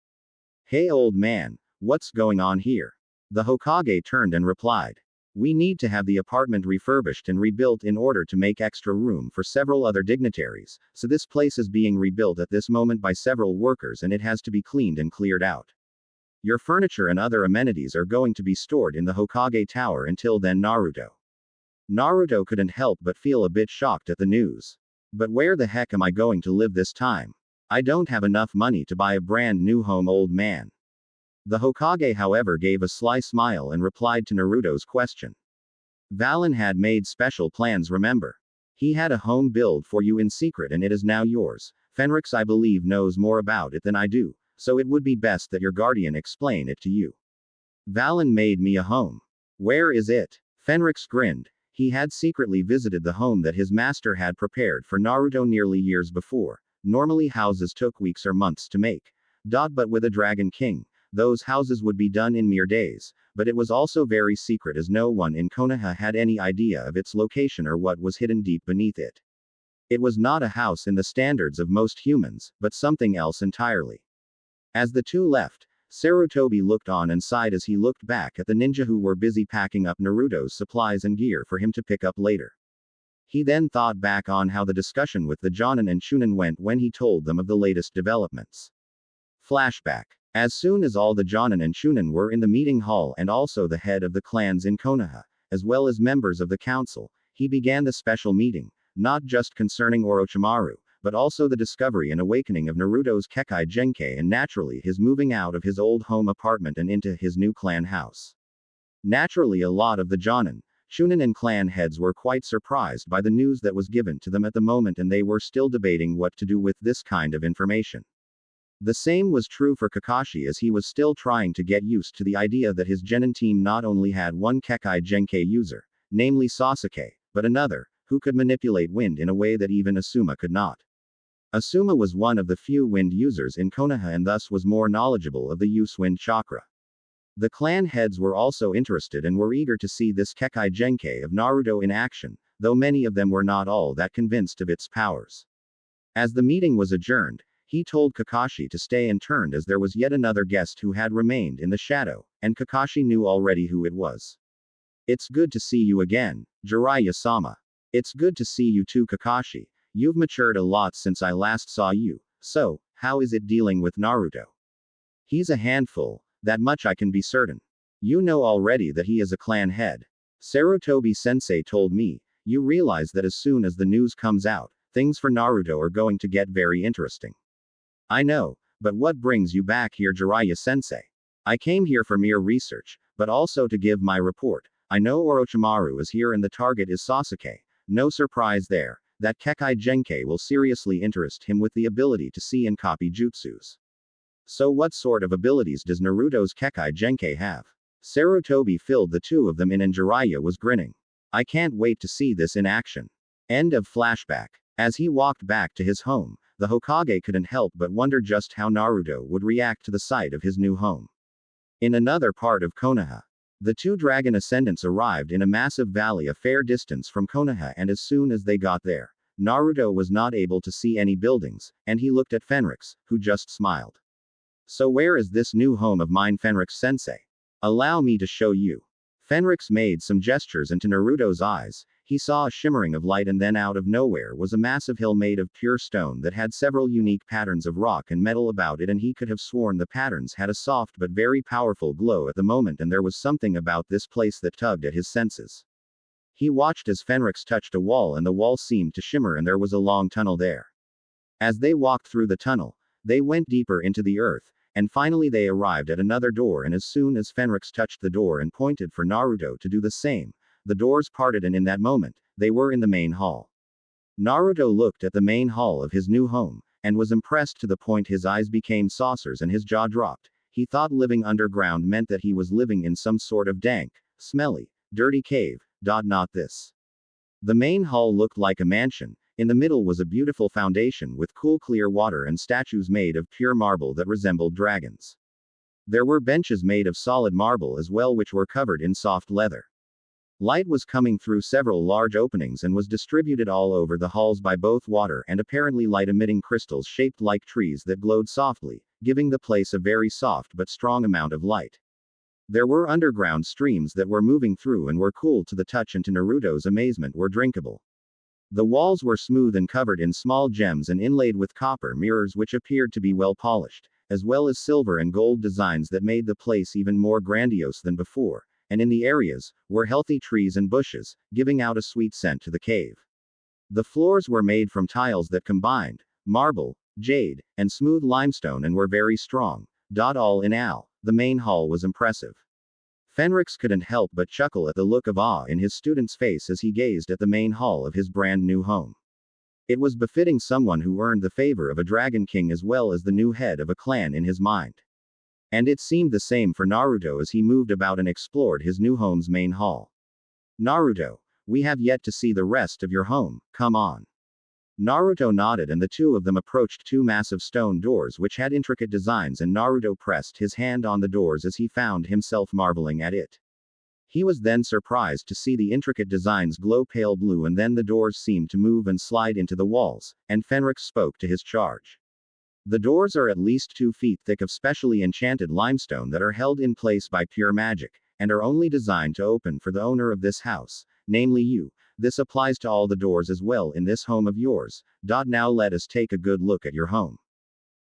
Hey old man, what's going on here? The Hokage turned and replied. We need to have the apartment refurbished and rebuilt in order to make extra room for several other dignitaries, so this place is being rebuilt at this moment by several workers and it has to be cleaned and cleared out. Your furniture and other amenities are going to be stored in the Hokage Tower until then. Naruto couldn't help but feel a bit shocked at the news. But where the heck am I going to live this time? I don't have enough money to buy a brand new home, old man. The Hokage, however, gave a sly smile and replied to Naruto's question. Valen had made special plans, remember? He had a home built for you in secret and it is now yours. Fenrix, I believe, knows more about it than I do, so it would be best that your guardian explain it to you. Valen made me a home. Where is it? Fenrix grinned. He had secretly visited the home that his master had prepared for Naruto nearly years before. Normally houses took weeks or months to make. But with a Dragon King, those houses would be done in mere days, but it was also very secret as no one in Konoha had any idea of its location or what was hidden deep beneath it. It was not a house in the standards of most humans, but something else entirely. As the two left, Sarutobi looked on and sighed as he looked back at the ninja who were busy packing up Naruto's supplies and gear for him to pick up later. He then thought back on how the discussion with the Jonin and Chunin went when he told them of the latest developments. Flashback. As soon as all the Jonin and Chunin were in the meeting hall and also the head of the clans in Konoha, as well as members of the council, he began the special meeting, not just concerning Orochimaru, but also the discovery and awakening of Naruto's Kekkei Genkai and naturally his moving out of his old home apartment and into his new clan house. Naturally, a lot of the Jonin, Chunin and clan heads were quite surprised by the news that was given to them at the moment, and they were still debating what to do with this kind of information. The same was true for Kakashi, as he was still trying to get used to the idea that his Genin team not only had one Kekkei Genkai user, namely Sasuke, but another, who could manipulate wind in a way that even Asuma could not. Asuma was one of the few wind users in Konoha and thus was more knowledgeable of the use wind chakra. The clan heads were also interested and were eager to see this Kekkei Genkai of Naruto in action, though many of them were not all that convinced of its powers. As the meeting was adjourned, he told Kakashi to stay and turned as there was yet another guest who had remained in the shadow, and Kakashi knew already who it was. It's good to see you again, Jiraiya-sama. It's good to see you too, Kakashi. You've matured a lot since I last saw you, so, how is it dealing with Naruto? He's a handful, that much I can be certain. You know already that he is a clan head. Sarutobi-sensei told me. You realize that as soon as the news comes out, things for Naruto are going to get very interesting. I know, but what brings you back here, Jiraiya-sensei? I came here for mere research, but also to give my report. I know Orochimaru is here and the target is Sasuke. No surprise there. That Kekkei Genkai will seriously interest him with the ability to see and copy jutsus. So what sort of abilities does Naruto's Kekkei Genkai have? Sarutobi filled the two of them in and Jiraiya was grinning. I can't wait to see this in action. End of flashback. As he walked back to his home, the Hokage couldn't help but wonder just how Naruto would react to the sight of his new home. In another part of Konoha, the two dragon ascendants arrived in a massive valley a fair distance from Konoha, and as soon as they got there, Naruto was not able to see any buildings, and he looked at Fenrix, who just smiled. So where is this new home of mine, Fenrix-sensei? Allow me to show you. Fenrix made some gestures into Naruto's eyes. He saw a shimmering of light, and then out of nowhere was a massive hill made of pure stone that had several unique patterns of rock and metal about it, and he could have sworn the patterns had a soft but very powerful glow at the moment, and there was something about this place that tugged at his senses. He watched as Fenrix touched a wall, and the wall seemed to shimmer, and there was a long tunnel there. As they walked through the tunnel, they went deeper into the earth, and finally they arrived at another door, and as soon as Fenrix touched the door and pointed for Naruto to do the same, the doors parted, and in that moment, they were in the main hall. Naruto looked at the main hall of his new home, and was impressed to the point his eyes became saucers and his jaw dropped. He thought living underground meant that he was living in some sort of dank, smelly, dirty cave. Not this. The main hall looked like a mansion. In the middle was a beautiful foundation with cool clear water and statues made of pure marble that resembled dragons. There were benches made of solid marble as well, which were covered in soft leather. Light was coming through several large openings and was distributed all over the halls by both water and apparently light-emitting crystals shaped like trees that glowed softly, giving the place a very soft but strong amount of light. There were underground streams that were moving through and were cool to the touch and to Naruto's amazement were drinkable. The walls were smooth and covered in small gems and inlaid with copper mirrors which appeared to be well polished, as well as silver and gold designs that made the place even more grandiose than before, and in the areas, were healthy trees and bushes, giving out a sweet scent to the cave. The floors were made from tiles that combined marble, jade, and smooth limestone and were very strong. All in all, the main hall was impressive. Fenrix couldn't help but chuckle at the look of awe in his student's face as he gazed at the main hall of his brand new home. It was befitting someone who earned the favor of a dragon king as well as the new head of a clan in his mind. And it seemed the same for Naruto as he moved about and explored his new home's main hall. Naruto, we have yet to see the rest of your home, come on. Naruto nodded and the two of them approached two massive stone doors which had intricate designs and Naruto pressed his hand on the doors as he found himself marveling at it. He was then surprised to see the intricate designs glow pale blue and then the doors seemed to move and slide into the walls, and Fenrix spoke to his charge. The doors are at least 2 feet thick of specially enchanted limestone that are held in place by pure magic, and are only designed to open for the owner of this house, namely you. This applies to all the doors as well in this home of yours. Now let us take a good look at your home.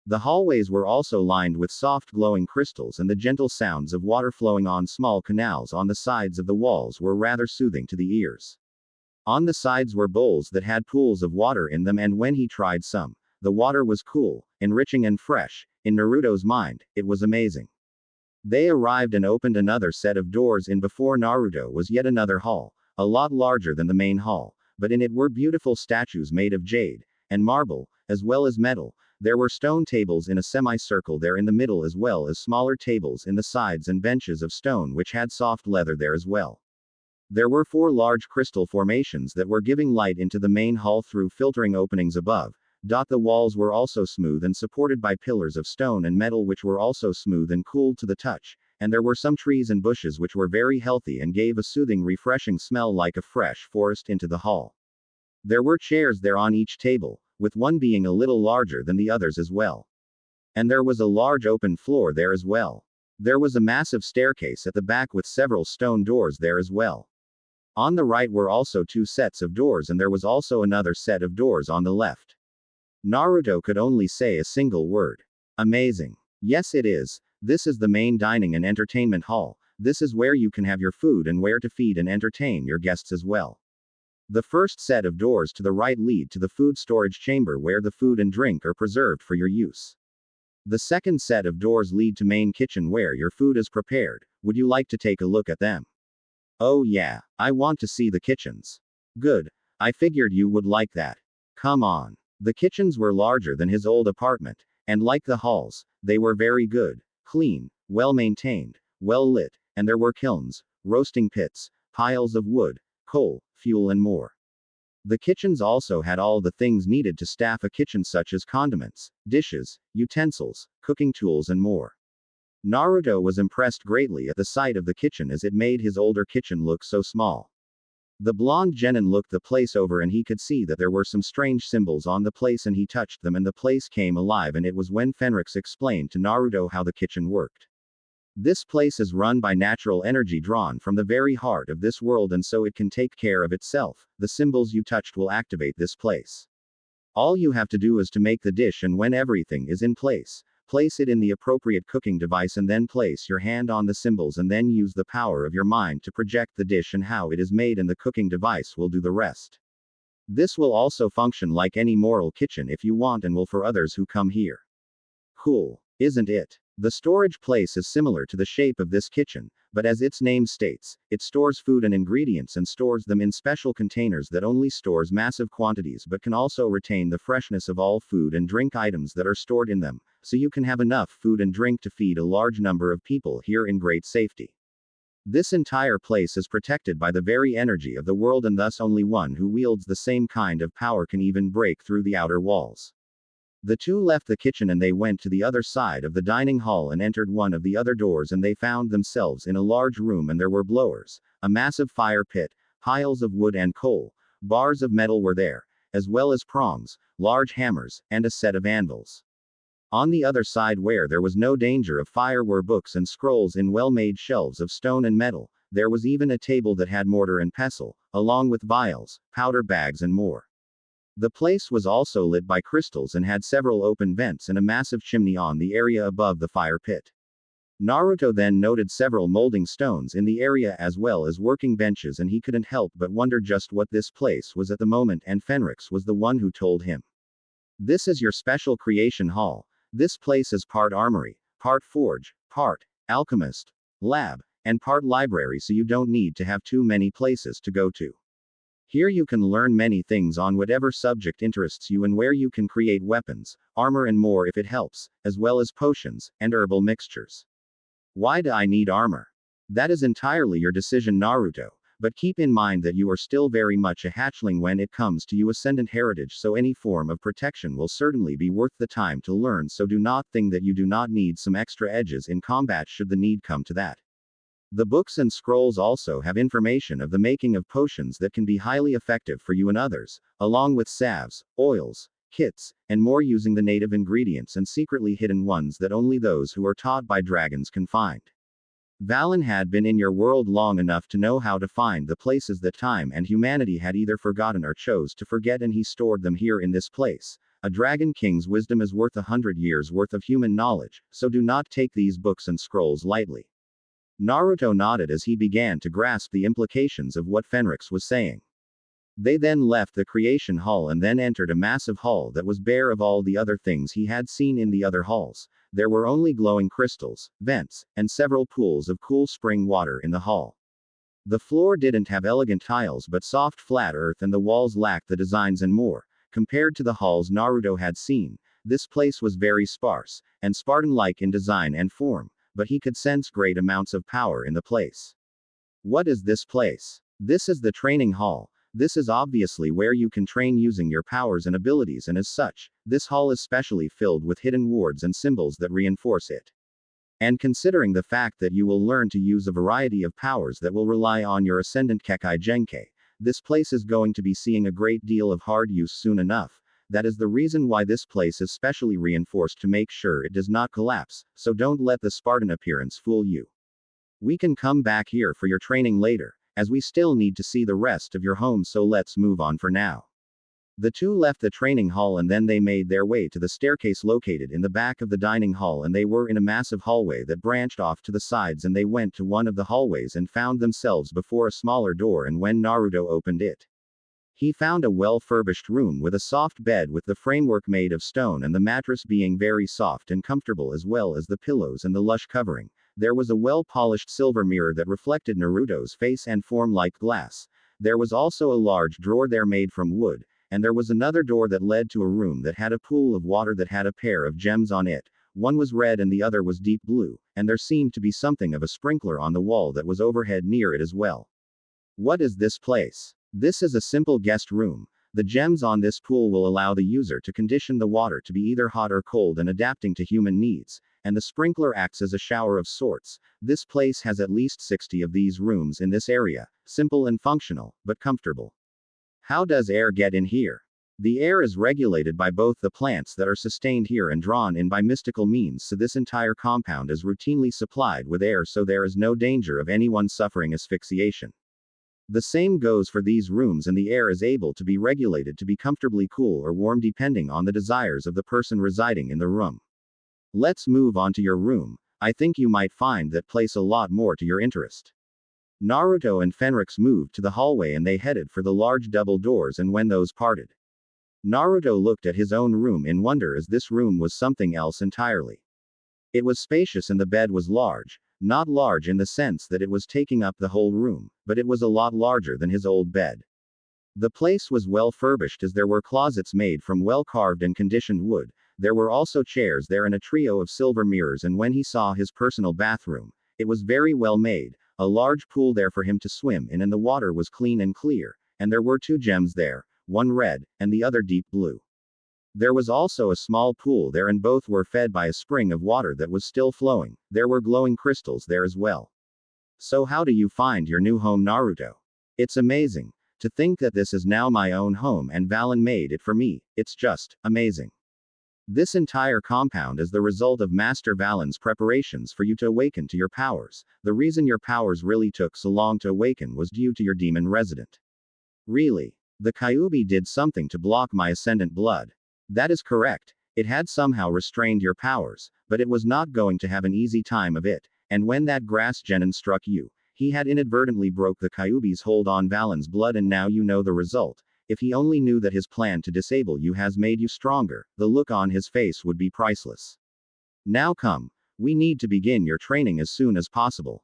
The hallways were also lined with soft glowing crystals and the gentle sounds of water flowing on small canals on the sides of the walls were rather soothing to the ears. On the sides were bowls that had pools of water in them and when he tried some, the water was cool, enriching and fresh. In Naruto's mind, it was amazing. They arrived and opened another set of doors in before Naruto was yet another hall. A lot larger than the main hall, but in it were beautiful statues made of jade and marble, as well as metal. There were stone tables in a semicircle there in the middle as well as smaller tables in the sides and benches of stone which had soft leather there as well. There were 4 large crystal formations that were giving light into the main hall through filtering openings above. The walls were also smooth and supported by pillars of stone and metal which were also smooth and cool to the touch. And there were some trees and bushes which were very healthy and gave a soothing refreshing smell like a fresh forest into the hall. There were chairs there on each table, with one being a little larger than the others as well. And there was a large open floor there as well. There was a massive staircase at the back with several stone doors there as well. On the right were also 2 sets of doors and there was also another set of doors on the left. Naruto could only say a single word. Amazing. Yes it is. This is the main dining and entertainment hall. This is where you can have your food and where to feed and entertain your guests as well. The first set of doors to the right lead to the food storage chamber where the food and drink are preserved for your use. The second set of doors lead to main kitchen where your food is prepared. Would you like to take a look at them? Oh yeah, I want to see the kitchens. Good. I figured you would like that. Come on. The kitchens were larger than his old apartment, and like the halls, they were very good. Clean, well maintained, well lit, and there were kilns, roasting pits, piles of wood, coal, fuel and more. The kitchens also had all the things needed to staff a kitchen such as condiments, dishes, utensils, cooking tools and more. Naruto was impressed greatly at the sight of the kitchen as it made his older kitchen look so small. The blonde genin looked the place over and he could see that there were some strange symbols on the place and he touched them and the place came alive and it was when Fenrix explained to Naruto how the kitchen worked. This place is run by natural energy drawn from the very heart of this world and so it can take care of itself. The symbols you touched will activate this place. All you have to do is to make the dish and when everything is in place, place it in the appropriate cooking device and then place your hand on the symbols and then use the power of your mind to project the dish and how it is made and the cooking device will do the rest. This will also function like any moral kitchen if you want and will for others who come here. Cool, isn't it? The storage place is similar to the shape of this kitchen, but as its name states, it stores food and ingredients and stores them in special containers that only stores massive quantities but can also retain the freshness of all food and drink items that are stored in them, so you can have enough food and drink to feed a large number of people here in great safety. This entire place is protected by the very energy of the world and thus only one who wields the same kind of power can even break through the outer walls. The two left the kitchen and they went to the other side of the dining hall and entered one of the other doors and they found themselves in a large room and there were blowers, a massive fire pit, piles of wood and coal, bars of metal were there, as well as prongs, large hammers, and a set of anvils. On the other side where there was no danger of fire were books and scrolls in well-made shelves of stone and metal. There was even a table that had mortar and pestle, along with vials, powder bags and more. The place was also lit by crystals and had several open vents and a massive chimney on the area above the fire pit. Naruto then noted several molding stones in the area as well as working benches, and he couldn't help but wonder just what this place was at the moment, and Fenrix was the one who told him. This is your special creation hall. This place is part armory, part forge, part alchemist, lab, and part library, so you don't need to have too many places to go to. Here you can learn many things on whatever subject interests you and where you can create weapons, armor and more if it helps, as well as potions, and herbal mixtures. Why do I need armor? That is entirely your decision, Naruto, but keep in mind that you are still very much a hatchling when it comes to your ascendant heritage, so any form of protection will certainly be worth the time to learn, so do not think that you do not need some extra edges in combat should the need come to that. The books and scrolls also have information of the making of potions that can be highly effective for you and others, along with salves, oils, kits, and more using the native ingredients and secretly hidden ones that only those who are taught by dragons can find. Valen had been in your world long enough to know how to find the places that time and humanity had either forgotten or chose to forget, and he stored them here in this place. A dragon king's wisdom is worth 100 years worth of human knowledge, so do not take these books and scrolls lightly. Naruto nodded as he began to grasp the implications of what Fenrix was saying. They then left the creation hall and then entered a massive hall that was bare of all the other things he had seen in the other halls. There were only glowing crystals, vents, and several pools of cool spring water in the hall. The floor didn't have elegant tiles but soft flat earth, and the walls lacked the designs and more. Compared to the halls Naruto had seen, this place was very sparse, and Spartan-like in design and form, but he could sense great amounts of power in the place. What is this place? This is the training hall. This is obviously where you can train using your powers and abilities, and as such, this hall is specially filled with hidden wards and symbols that reinforce it. And considering the fact that you will learn to use a variety of powers that will rely on your ascendant Kekkei Genkai, this place is going to be seeing a great deal of hard use soon enough. That is the reason why this place is specially reinforced to make sure it does not collapse, so don't let the Spartan appearance fool you. We can come back here for your training later, as we still need to see the rest of your home, so let's move on for now. The two left the training hall and then they made their way to the staircase located in the back of the dining hall, and they were in a massive hallway that branched off to the sides, and they went to one of the hallways and found themselves before a smaller door, and when Naruto opened it, he found a well-furbished room with a soft bed with the framework made of stone and the mattress being very soft and comfortable, as well as the pillows and the lush covering. There was a well-polished silver mirror that reflected Naruto's face and form like glass. There was also a large drawer there made from wood, and there was another door that led to a room that had a pool of water that had a pair of gems on it. One was red and the other was deep blue, and there seemed to be something of a sprinkler on the wall that was overhead near it as well. What is this place? This is a simple guest room. The gems on this pool will allow the user to condition the water to be either hot or cold and adapting to human needs, and the sprinkler acts as a shower of sorts. This place has at least 60 of these rooms in this area, simple and functional, but comfortable. How does air get in here? The air is regulated by both the plants that are sustained here and drawn in by mystical means, so this entire compound is routinely supplied with air, so there is no danger of anyone suffering asphyxiation. The same goes for these rooms, and the air is able to be regulated to be comfortably cool or warm depending on the desires of the person residing in the room. Let's move on to your room. I think you might find that place a lot more to your interest. Naruto and Fenrix moved to the hallway and they headed for the large double doors, and when those parted, Naruto looked at his own room in wonder, as this room was something else entirely. It was spacious and the bed was large. Not large in the sense that it was taking up the whole room, but it was a lot larger than his old bed. The place was well furbished, as there were closets made from well carved and conditioned wood. There were also chairs there and a trio of silver mirrors, and when he saw his personal bathroom, it was very well made, a large pool there for him to swim in, and the water was clean and clear, and there were two gems there, one red, and the other deep blue. There was also a small pool there, and both were fed by a spring of water that was still flowing. There were glowing crystals there as well. So how do you find your new home, Naruto? It's amazing. To think that this is now my own home and Valen made it for me, it's just amazing. This entire compound is the result of Master Valen's preparations for you to awaken to your powers. The reason your powers really took so long to awaken was due to your demon resident. Really? The Kyuubi did something to block my ascendant blood. That is correct. It had somehow restrained your powers, but it was not going to have an easy time of it, and when that grass genin struck you, he had inadvertently broke the Kyuubi's hold on Valen's blood, and now you know the result. If he only knew that his plan to disable you has made you stronger, the look on his face would be priceless. Now come. We need to begin your training as soon as possible.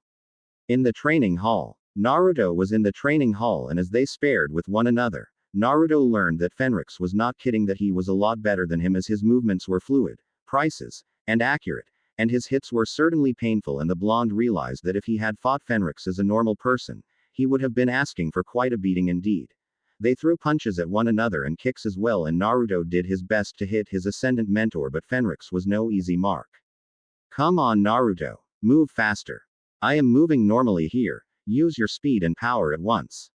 In the training hall. Naruto was in the training hall, and as they spared with one another, Naruto learned that Fenrix was not kidding, that he was a lot better than him, as his movements were fluid, precise, and accurate, and his hits were certainly painful, and the blonde realized that if he had fought Fenrix as a normal person, he would have been asking for quite a beating indeed. They threw punches at one another and kicks as well, and Naruto did his best to hit his ascendant mentor, but Fenrix was no easy mark. Come on, Naruto. Move faster. I am moving normally here. Use your speed and power at once.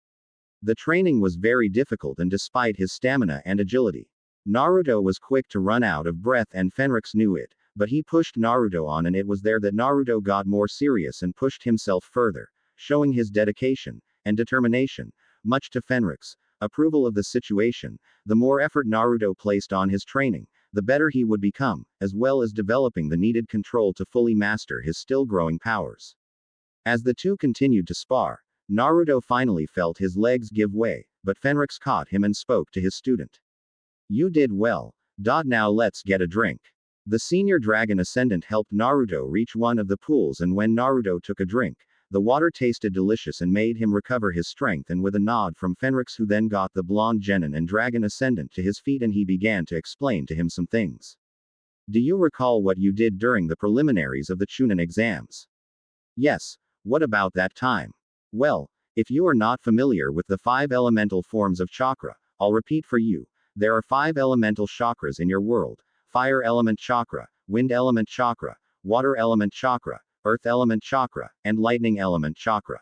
The training was very difficult, and despite his stamina and agility, Naruto was quick to run out of breath, and Fenrix knew it, but he pushed Naruto on, and it was there that Naruto got more serious and pushed himself further, showing his dedication and determination, much to Fenrix's approval of the situation. The more effort Naruto placed on his training, the better he would become, as well as developing the needed control to fully master his still growing powers. As the two continued to spar, Naruto finally felt his legs give way, but Fenrix caught him and spoke to his student. You did well. Now let's get a drink. The senior dragon ascendant helped Naruto reach one of the pools, and when Naruto took a drink, the water tasted delicious and made him recover his strength, and with a nod from Fenrix, who then got the blonde genin and dragon ascendant to his feet, and he began to explain to him some things. Do you recall what you did during the preliminaries of the Chunin exams? Yes. What about that time? Well, if you are not familiar with the 5 elemental forms of chakra, I'll repeat for you. There are 5 elemental chakras in your world: fire element chakra, wind element chakra, water element chakra, earth element chakra, and lightning element chakra.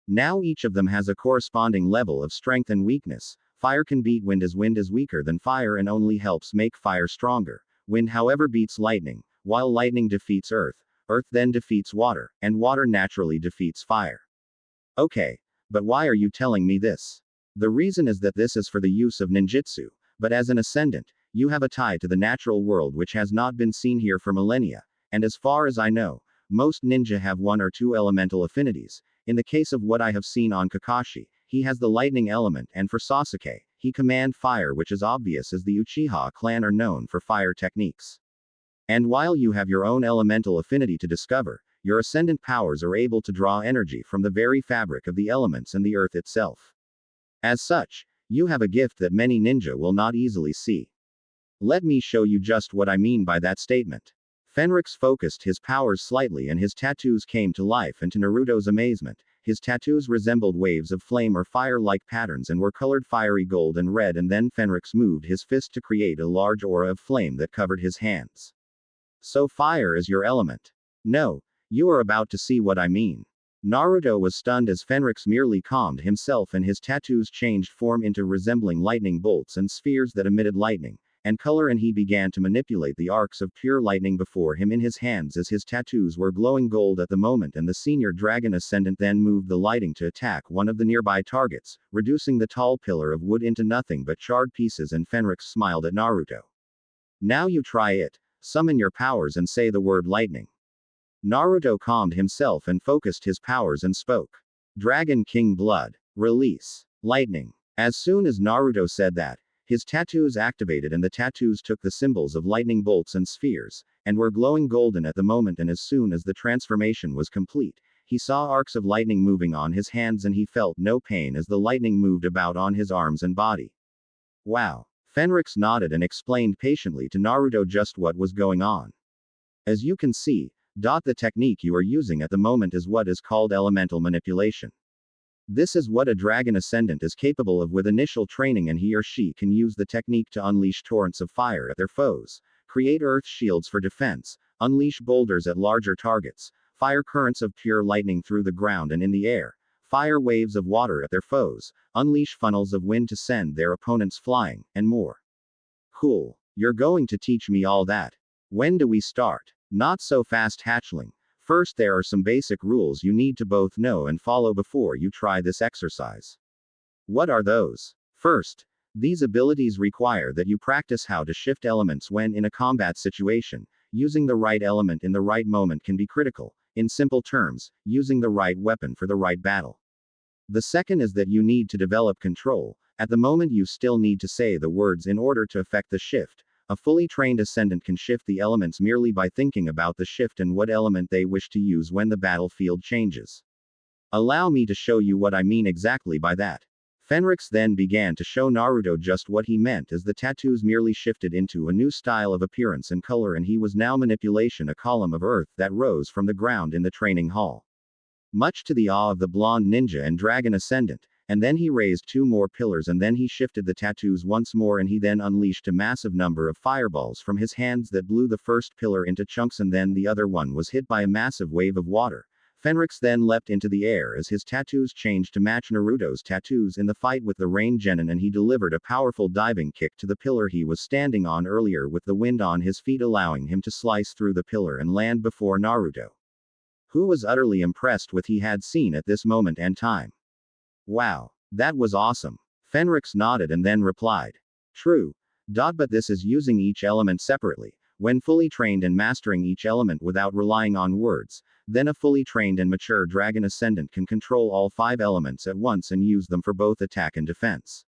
Now each of them has a corresponding level of strength and weakness. Fire can beat wind, as wind is weaker than fire and only helps make fire stronger. Wind, however, beats lightning, while lightning defeats earth. Earth then defeats water, and water naturally defeats fire. Okay. But why are you telling me this? The reason is that this is for the use of ninjutsu, but as an ascendant, you have a tie to the natural world which has not been seen here for millennia, and as far as I know, most ninja have 1 or 2 elemental affinities. In the case of what I have seen on Kakashi, he has the lightning element, and for Sasuke, he command fire, which is obvious as the Uchiha clan are known for fire techniques. And while you have your own elemental affinity to discover, your ascendant powers are able to draw energy from the very fabric of the elements and the earth itself. As such, you have a gift that many ninja will not easily see. Let me show you just what I mean by that statement. Fenrix focused his powers slightly, and his tattoos came to life, and to Naruto's amazement, his tattoos resembled waves of flame or fire-like patterns and were colored fiery gold and red, and then Fenrix moved his fist to create a large aura of flame that covered his hands. So fire is your element? No. You are about to see what I mean. Naruto was stunned as Fenrix merely calmed himself, and his tattoos changed form into resembling lightning bolts and spheres that emitted lightning and color, and he began to manipulate the arcs of pure lightning before him in his hands, as his tattoos were glowing gold at the moment, and the senior dragon ascendant then moved the lighting to attack one of the nearby targets, reducing the tall pillar of wood into nothing but charred pieces, and Fenrix smiled at Naruto. Now you try it. Summon your powers and say the word lightning. Naruto calmed himself and focused his powers and spoke. Dragon King Blood. Release. Lightning. As soon as Naruto said that, his tattoos activated, and the tattoos took the symbols of lightning bolts and spheres, and were glowing golden at the moment, and as soon as the transformation was complete, he saw arcs of lightning moving on his hands, and he felt no pain as the lightning moved about on his arms and body. Wow. Fenrix nodded and explained patiently to Naruto just what was going on. As you can see, the technique you are using at the moment is what is called elemental manipulation. This is what a dragon ascendant is capable of with initial training, and he or she can use the technique to unleash torrents of fire at their foes, create earth shields for defense, unleash boulders at larger targets, fire currents of pure lightning through the ground and in the air, fire waves of water at their foes, unleash funnels of wind to send their opponents flying, and more. Cool. You're going to teach me all that. When do we start? Not so fast, hatchling. First, there are some basic rules you need to both know and follow before you try this exercise. What are those? First, these abilities require that you practice how to shift elements when in a combat situation. Using the right element in the right moment can be critical. In simple terms, using the right weapon for the right battle. The second is that you need to develop control. At the moment, you still need to say the words in order to effect the shift. A fully trained ascendant can shift the elements merely by thinking about the shift and what element they wish to use when the battlefield changes. Allow me to show you what I mean exactly by that. Fenrix then began to show Naruto just what he meant, as the tattoos merely shifted into a new style of appearance and color, and he was now manipulation a column of earth that rose from the ground in the training hall. Much to the awe of the blonde ninja and dragon ascendant, and then he raised 2 more pillars, and then he shifted the tattoos once more, and he then unleashed a massive number of fireballs from his hands that blew the first pillar into chunks, and then the other one was hit by a massive wave of water. Fenrix then leapt into the air as his tattoos changed to match Naruto's tattoos in the fight with the rain genin, and he delivered a powerful diving kick to the pillar he was standing on earlier with the wind on his feet, allowing him to slice through the pillar and land before Naruto, who was utterly impressed with he had seen at this moment and time. Wow, that was awesome. Fenrix nodded and then replied. True. But this is using each element separately. When fully trained and mastering each element without relying on words, then a fully trained and mature dragon ascendant can control all 5 elements at once and use them for both attack and defense.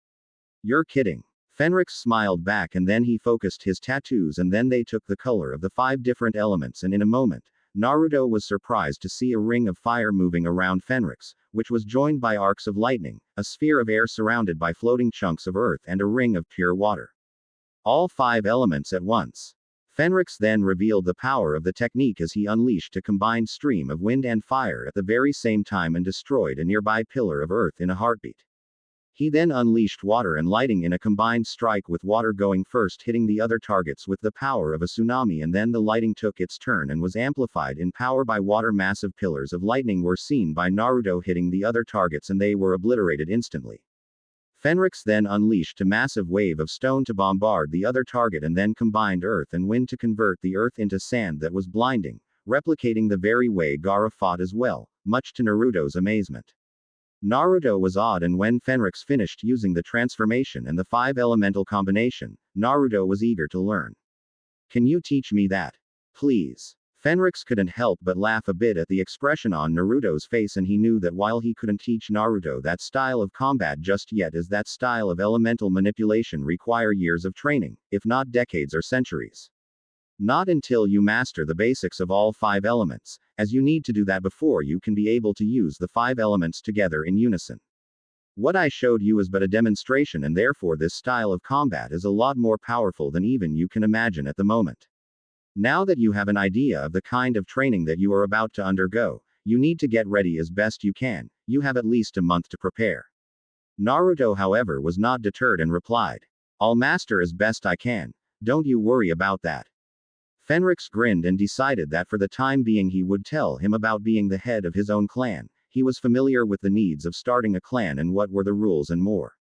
You're kidding. Fenrix smiled back, and then he focused his tattoos, and then they took the color of the 5 different elements, and in a moment, Naruto was surprised to see a ring of fire moving around Fenrix, which was joined by arcs of lightning, a sphere of air surrounded by floating chunks of earth, and a ring of pure water. All 5 elements at once. Fenrix then revealed the power of the technique as he unleashed a combined stream of wind and fire at the very same time and destroyed a nearby pillar of earth in a heartbeat. He then unleashed water and lighting in a combined strike, with water going first, hitting the other targets with the power of a tsunami, and then the lighting took its turn and was amplified in power by water. Massive pillars of lightning were seen by Naruto hitting the other targets, and they were obliterated instantly. Fenrix then unleashed a massive wave of stone to bombard the other target, and then combined earth and wind to convert the earth into sand that was blinding, replicating the very way Gara fought as well, much to Naruto's amazement. Naruto was awed, and when Fenrix finished using the transformation and the 5 elemental combination, Naruto was eager to learn. Can you teach me that? Please. Fenrix couldn't help but laugh a bit at the expression on Naruto's face, and he knew that while he couldn't teach Naruto that style of combat just yet, as that style of elemental manipulation require years of training, if not decades or centuries. Not until you master the basics of all 5 elements, as you need to do that before you can be able to use the 5 elements together in unison. What I showed you is but a demonstration, and therefore this style of combat is a lot more powerful than even you can imagine at the moment. Now that you have an idea of the kind of training that you are about to undergo, you need to get ready as best you can. You have at least a month to prepare. Naruto, however, was not deterred and replied, I'll master as best I can. Don't you worry about that. Fenrix grinned and decided that for the time being he would tell him about being the head of his own clan. He was familiar with the needs of starting a clan and what were the rules and more.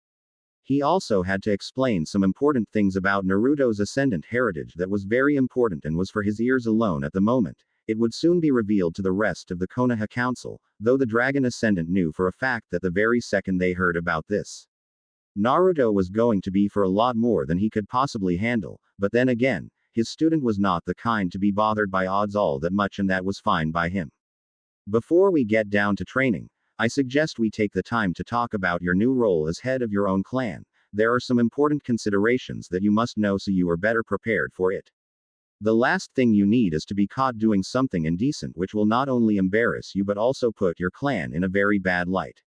He also had to explain some important things about Naruto's ascendant heritage that was very important and was for his ears alone at the moment. It would soon be revealed to the rest of the Konoha Council, though the Dragon Ascendant knew for a fact that the very second they heard about this, Naruto was going to be for a lot more than he could possibly handle. But then again, his student was not the kind to be bothered by odds all that much, and that was fine by him. Before we get down to training, I suggest we take the time to talk about your new role as head of your own clan. There are some important considerations that you must know so you are better prepared for it. The last thing you need is to be caught doing something indecent which will not only embarrass you but also put your clan in a very bad light.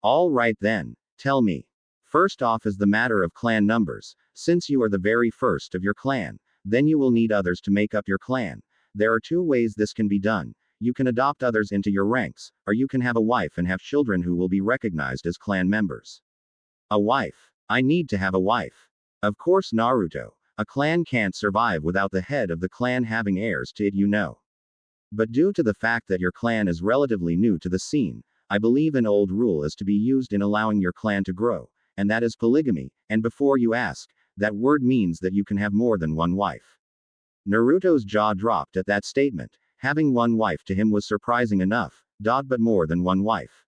All right then, tell me. First off is the matter of clan numbers. Since you are the very first of your clan, then you will need others to make up your clan. There are 2 ways this can be done. You can adopt others into your ranks, or you can have a wife and have children who will be recognized as clan members. A wife. I need to have a wife. Of course, Naruto. A clan can't survive without the head of the clan having heirs to it, you know. But due to the fact that your clan is relatively new to the scene, I believe an old rule is to be used in allowing your clan to grow, and that is polygamy, and before you ask, that word means that you can have more than one wife. Naruto's jaw dropped at that statement. Having one wife to him was surprising enough, but more than one wife.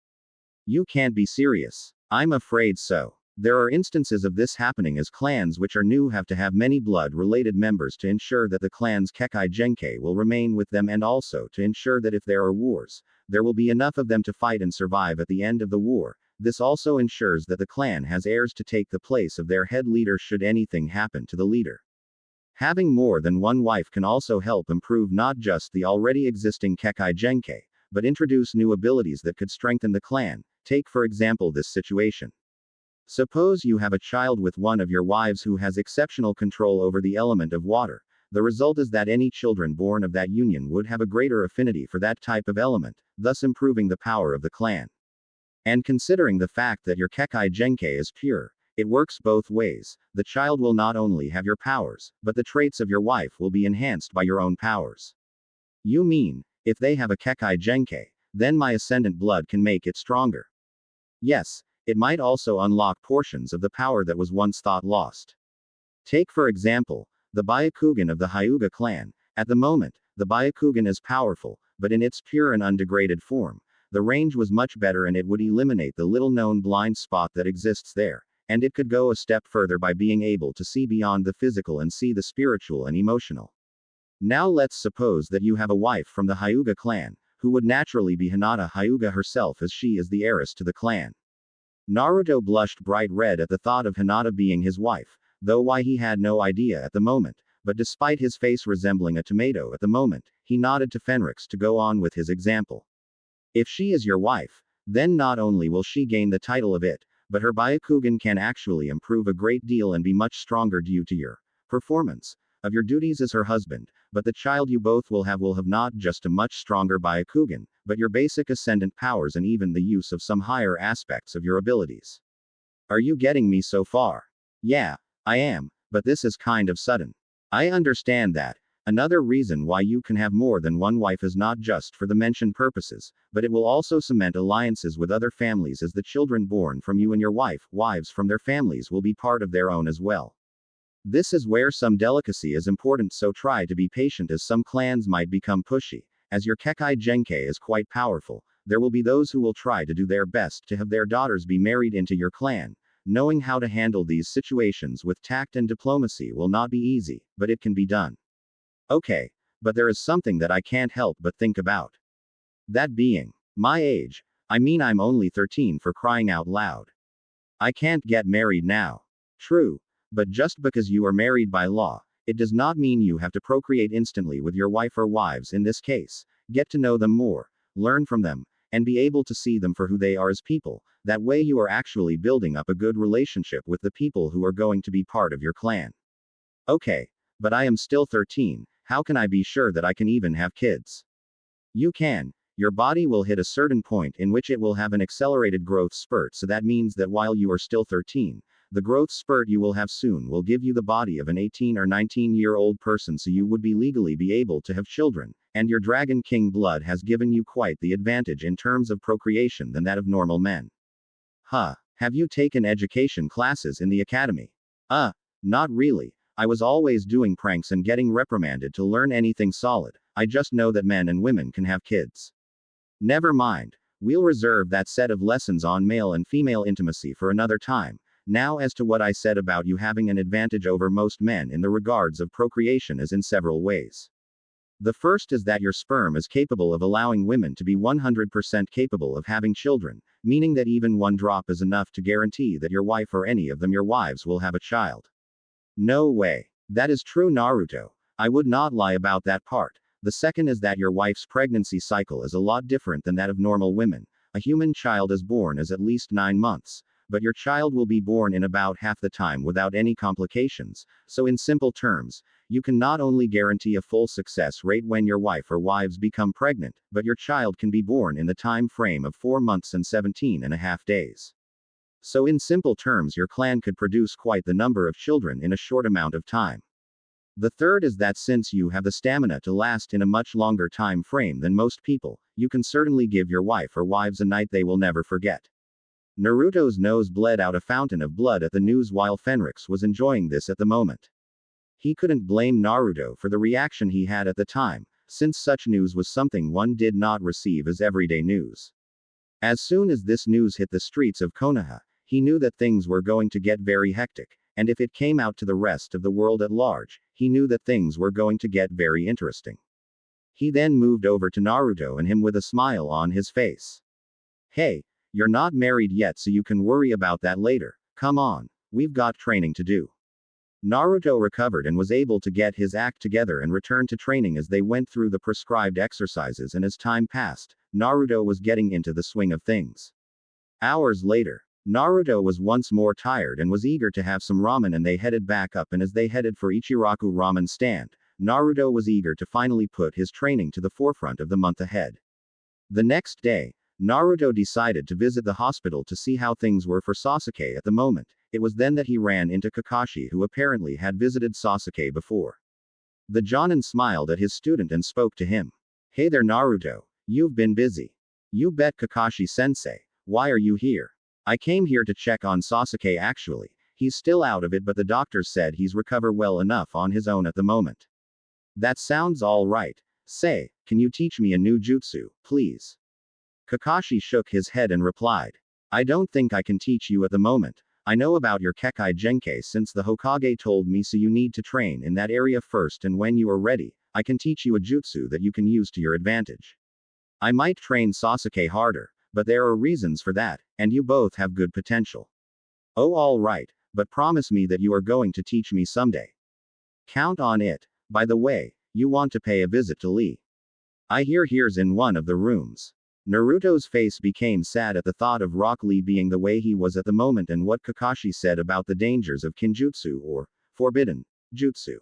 You can't be serious. I'm afraid so. There are instances of this happening as clans which are new have to have many blood-related members to ensure that the clan's Kekkei Genkai will remain with them and also to ensure that if there are wars, there will be enough of them to fight and survive at the end of the war. This also ensures that the clan has heirs to take the place of their head leader should anything happen to the leader. Having more than one wife can also help improve not just the already existing Kekkei Genkai, but introduce new abilities that could strengthen the clan. Take for example this situation. Suppose you have a child with one of your wives who has exceptional control over the element of water. The result is that any children born of that union would have a greater affinity for that type of element, thus improving the power of the clan. And considering the fact that your Kekkei Genkai is pure, it works both ways. The child will not only have your powers, but the traits of your wife will be enhanced by your own powers. You mean, if they have a Kekkei Genkai, then my ascendant blood can make it stronger. Yes, it might also unlock portions of the power that was once thought lost. Take for example, the Byakugan of the Hyuga clan. At the moment, the Byakugan is powerful, but in its pure and undegraded form, the range was much better and it would eliminate the little-known blind spot that exists there. And it could go a step further by being able to see beyond the physical and see the spiritual and emotional. Now let's suppose that you have a wife from the Hyuga clan, who would naturally be Hinata Hyuga herself as she is the heiress to the clan. Naruto blushed bright red at the thought of Hinata being his wife, though why he had no idea at the moment, but despite his face resembling a tomato at the moment, he nodded to Fenrix to go on with his example. If she is your wife, then not only will she gain the title of it, but her Byakugan can actually improve a great deal and be much stronger due to your performance of your duties as her husband, but the child you both will have not just a much stronger Byakugan, but your basic ascendant powers and even the use of some higher aspects of your abilities. Are you getting me so far? Yeah, I am, but this is kind of sudden. I understand that. Another reason why you can have more than one wife is not just for the mentioned purposes, but it will also cement alliances with other families as the children born from you and your wives from their families will be part of their own as well. This is where some delicacy is important, so try to be patient as some clans might become pushy. As your Kekkei Genkai is quite powerful, there will be those who will try to do their best to have their daughters be married into your clan. Knowing how to handle these situations with tact and diplomacy will not be easy, but it can be done. Okay, but there is something that I can't help but think about. That being, my age. I mean, I'm only 13 for crying out loud. I can't get married now. True, but just because you are married by law, it does not mean you have to procreate instantly with your wife or wives in this case. Get to know them more, learn from them, and be able to see them for who they are as people. That way you are actually building up a good relationship with the people who are going to be part of your clan. Okay, but I am still 13. How can I be sure that I can even have kids? You can. Your body will hit a certain point in which it will have an accelerated growth spurt, so that means that while you are still 13, the growth spurt you will have soon will give you the body of an 18 or 19-year-old person, so you would be legally be able to have children, and your Dragon King blood has given you quite the advantage in terms of procreation than that of normal men. Have you taken education classes in the academy? Not really. I was always doing pranks and getting reprimanded to learn anything solid. I just know that men and women can have kids. Never mind. We'll reserve that set of lessons on male and female intimacy for another time. Now, as to what I said about you having an advantage over most men in the regards of procreation is in several ways. The first is that your sperm is capable of allowing women to be 100% capable of having children, meaning that even one drop is enough to guarantee that your wife or any of them your wives will have a child. No way. That is true, Naruto. I would not lie about that part. The second is that your wife's pregnancy cycle is a lot different than that of normal women. A human child is born as at least 9 months, but your child will be born in about half the time without any complications. So in simple terms, you can not only guarantee a full success rate when your wife or wives become pregnant, but your child can be born in the time frame of 4 months and 17.5 days. So in simple terms, your clan could produce quite the number of children in a short amount of time. The third is that since you have the stamina to last in a much longer time frame than most people, you can certainly give your wife or wives a night they will never forget. Naruto's nose bled out a fountain of blood at the news while Fenrix was enjoying this at the moment. He couldn't blame Naruto for the reaction he had at the time, since such news was something one did not receive as everyday news. As soon as this news hit the streets of Konoha, he knew that things were going to get very hectic, and if it came out to the rest of the world at large, he knew that things were going to get very interesting. He then moved over to Naruto and him with a smile on his face. Hey, you're not married yet, so you can worry about that later. Come on, we've got training to do. Naruto recovered and was able to get his act together and return to training as they went through the prescribed exercises, and as time passed, Naruto was getting into the swing of things. Hours later, Naruto was once more tired and was eager to have some ramen, and they headed back up, and as they headed for Ichiraku ramen stand, Naruto was eager to finally put his training to the forefront of the month ahead. The next day, Naruto decided to visit the hospital to see how things were for Sasuke at the moment. It was then that he ran into Kakashi, who apparently had visited Sasuke before. The Jonin smiled at his student and spoke to him. Hey there Naruto, you've been busy. You bet Kakashi-sensei, why are you here? I came here to check on Sasuke actually. He's still out of it, but the doctors said he's recovered well enough on his own at the moment. That sounds all right. Say, can you teach me a new jutsu, please? Kakashi shook his head and replied. I don't think I can teach you at the moment. I know about your Kekkei Genkai since the Hokage told me, so you need to train in that area first, and when you are ready, I can teach you a jutsu that you can use to your advantage. I might train Sasuke harder, but there are reasons for that, and you both have good potential. Oh, all right, but promise me that you are going to teach me someday. Count on it. By the way, you want to pay a visit to Lee. I hear he's in one of the rooms. Naruto's face became sad at the thought of Rock Lee being the way he was at the moment, and what Kakashi said about the dangers of kinjutsu, or forbidden jutsu.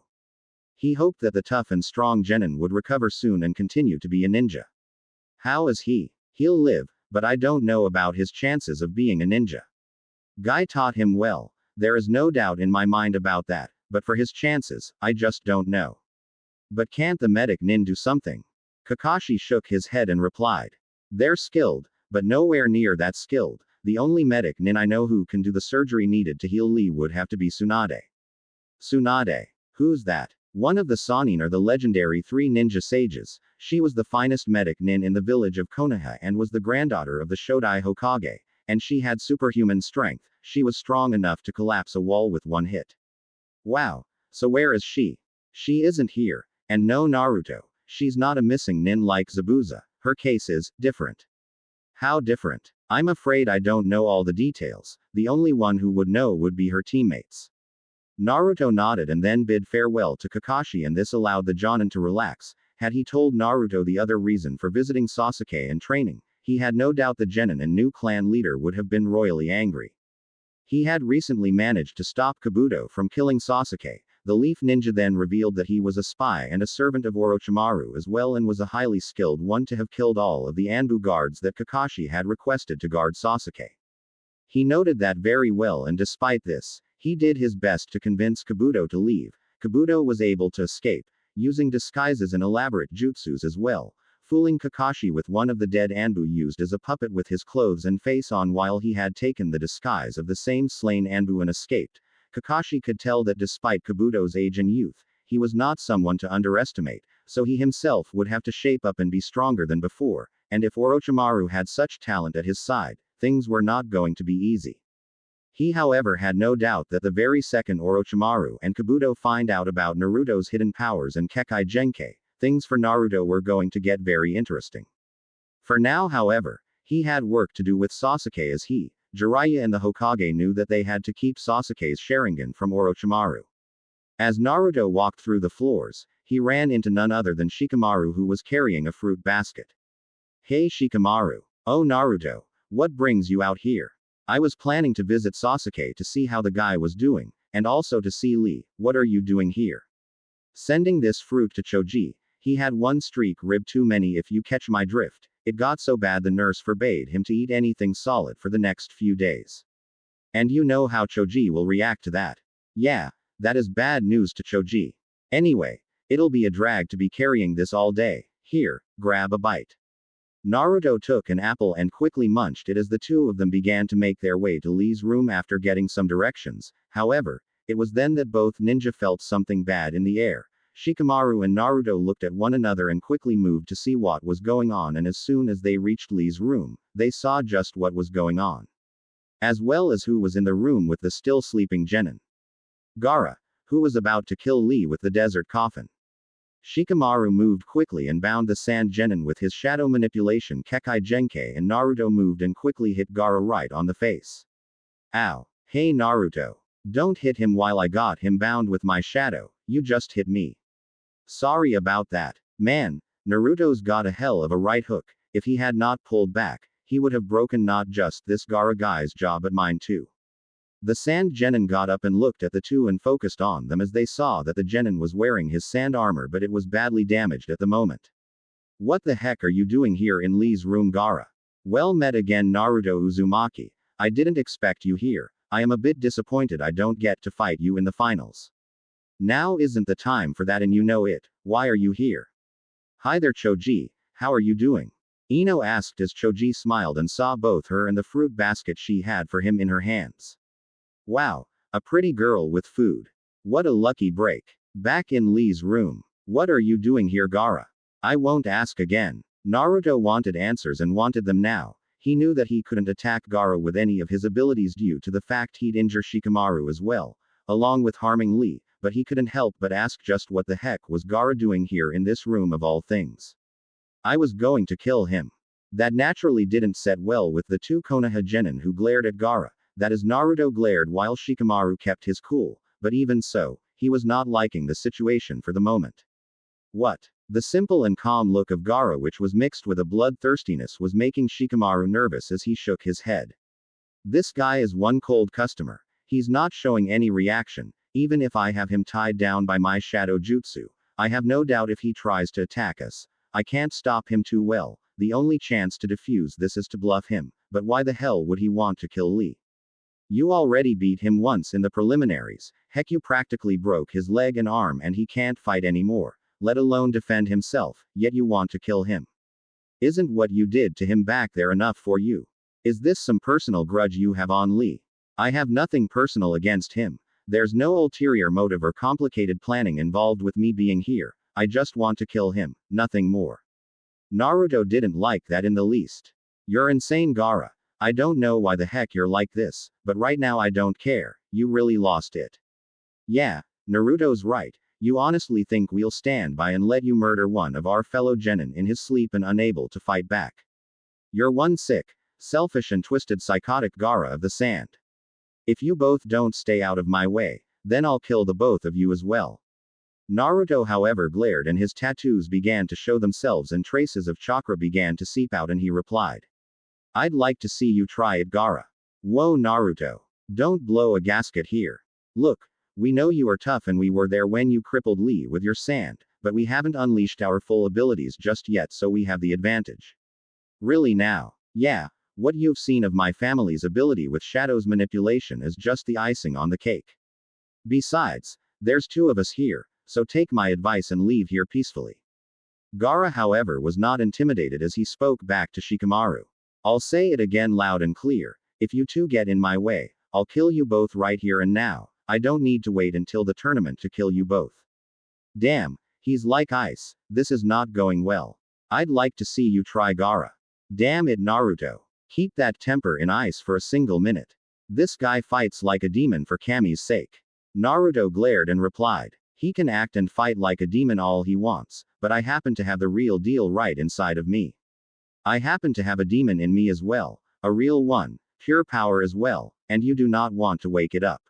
He hoped that the tough and strong genin would recover soon and continue to be a ninja. How is he? He'll live, but I don't know about his chances of being a ninja. Guy taught him well, there is no doubt in my mind about that, but for his chances, I just don't know. But can't the medic nin do something? Kakashi shook his head and replied. They're skilled, but nowhere near that skilled. The only medic nin I know who can do the surgery needed to heal Lee would have to be Tsunade. Tsunade? Who's that? One of the Sannin are the legendary 3 ninja sages. She was the finest medic nin in the village of Konoha and was the granddaughter of the Shodai Hokage, and she had superhuman strength. She was strong enough to collapse a wall with one hit. Wow, so where is she? She isn't here. And no Naruto. She's not a missing nin like Zabuza. Her case is different. How different? I'm afraid I don't know all the details. The only one who would know would be her teammates. Naruto nodded and then bid farewell to Kakashi, and this allowed the Jonin to relax. Had he told Naruto the other reason for visiting Sasuke and training, he had no doubt the genin and new clan leader would have been royally angry. He had recently managed to stop Kabuto from killing Sasuke. The Leaf Ninja then revealed that he was a spy and a servant of Orochimaru as well, and was a highly skilled one to have killed all of the Anbu guards that Kakashi had requested to guard Sasuke. He noted that very well, and despite this, he did his best to convince Kabuto to leave. Kabuto was able to escape, using disguises and elaborate jutsus as well, fooling Kakashi with one of the dead Anbu used as a puppet with his clothes and face on while he had taken the disguise of the same slain Anbu and escaped. Kakashi could tell that despite Kabuto's age and youth, he was not someone to underestimate, so he himself would have to shape up and be stronger than before, and if Orochimaru had such talent at his side, things were not going to be easy. He however had no doubt that the very second Orochimaru and Kabuto find out about Naruto's hidden powers and Kekkei Genkai, things for Naruto were going to get very interesting. For now however, he had work to do with Sasuke, as he, Jiraiya and the Hokage knew that they had to keep Sasuke's Sharingan from Orochimaru. As Naruto walked through the floors, he ran into none other than Shikamaru, who was carrying a fruit basket. Hey Shikamaru. Oh Naruto, what brings you out here? I was planning to visit Sasuke to see how the guy was doing, and also to see Lee. What are you doing here? Sending this fruit to Choji. He had one streak rib too many, if you catch my drift. It got so bad the nurse forbade him to eat anything solid for the next few days. And you know how Choji will react to that. Yeah, that is bad news to Choji. Anyway, it'll be a drag to be carrying this all day. Here, grab a bite. Naruto took an apple and quickly munched it as the two of them began to make their way to Lee's room after getting some directions. However, it was then that both ninja felt something bad in the air. Shikamaru and Naruto looked at one another and quickly moved to see what was going on, and as soon as they reached Lee's room, they saw just what was going on. As well as who was in the room with the still sleeping genin. Gara, who was about to kill Lee with the desert coffin. Shikamaru moved quickly and bound the sand genin with his shadow manipulation Kekkei Genkai, and Naruto moved and quickly hit Gara right on the face. Ow. Hey Naruto. Don't hit him while I got him bound with my shadow, you just hit me. Sorry about that. Man, Naruto's got a hell of a right hook. If he had not pulled back, he would have broken not just this Gara guy's jaw but mine too. The sand genin got up and looked at the two and focused on them as they saw that the genin was wearing his sand armor, but it was badly damaged at the moment. What the heck are you doing here in Lee's room, Gara? Well met again, Naruto Uzumaki. I didn't expect you here. I am a bit disappointed I don't get to fight you in the finals. Now isn't the time for that, and you know it. Why are you here? Hi there Choji, how are you doing? Ino asked as Choji smiled and saw both her and the fruit basket she had for him in her hands. Wow, a pretty girl with food. What a lucky break. Back in Lee's room. What are you doing here, Gara? I won't ask again. Naruto wanted answers and wanted them now. He knew that he couldn't attack Gara with any of his abilities due to the fact he'd injure Shikamaru as well, along with harming Lee, but he couldn't help but ask just what the heck was Gara doing here in this room of all things. I was going to kill him. That naturally didn't set well with the two Konoha genin who glared at Gara. That is, Naruto glared while Shikamaru kept his cool, but even so, he was not liking the situation for the moment. What? The simple and calm look of Gara, which was mixed with a bloodthirstiness, was making Shikamaru nervous as he shook his head. This guy is one cold customer. He's not showing any reaction, even if I have him tied down by my shadow jutsu. I have no doubt if he tries to attack us, I can't stop him too well. The only chance to defuse this is to bluff him, but why the hell would he want to kill Lee? You already beat him once in the preliminaries. Heck, you practically broke his leg and arm and he can't fight anymore, let alone defend himself, yet you want to kill him. Isn't what you did to him back there enough for you? Is this some personal grudge you have on Lee? I have nothing personal against him. There's no ulterior motive or complicated planning involved with me being here. I just want to kill him, nothing more. Naruto didn't like that in the least. You're insane, Gara. I don't know why the heck you're like this, but right now I don't care. You really lost it. Yeah, Naruto's right. You honestly think we'll stand by and let you murder one of our fellow genin in his sleep and unable to fight back? You're one sick, selfish and twisted psychotic Gara of the sand. If you both don't stay out of my way, then I'll kill the both of you as well. Naruto, however, glared and his tattoos began to show themselves and traces of chakra began to seep out, and he replied. I'd like to see you try it, Gara. Whoa, Naruto. Don't blow a gasket here. Look, we know you are tough and we were there when you crippled Lee with your sand, but we haven't unleashed our full abilities just yet, so we have the advantage. Really now? Yeah, what you've seen of my family's ability with Shadow's manipulation is just the icing on the cake. Besides, there's two of us here, so take my advice and leave here peacefully. Gara, however, was not intimidated as he spoke back to Shikamaru. I'll say it again loud and clear. If you two get in my way, I'll kill you both right here and now. I don't need to wait until the tournament to kill you both. Damn, he's like ice. This is not going well. I'd like to see you try, Gara. Damn it, Naruto. Keep that temper in ice for a single minute. This guy fights like a demon for Kami's sake. Naruto glared and replied. He can act and fight like a demon all he wants, but I happen to have the real deal right inside of me. I happen to have a demon in me as well, a real one, pure power as well, and you do not want to wake it up.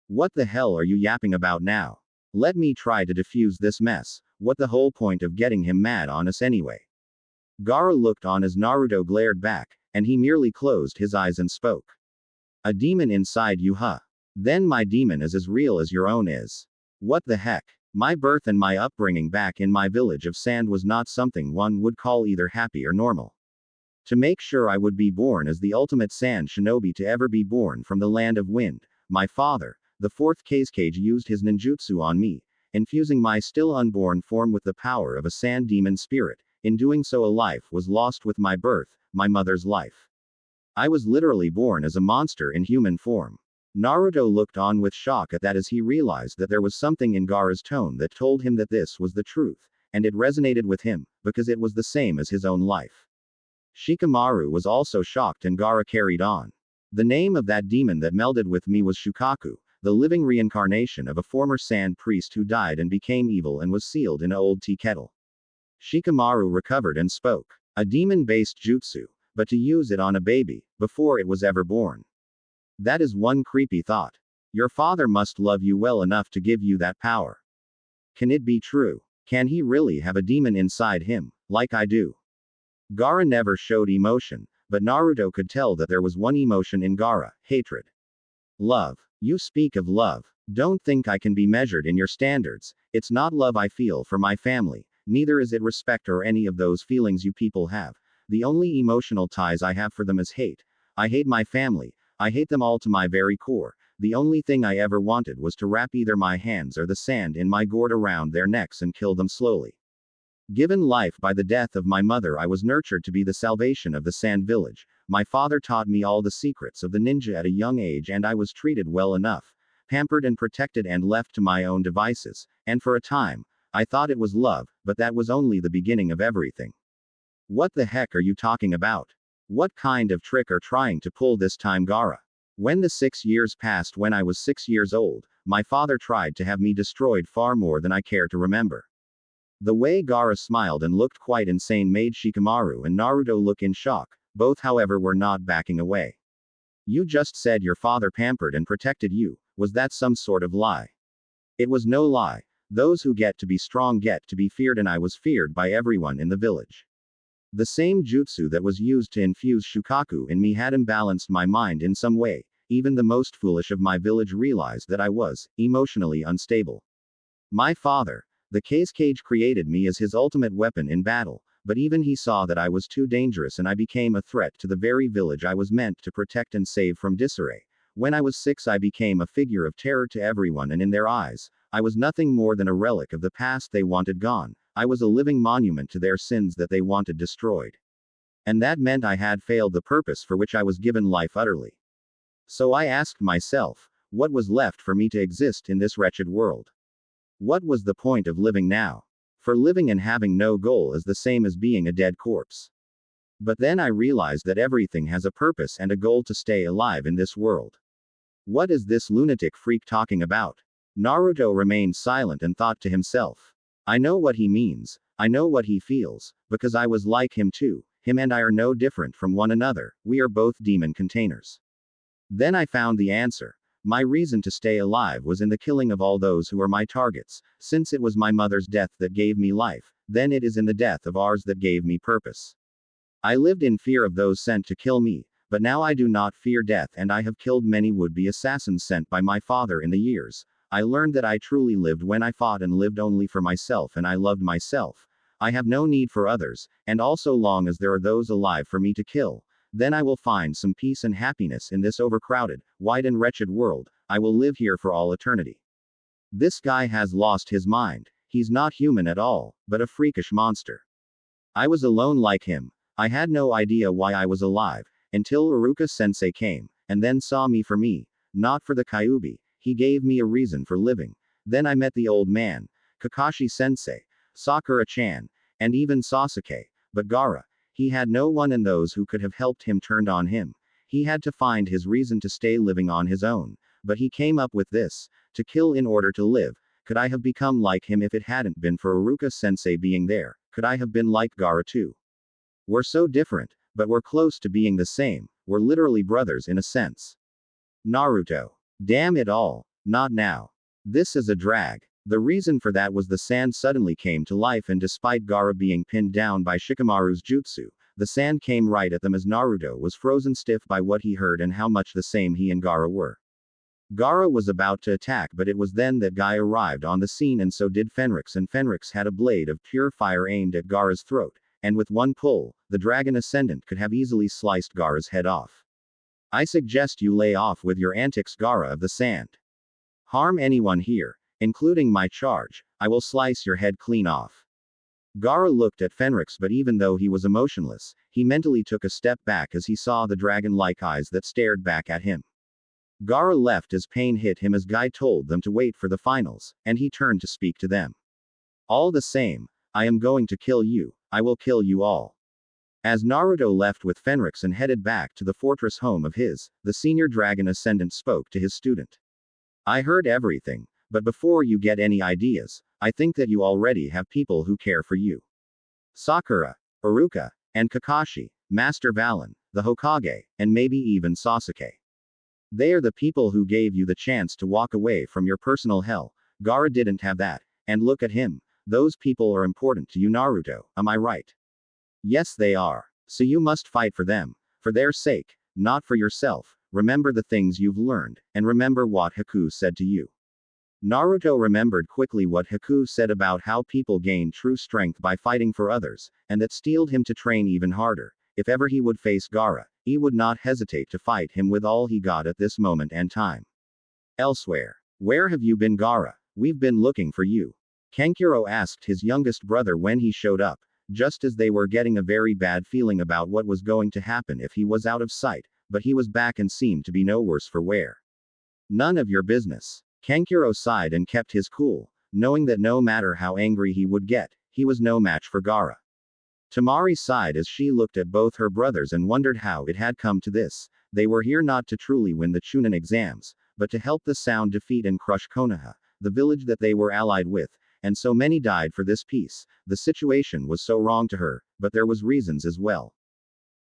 What the hell are you yapping about now? Let me try to defuse this mess. What the whole point of getting him mad on us anyway? Gara looked on as Naruto glared back, and he merely closed his eyes and spoke. A demon inside you, huh? Then my demon is as real as your own is. What the heck? My birth and my upbringing back in my village of sand was not something one would call either happy or normal. To make sure I would be born as the ultimate sand shinobi to ever be born from the land of wind, my father, the fourth Kekkei, used his ninjutsu on me, infusing my still unborn form with the power of a sand demon spirit. In doing so, a life was lost with my birth, my mother's life. I was literally born as a monster in human form. Naruto looked on with shock at that as he realized that there was something in Gaara's tone that told him that this was the truth, and it resonated with him, because it was the same as his own life. Shikamaru was also shocked, and Gaara carried on. The name of that demon that melded with me was Shukaku, the living reincarnation of a former sand priest who died and became evil and was sealed in an old tea kettle. Shikamaru recovered and spoke. A demon-based jutsu, but to use it on a baby, before it was ever born. That is one creepy thought. Your father must love you well enough to give you that power. Can it be true? Can he really have a demon inside him, like I do? Gaara never showed emotion, but Naruto could tell that there was one emotion in Gaara: hatred. Love. You speak of love. Don't think I can be measured in your standards. It's not love I feel for my family, neither is it respect or any of those feelings you people have. The only emotional ties I have for them is hate. I hate my family. I hate them all to my very core. The only thing I ever wanted was to wrap either my hands or the sand in my gourd around their necks and kill them slowly. Given life by the death of my mother, I was nurtured to be the salvation of the sand village. My father taught me all the secrets of the ninja at a young age, and I was treated well enough, pampered and protected and left to my own devices, and for a time, I thought it was love, but that was only the beginning of everything. What the heck are you talking about? What kind of trick are trying to pull this time, Gaara? When the 6 years passed, when I was 6 years old, my father tried to have me destroyed far more than I care to remember. The way Gaara smiled and looked quite insane made Shikamaru and Naruto look in shock. Both, however, were not backing away. You just said your father pampered and protected you. Was that some sort of lie? It was no lie. Those who get to be strong get to be feared, and I was feared by everyone in the village. The same jutsu that was used to infuse Shukaku in me had imbalanced my mind in some way. Even the most foolish of my village realized that I was emotionally unstable. My father, the Kekkei, created me as his ultimate weapon in battle, but even he saw that I was too dangerous and I became a threat to the very village I was meant to protect and save from disarray. When I was 6, I became a figure of terror to everyone, and in their eyes, I was nothing more than a relic of the past they wanted gone. I was a living monument to their sins that they wanted destroyed. And that meant I had failed the purpose for which I was given life utterly. So I asked myself, what was left for me to exist in this wretched world? What was the point of living now? For living and having no goal is the same as being a dead corpse. But then I realized that everything has a purpose and a goal to stay alive in this world. What is this lunatic freak talking about? Naruto remained silent and thought to himself. I know what he means. I know what he feels, because I was like him too. Him and I are no different from one another. We are both demon containers. Then I found the answer. My reason to stay alive was in the killing of all those who are my targets. Since it was my mother's death that gave me life, then it is in the death of ours that gave me purpose. I lived in fear of those sent to kill me, but now I do not fear death, and I have killed many would-be assassins sent by my father in the years. I learned that I truly lived when I fought and lived only for myself, and I loved myself. I have no need for others, and also long as there are those alive for me to kill, then I will find some peace and happiness in this overcrowded, wide and wretched world. I will live here for all eternity. This guy has lost his mind. He's not human at all, but a freakish monster. I was alone like him. I had no idea why I was alive, until Iruka-sensei came, and then saw me for me, not for the Kyuubi. He gave me a reason for living. Then I met the old man, Kakashi-sensei, Sakura-chan, and even Sasuke, but Gaara, he had no one, and those who could have helped him turned on him. He had to find his reason to stay living on his own, but he came up with this: to kill in order to live. Could I have become like him if it hadn't been for Iruka-sensei being there? Could I have been like Gaara too? We're so different, but we're close to being the same. We're literally brothers in a sense. Naruto. Damn it all. Not now. This is a drag. The reason for that was the sand suddenly came to life, and despite Gaara being pinned down by Shikamaru's jutsu, the sand came right at them as Naruto was frozen stiff by what he heard and how much the same he and Gaara were. Gaara was about to attack, but it was then that Guy arrived on the scene, and so did Fenrix, and Fenrix had a blade of pure fire aimed at Gaara's throat, and with one pull, the dragon ascendant could have easily sliced Gaara's head off. I suggest you lay off with your antics, Gaara of the Sand. Harm anyone here, including my charge, I will slice your head clean off. Gara looked at Fenrix, but even though he was emotionless, he mentally took a step back as he saw the dragon-like eyes that stared back at him. Gara left as pain hit him as Guy told them to wait for the finals, and he turned to speak to them. All the same, I am going to kill you, I will kill you all. As Naruto left with Fenrix and headed back to the fortress home of his, the senior dragon ascendant spoke to his student. I heard everything, but before you get any ideas, I think that you already have people who care for you. Sakura, Iruka, and Kakashi, Master Valen, the Hokage, and maybe even Sasuke. They are the people who gave you the chance to walk away from your personal hell. Gara didn't have that, and look at him, those people are important to you, Naruto, am I right? Yes, they are. So you must fight for them, for their sake, not for yourself. Remember the things you've learned, and remember what Haku said to you. Naruto remembered quickly what Haku said about how people gain true strength by fighting for others, and that steeled him to train even harder. If ever he would face Gara, he would not hesitate to fight him with all he got at this moment and time. Elsewhere. Where have you been, Gara? We've been looking for you. Kankuro asked his youngest brother when he showed up, just as they were getting a very bad feeling about what was going to happen if he was out of sight, but he was back and seemed to be no worse for wear. None of your business. Kankuro sighed and kept his cool, knowing that no matter how angry he would get, he was no match for Gara. Tamari sighed as she looked at both her brothers and wondered how it had come to this. They were here not to truly win the Chunin exams, but to help the Sound defeat and crush Konoha, the village that they were allied with, and so many died for this peace. The situation was so wrong to her, but there was reasons as well.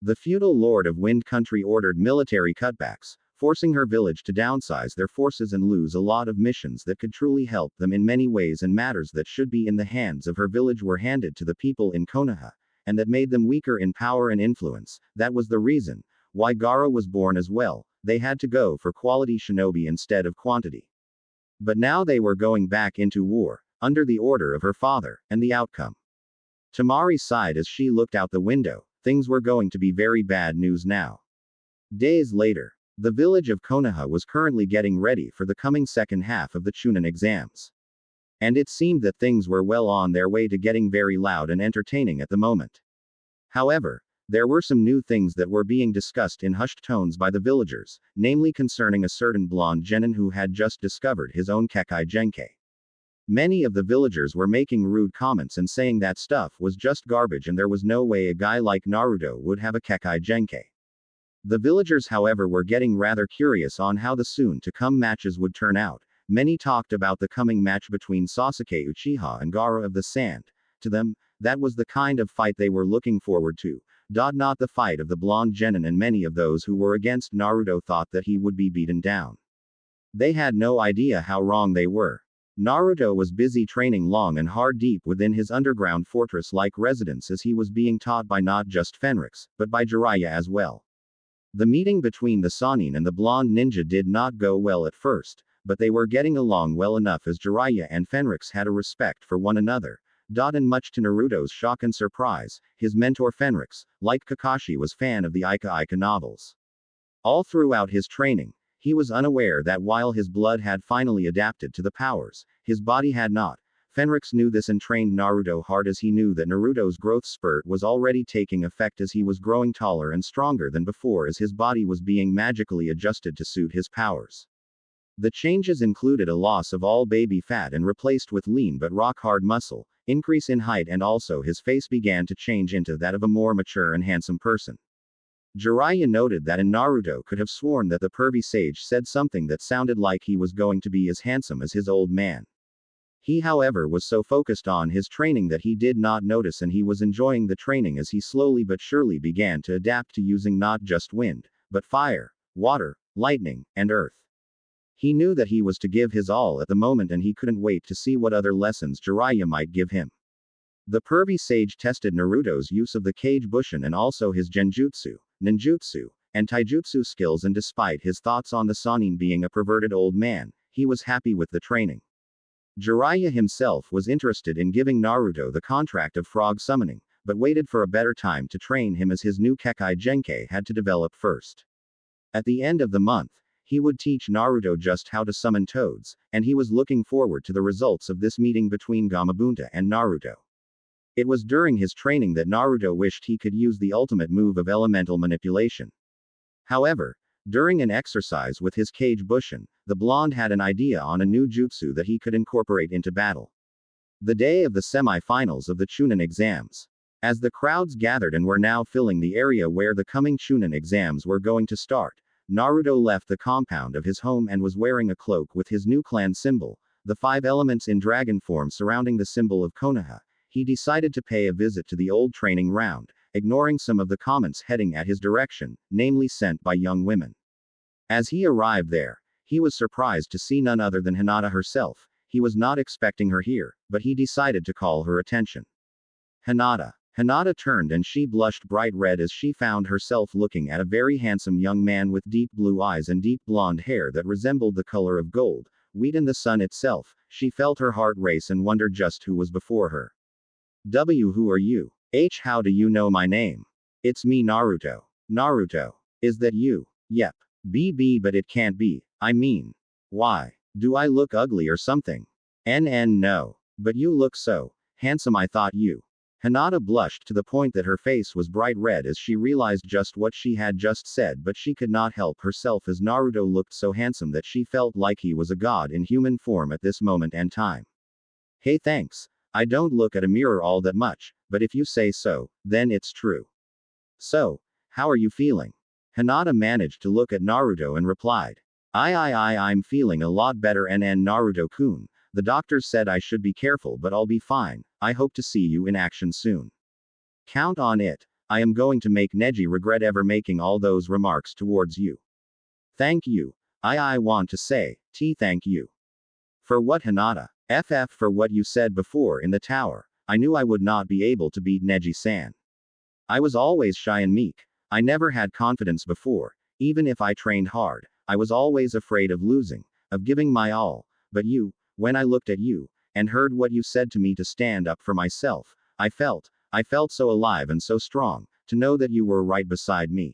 The feudal lord of Wind Country ordered military cutbacks, forcing her village to downsize their forces and lose a lot of missions that could truly help them in many ways, and matters that should be in the hands of her village were handed to the people in Konoha, and that made them weaker in power and influence. That was the reason why Gara was born as well. They had to go for quality shinobi instead of quantity. But now they were going back into war, under the order of her father, and the outcome. Tamari sighed as she looked out the window. Things were going to be very bad news now. Days later. The village of Konoha was currently getting ready for the coming second half of the Chunin exams. And it seemed that things were well on their way to getting very loud and entertaining at the moment. However, there were some new things that were being discussed in hushed tones by the villagers, namely concerning a certain blonde genin who had just discovered his own Kekkei Genkai. Many of the villagers were making rude comments and saying that stuff was just garbage and there was no way a guy like Naruto would have a Kekkei Genkai. The villagers, however, were getting rather curious on how the soon-to-come matches would turn out. Many talked about the coming match between Sasuke Uchiha and Gaara of the Sand. To them, that was the kind of fight they were looking forward to. Not the fight of the blonde genin, and many of those who were against Naruto thought that he would be beaten down. They had no idea how wrong they were. Naruto was busy training long and hard deep within his underground fortress-like residence as he was being taught by not just Fenrix, but by Jiraiya as well. The meeting between the Sannin and the blonde ninja did not go well at first, but they were getting along well enough as Jiraiya and Fenrix had a respect for one another. And much to Naruto's shock and surprise, his mentor Fenrix, like Kakashi, was fan of the Ika novels. All throughout his training, he was unaware that while his blood had finally adapted to the powers, his body had not. Fenrix knew this and trained Naruto hard, as he knew that Naruto's growth spurt was already taking effect as he was growing taller and stronger than before, as his body was being magically adjusted to suit his powers. The changes included a loss of all baby fat and replaced with lean but rock-hard muscle, increase in height, and also his face began to change into that of a more mature and handsome person. Jiraiya noted that in Naruto could have sworn that the pervy sage said something that sounded like he was going to be as handsome as his old man. He, however, was so focused on his training that he did not notice, and he was enjoying the training as he slowly but surely began to adapt to using not just wind, but fire, water, lightning, and earth. He knew that he was to give his all at the moment, and he couldn't wait to see what other lessons Jiraiya might give him. The pervy sage tested Naruto's use of the Kage Bushin and also his genjutsu, ninjutsu, and taijutsu skills, and despite his thoughts on the Sannin being a perverted old man, he was happy with the training. Jiraiya himself was interested in giving Naruto the contract of frog summoning, but waited for a better time to train him as his new Kekkei Genkai had to develop first. At the end of the month, He would teach Naruto just how to summon toads, and he was looking forward to the results of this meeting between Gamabunta and Naruto. It was during his training that Naruto wished he could use the ultimate move of elemental manipulation. However, during an exercise with his Kage Bushin, the blonde had an idea on a new jutsu that he could incorporate into battle. The day of the semi-finals of the Chunin exams. As the crowds gathered and were now filling the area where the coming Chunin exams were going to start, Naruto left the compound of his home and was wearing a cloak with his new clan symbol, the 5 elements in dragon form surrounding the symbol of Konoha. He decided to pay a visit to the old training round, ignoring some of the comments heading at his direction, namely sent by young women. As he arrived there, he was surprised to see none other than Hinata herself. He was not expecting her here, but he decided to call her attention. Hinata. Hinata turned and she blushed bright red as she found herself looking at a very handsome young man with deep blue eyes and deep blonde hair that resembled the color of gold, wheat in the sun itself. She felt her heart race and wondered just who was before her. Who are you? How do you know my name? It's me, Naruto. Naruto. Is that you? Yep. But it can't be. I mean. Why? Do I look ugly or something? No. But you look so handsome, I thought you. Hinata blushed to the point that her face was bright red as she realized just what she had just said, but she could not help herself as Naruto looked so handsome that she felt like he was a god in human form at this moment and time. Hey, thanks. I don't look at a mirror all that much, but if you say so, then it's true. So, how are you feeling? Hinata managed to look at Naruto and replied. I'm feeling a lot better Naruto-kun. The doctors said I should be careful, but I'll be fine. I hope to see you in action soon. Count on it. I am going to make Neji regret ever making all those remarks towards you. Thank you. I want to say, thank you. For what, Hinata? For what you said before in the tower. I knew I would not be able to beat Neji-san. I was always shy and meek. I never had confidence before. Even if I trained hard, I was always afraid of losing, of giving my all. But you, when I looked at you, and heard what you said to me to stand up for myself, I felt so alive and so strong, to know that you were right beside me.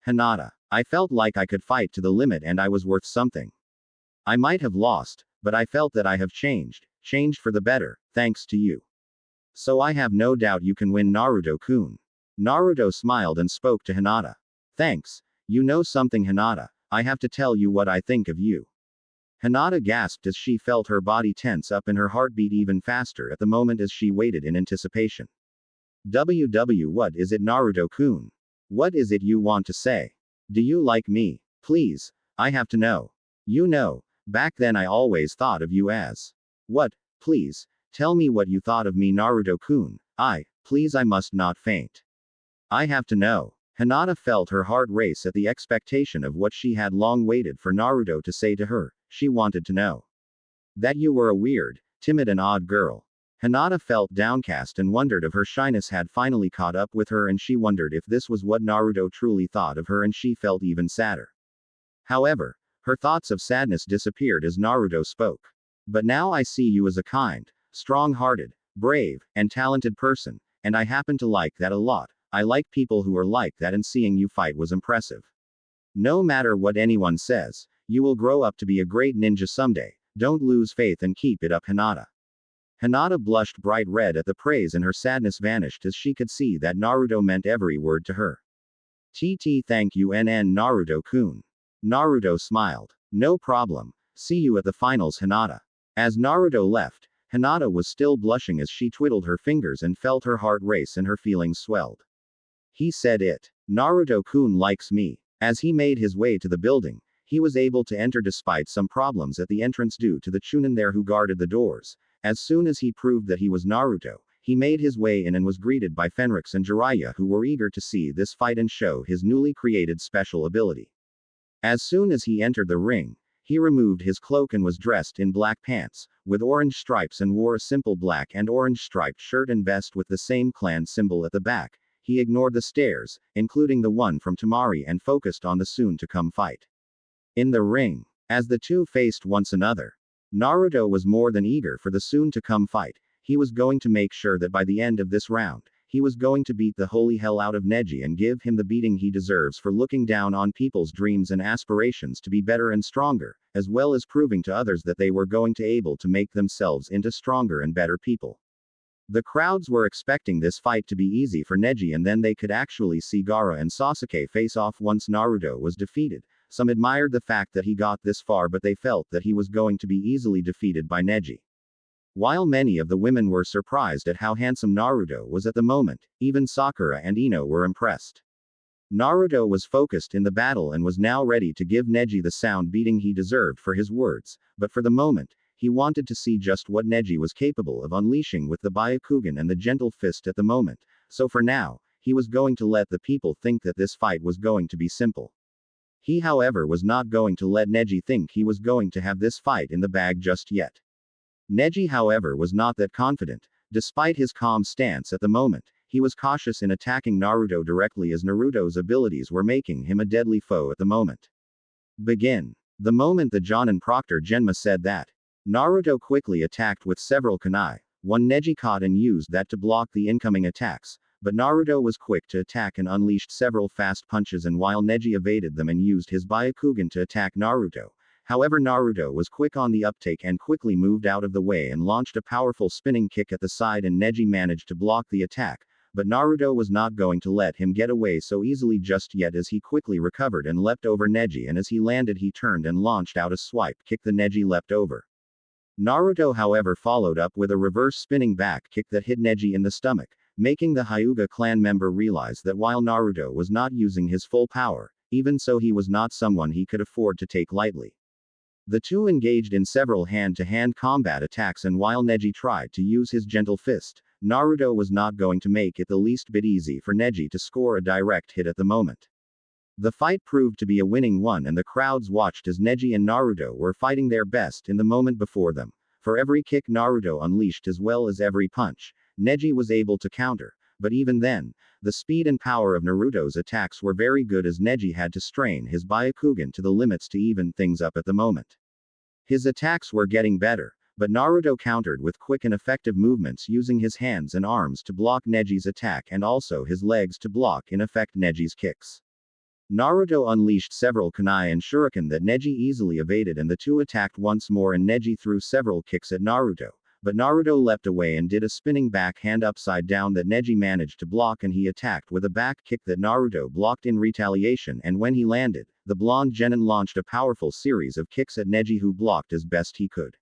Hinata. I felt like I could fight to the limit and I was worth something. I might have lost, but I felt that I have changed for the better, thanks to you. So I have no doubt you can win, Naruto-kun. Naruto smiled and spoke to Hinata. Thanks. You know something, Hinata? I have to tell you what I think of you. Hinata gasped as she felt her body tense up and her heart beat even faster at the moment as she waited in anticipation. What is it, Naruto-kun? What is it you want to say? Do you like me? Please. I have to know. You know, back then I always thought of you as. What? Please. Tell me what you thought of me, Naruto-kun. Please, I must not faint. I have to know. Hinata felt her heart race at the expectation of what she had long waited for Naruto to say to her. She wanted to know. That you were a weird, timid and odd girl. Hinata felt downcast and wondered if her shyness had finally caught up with her, and she wondered if this was what Naruto truly thought of her, and she felt even sadder. However, her thoughts of sadness disappeared as Naruto spoke. But now I see you as a kind, strong-hearted, brave, and talented person, and I happen to like that a lot. I like people who are like that, and seeing you fight was impressive. No matter what anyone says, you will grow up to be a great ninja someday. Don't lose faith and keep it up, Hinata. Hinata blushed bright red at the praise and her sadness vanished as she could see that Naruto meant every word to her. Thank you, Naruto-kun. Naruto smiled. No problem. See you at the finals, Hinata. As Naruto left, Hinata was still blushing as she twiddled her fingers and felt her heart race and her feelings swelled. He said it. Naruto-kun likes me. As he made his way to the building, he was able to enter despite some problems at the entrance due to the Chunin there who guarded the doors. As soon as he proved that he was Naruto, he made his way in and was greeted by Fenrix and Jiraiya, who were eager to see this fight and show his newly created special ability. As soon as he entered the ring, he removed his cloak and was dressed in black pants, with orange stripes, and wore a simple black and orange striped shirt and vest with the same clan symbol at the back. He ignored the stares, including the one from Tamari, and focused on the soon-to-come fight. In the ring, as the two faced once another, Naruto was more than eager for the soon-to-come fight. He was going to make sure that by the end of this round, he was going to beat the holy hell out of Neji and give him the beating he deserves for looking down on people's dreams and aspirations to be better and stronger, as well as proving to others that they were going to able to make themselves into stronger and better people. The crowds were expecting this fight to be easy for Neji, and then they could actually see Gaara and Sasuke face off once Naruto was defeated. Some admired the fact that he got this far, but they felt that he was going to be easily defeated by Neji. While many of the women were surprised at how handsome Naruto was at the moment, even Sakura and Ino were impressed. Naruto was focused in the battle and was now ready to give Neji the sound beating he deserved for his words, but for the moment, he wanted to see just what Neji was capable of unleashing with the Byakugan and the gentle fist at the moment, so for now, he was going to let the people think that this fight was going to be simple. He, however, was not going to let Neji think he was going to have this fight in the bag just yet. Neji, however, was not that confident. Despite his calm stance at the moment, he was cautious in attacking Naruto directly, as Naruto's abilities were making him a deadly foe at the moment. Begin. The moment the Jonin Proctor Genma said that, Naruto quickly attacked with several kunai. One Neji caught and used that to block the incoming attacks, but Naruto was quick to attack and unleashed several fast punches, and while Neji evaded them and used his Byakugan to attack Naruto. However, Naruto was quick on the uptake and quickly moved out of the way and launched a powerful spinning kick at the side, and Neji managed to block the attack, but Naruto was not going to let him get away so easily just yet, as he quickly recovered and leapt over Neji, and as he landed he turned and launched out a swipe kick that Neji leapt over. Naruto, however, followed up with a reverse spinning back kick that hit Neji in the stomach, making the Hyuga clan member realize that while Naruto was not using his full power, even so he was not someone he could afford to take lightly. The two engaged in several hand-to-hand combat attacks, and while Neji tried to use his gentle fist, Naruto was not going to make it the least bit easy for Neji to score a direct hit at the moment. The fight proved to be a winning one, and the crowds watched as Neji and Naruto were fighting their best in the moment before them. For every kick Naruto unleashed as well as every punch, Neji was able to counter, but even then, the speed and power of Naruto's attacks were very good, as Neji had to strain his Byakugan to the limits to even things up at the moment. His attacks were getting better, but Naruto countered with quick and effective movements, using his hands and arms to block Neji's attack and also his legs to block in effect Neji's kicks. Naruto unleashed several kunai and shuriken that Neji easily evaded, and the two attacked once more, and Neji threw several kicks at Naruto, but Naruto leapt away and did a spinning backhand upside down that Neji managed to block, and he attacked with a back kick that Naruto blocked in retaliation, and when he landed, the blonde genin launched a powerful series of kicks at Neji, who blocked as best he could.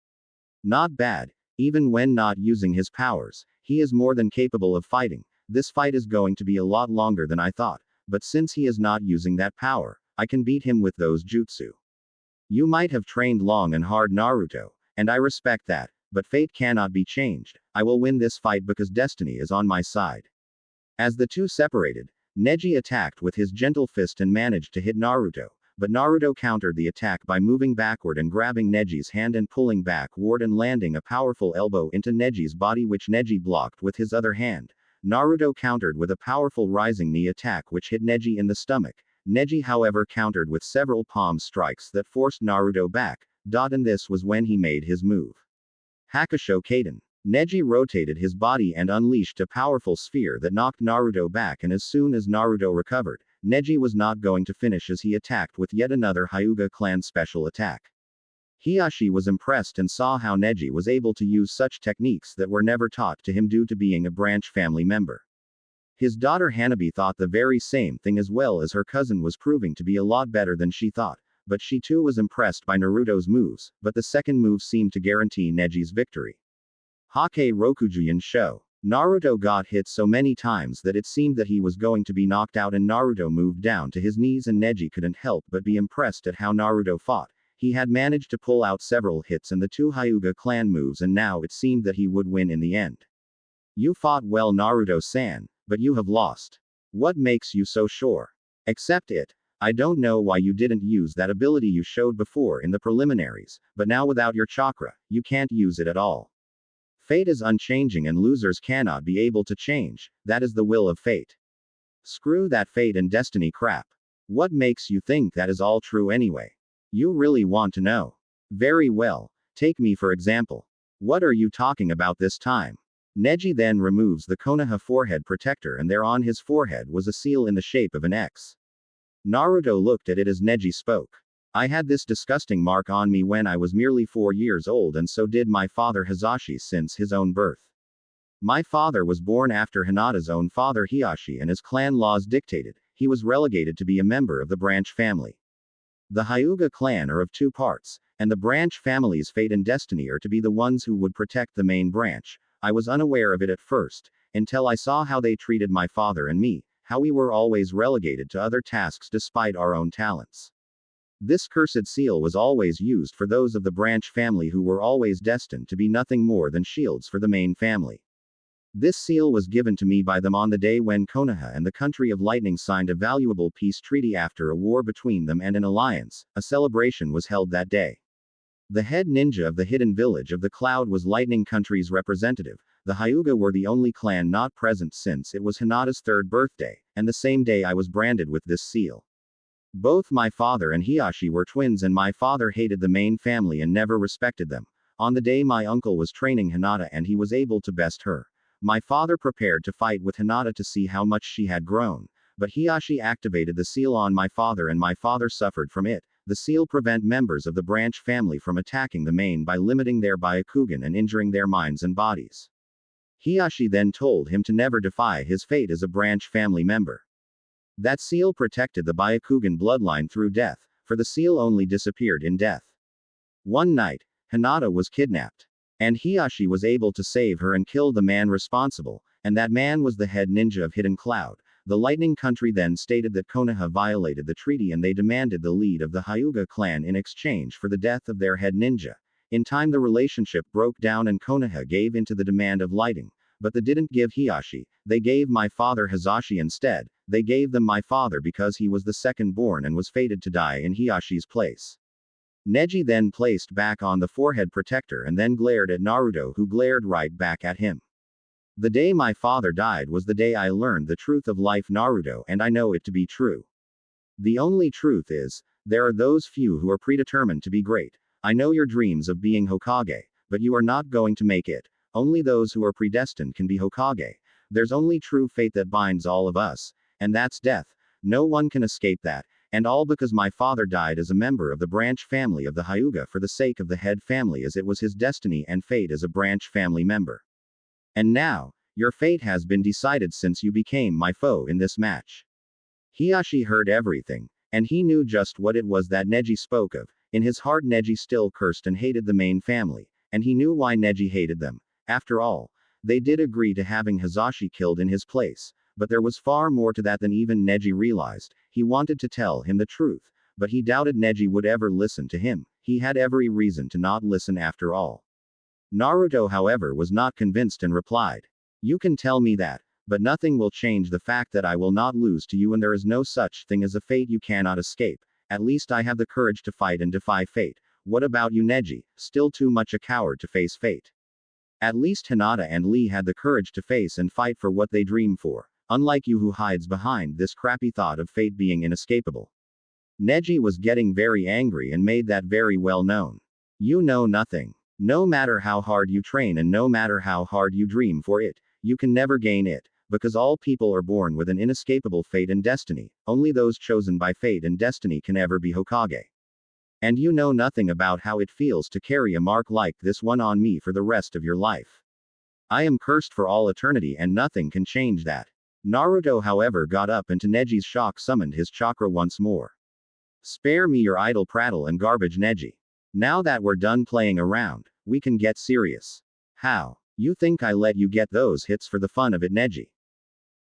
Not bad. Even when not using his powers, he is more than capable of fighting. This fight is going to be a lot longer than I thought, but since he is not using that power, I can beat him with those jutsu. You might have trained long and hard, Naruto, and I respect that, but fate cannot be changed. I will win this fight because destiny is on my side. As the two separated, Neji attacked with his gentle fist and managed to hit Naruto, but Naruto countered the attack by moving backward and grabbing Neji's hand and pulling backward and landing a powerful elbow into Neji's body, which Neji blocked with his other hand. Naruto countered with a powerful rising knee attack which hit Neji in the stomach. Neji, however, countered with several palm strikes that forced Naruto back, and this was when he made his move. Hakusho Kaden. Neji rotated his body and unleashed a powerful sphere that knocked Naruto back, and as soon as Naruto recovered, Neji was not going to finish as he attacked with yet another Hyuga clan special attack. Hiashi was impressed and saw how Neji was able to use such techniques that were never taught to him due to being a branch family member. His daughter Hanabi thought the very same thing, as well as her cousin was proving to be a lot better than she thought, but she too was impressed by Naruto's moves, but the second move seemed to guarantee Neji's victory. Hake Rokujuyan Show. Naruto got hit so many times that it seemed that he was going to be knocked out, and Naruto moved down to his knees, and Neji couldn't help but be impressed at how Naruto fought. He had managed to pull out several hits and the two Hyuga clan moves, and now it seemed that he would win in the end. You fought well, Naruto-san, but you have lost. What makes you so sure? Accept it. I don't know why you didn't use that ability you showed before in the preliminaries, but now without your chakra, you can't use it at all. Fate is unchanging and losers cannot be able to change. That is the will of fate. Screw that fate and destiny crap. What makes you think that is all true anyway? You really want to know? Very well. Take me for example. What are you talking about this time? Neji then removes the Konoha forehead protector, and there on his forehead was a seal in the shape of an X. Naruto looked at it as Neji spoke. I had this disgusting mark on me when I was merely 4 years old, and so did my father Hisashi since his own birth. My father was born after Hinata's own father Hisashi, and as clan laws dictated, he was relegated to be a member of the branch family. The Hyuga clan are of 2 parts, and the branch family's fate and destiny are to be the ones who would protect the main branch. I was unaware of it at first, until I saw how they treated my father and me, how we were always relegated to other tasks despite our own talents. This cursed seal was always used for those of the branch family who were always destined to be nothing more than shields for the main family. This seal was given to me by them on the day when Konoha and the Country of Lightning signed a valuable peace treaty after a war between them and an alliance. A celebration was held that day. The head ninja of the hidden village of the Cloud was Lightning Country's representative. The Hyuga were the only clan not present since it was Hinata's 3rd birthday, and the same day I was branded with this seal. Both my father and Hisashi were twins, and my father hated the main family and never respected them. On the day my uncle was training Hinata and he was able to best her, my father prepared to fight with Hinata to see how much she had grown, but Hisashi activated the seal on my father and my father suffered from it. The seal prevent members of the branch family from attacking the main by limiting their Byakugan and injuring their minds and bodies. Hisashi then told him to never defy his fate as a branch family member. That seal protected the Byakugan bloodline through death, for the seal only disappeared in death. One night, Hinata was kidnapped, and Hisashi was able to save her and kill the man responsible, and that man was the head ninja of Hidden Cloud. The Lightning Country then stated that Konoha violated the treaty and they demanded the lead of the Hyuga clan in exchange for the death of their head ninja. In time the relationship broke down and Konoha gave in to the demand of Lighting, but they didn't give Hisashi, they gave my father Hisashi instead. They gave them my father because he was the second born and was fated to die in Hiyashi's place. Neji then placed back on the forehead protector and then glared at Naruto, who glared right back at him. The day my father died was the day I learned the truth of life, Naruto, and I know it to be true. The only truth is, there are those few who are predetermined to be great. I know your dreams of being Hokage, but you are not going to make it. Only those who are predestined can be Hokage. There's only true fate that binds all of us, and that's death. No one can escape that, and all because my father died as a member of the branch family of the Hyuga for the sake of the head family, as it was his destiny and fate as a branch family member. And now, your fate has been decided since you became my foe in this match. Hisashi heard everything, and he knew just what it was that Neji spoke of. In his heart Neji still cursed and hated the main family, and he knew why Neji hated them. After all, they did agree to having Hisashi killed in his place, but there was far more to that than even Neji realized. He wanted to tell him the truth, but he doubted Neji would ever listen to him. He had every reason to not listen after all. Naruto, however, was not convinced and replied, "You can tell me that, but nothing will change the fact that I will not lose to you, and there is no such thing as a fate you cannot escape. At least I have the courage to fight and defy fate. What about you, Neji? Still too much a coward to face fate." At least Hinata and Lee had the courage to face and fight for what they dream for, unlike you who hides behind this crappy thought of fate being inescapable. Neji was getting very angry and made that very well known. You know nothing. No matter how hard you train and no matter how hard you dream for it, you can never gain it, because all people are born with an inescapable fate and destiny. Only those chosen by fate and destiny can ever be Hokage. And you know nothing about how it feels to carry a mark like this one on me for the rest of your life. I am cursed for all eternity and nothing can change that. Naruto, however, got up and to Neji's shock summoned his chakra once more. Spare me your idle prattle and garbage, Neji. Now that we're done playing around, we can get serious. How? You think I let you get those hits for the fun of it, Neji?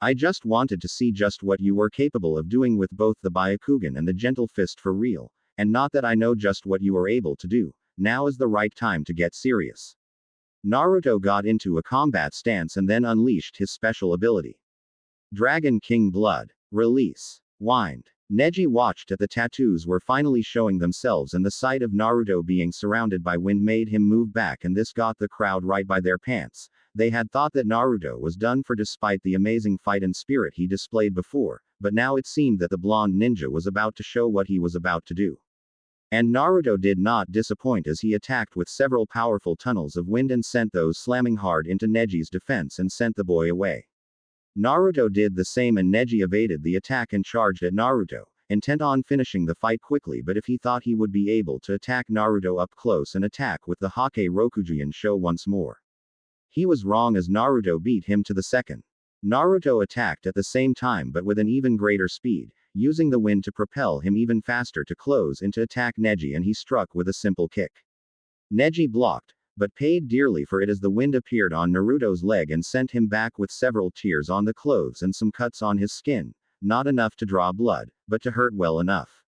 I just wanted to see just what you were capable of doing with both the Byakugan and the gentle fist for real, and not that I know just what you are able to do. Now is the right time to get serious. Naruto got into a combat stance and then unleashed his special ability. Dragon King Blood. Release. Wind. Neji watched as the tattoos were finally showing themselves, and the sight of Naruto being surrounded by wind made him move back, and this got the crowd right by their pants. They had thought that Naruto was done for despite the amazing fight and spirit he displayed before, but now it seemed that the blonde ninja was about to show what he was about to do. And Naruto did not disappoint as he attacked with several powerful tunnels of wind and sent those slamming hard into Neji's defense and sent the boy away. Naruto did the same and Neji evaded the attack and charged at Naruto, intent on finishing the fight quickly, but if he thought he would be able to attack Naruto up close and attack with the Hokage Rokujuin show once more. He was wrong as Naruto beat him to the second. Naruto attacked at the same time but with an even greater speed, using the wind to propel him even faster to close in to attack Neji, and he struck with a simple kick. Neji blocked, but paid dearly for it as the wind appeared on Naruto's leg and sent him back with several tears on the clothes and some cuts on his skin, not enough to draw blood, but to hurt well enough.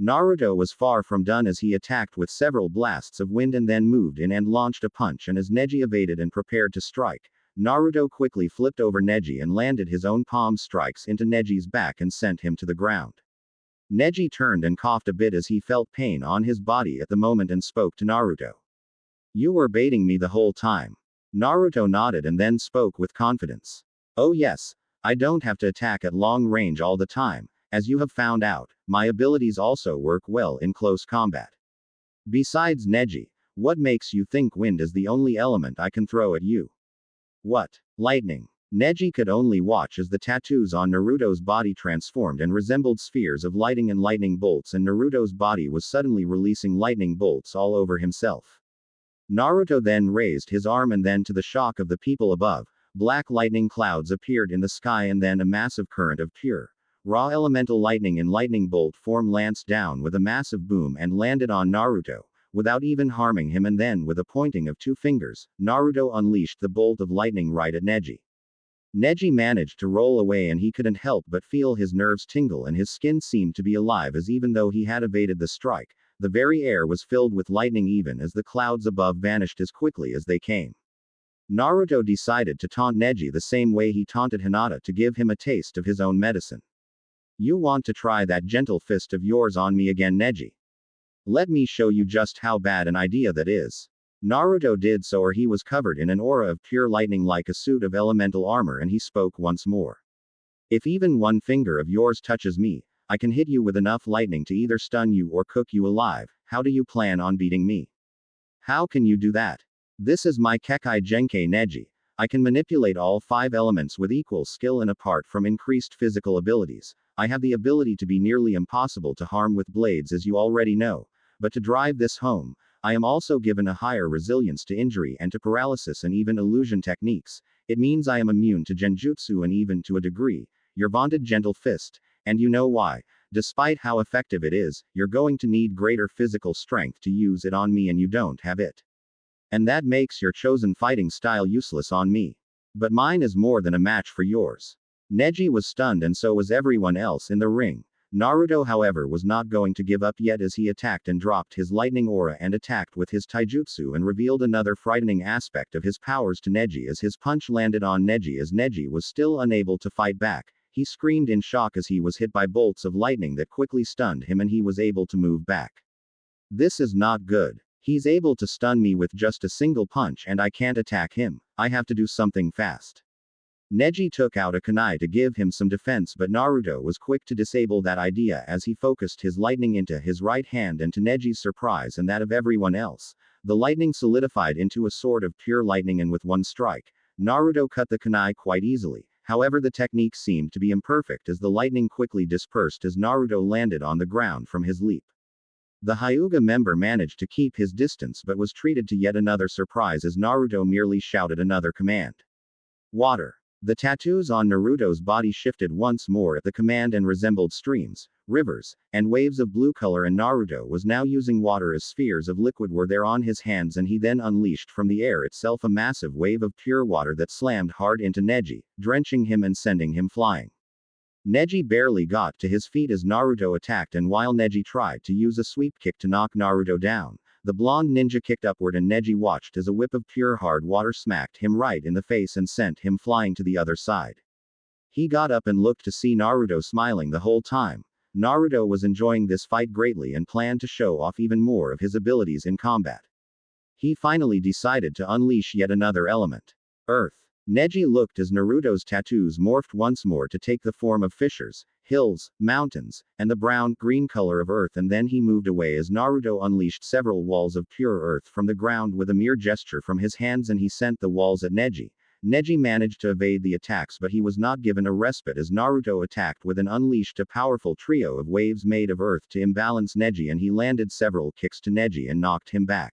Naruto was far from done as he attacked with several blasts of wind and then moved in and launched a punch, and as Neji evaded and prepared to strike, Naruto quickly flipped over Neji and landed his own palm strikes into Neji's back and sent him to the ground. Neji turned and coughed a bit as he felt pain on his body at the moment and spoke to Naruto. "You were baiting me the whole time." Naruto nodded and then spoke with confidence. "Oh yes, I don't have to attack at long range all the time, as you have found out, my abilities also work well in close combat. Besides Neji, what makes you think wind is the only element I can throw at you?" "What? Lightning?" Neji could only watch as the tattoos on Naruto's body transformed and resembled spheres of lighting and lightning bolts, and Naruto's body was suddenly releasing lightning bolts all over himself. Naruto then raised his arm and then to the shock of the people above, black lightning clouds appeared in the sky and then a massive current of pure, raw elemental lightning in lightning bolt form lanced down with a massive boom and landed on Naruto, without even harming him, and then with a pointing of two fingers, Naruto unleashed the bolt of lightning right at Neji. Neji managed to roll away and he couldn't help but feel his nerves tingle and his skin seemed to be alive, as even though he had evaded the strike, the very air was filled with lightning even as the clouds above vanished as quickly as they came. Naruto decided to taunt Neji the same way he taunted Hinata to give him a taste of his own medicine. "You want to try that gentle fist of yours on me again, Neji? Let me show you just how bad an idea that is." Naruto did so, or he was covered in an aura of pure lightning like a suit of elemental armor, and he spoke once more. "If even one finger of yours touches me, I can hit you with enough lightning to either stun you or cook you alive. How do you plan on beating me? How can you do that? This is my Kekkei Genkai Neji. I can manipulate all 5 elements with equal skill, and apart from increased physical abilities, I have the ability to be nearly impossible to harm with blades, as you already know. But to drive this home, I am also given a higher resilience to injury and to paralysis and even illusion techniques. It means I am immune to genjutsu and even to a degree, your vaunted gentle fist. And you know why. Despite how effective it is, you're going to need greater physical strength to use it on me, and you don't have it. And that makes your chosen fighting style useless on me. But mine is more than a match for yours." Neji was stunned, and so was everyone else in the ring. Naruto, however, was not going to give up yet as he attacked and dropped his lightning aura and attacked with his taijutsu and revealed another frightening aspect of his powers to Neji as his punch landed on Neji. As Neji was still unable to fight back, he screamed in shock as he was hit by bolts of lightning that quickly stunned him, and he was able to move back. "This is not good. He's able to stun me with just a single punch and I can't attack him. I have to do something fast." Neji took out a kunai to give him some defense, but Naruto was quick to disable that idea as he focused his lightning into his right hand, and to Neji's surprise and that of everyone else, the lightning solidified into a sword of pure lightning, and with one strike, Naruto cut the kunai quite easily. However, the technique seemed to be imperfect as the lightning quickly dispersed as Naruto landed on the ground from his leap. The Hyuga member managed to keep his distance but was treated to yet another surprise as Naruto merely shouted another command. "Water." The tattoos on Naruto's body shifted once more at the command and resembled streams, rivers, and waves of blue color, and Naruto was now using water as spheres of liquid were there on his hands, and he then unleashed from the air itself a massive wave of pure water that slammed hard into Neji, drenching him and sending him flying. Neji barely got to his feet as Naruto attacked, and while Neji tried to use a sweep kick to knock Naruto down, the blonde ninja kicked upward, and Neji watched as a whip of pure hard water smacked him right in the face and sent him flying to the other side. He got up and looked to see Naruto smiling the whole time. Naruto was enjoying this fight greatly and planned to show off even more of his abilities in combat. He finally decided to unleash yet another element. Earth. Neji looked as Naruto's tattoos morphed once more to take the form of fissures, hills, mountains, and the brown-green color of earth, and then he moved away as Naruto unleashed several walls of pure earth from the ground with a mere gesture from his hands, and he sent the walls at Neji. Neji managed to evade the attacks, but he was not given a respite as Naruto attacked with and unleashed a powerful trio of waves made of earth to imbalance Neji, and he landed several kicks to Neji and knocked him back.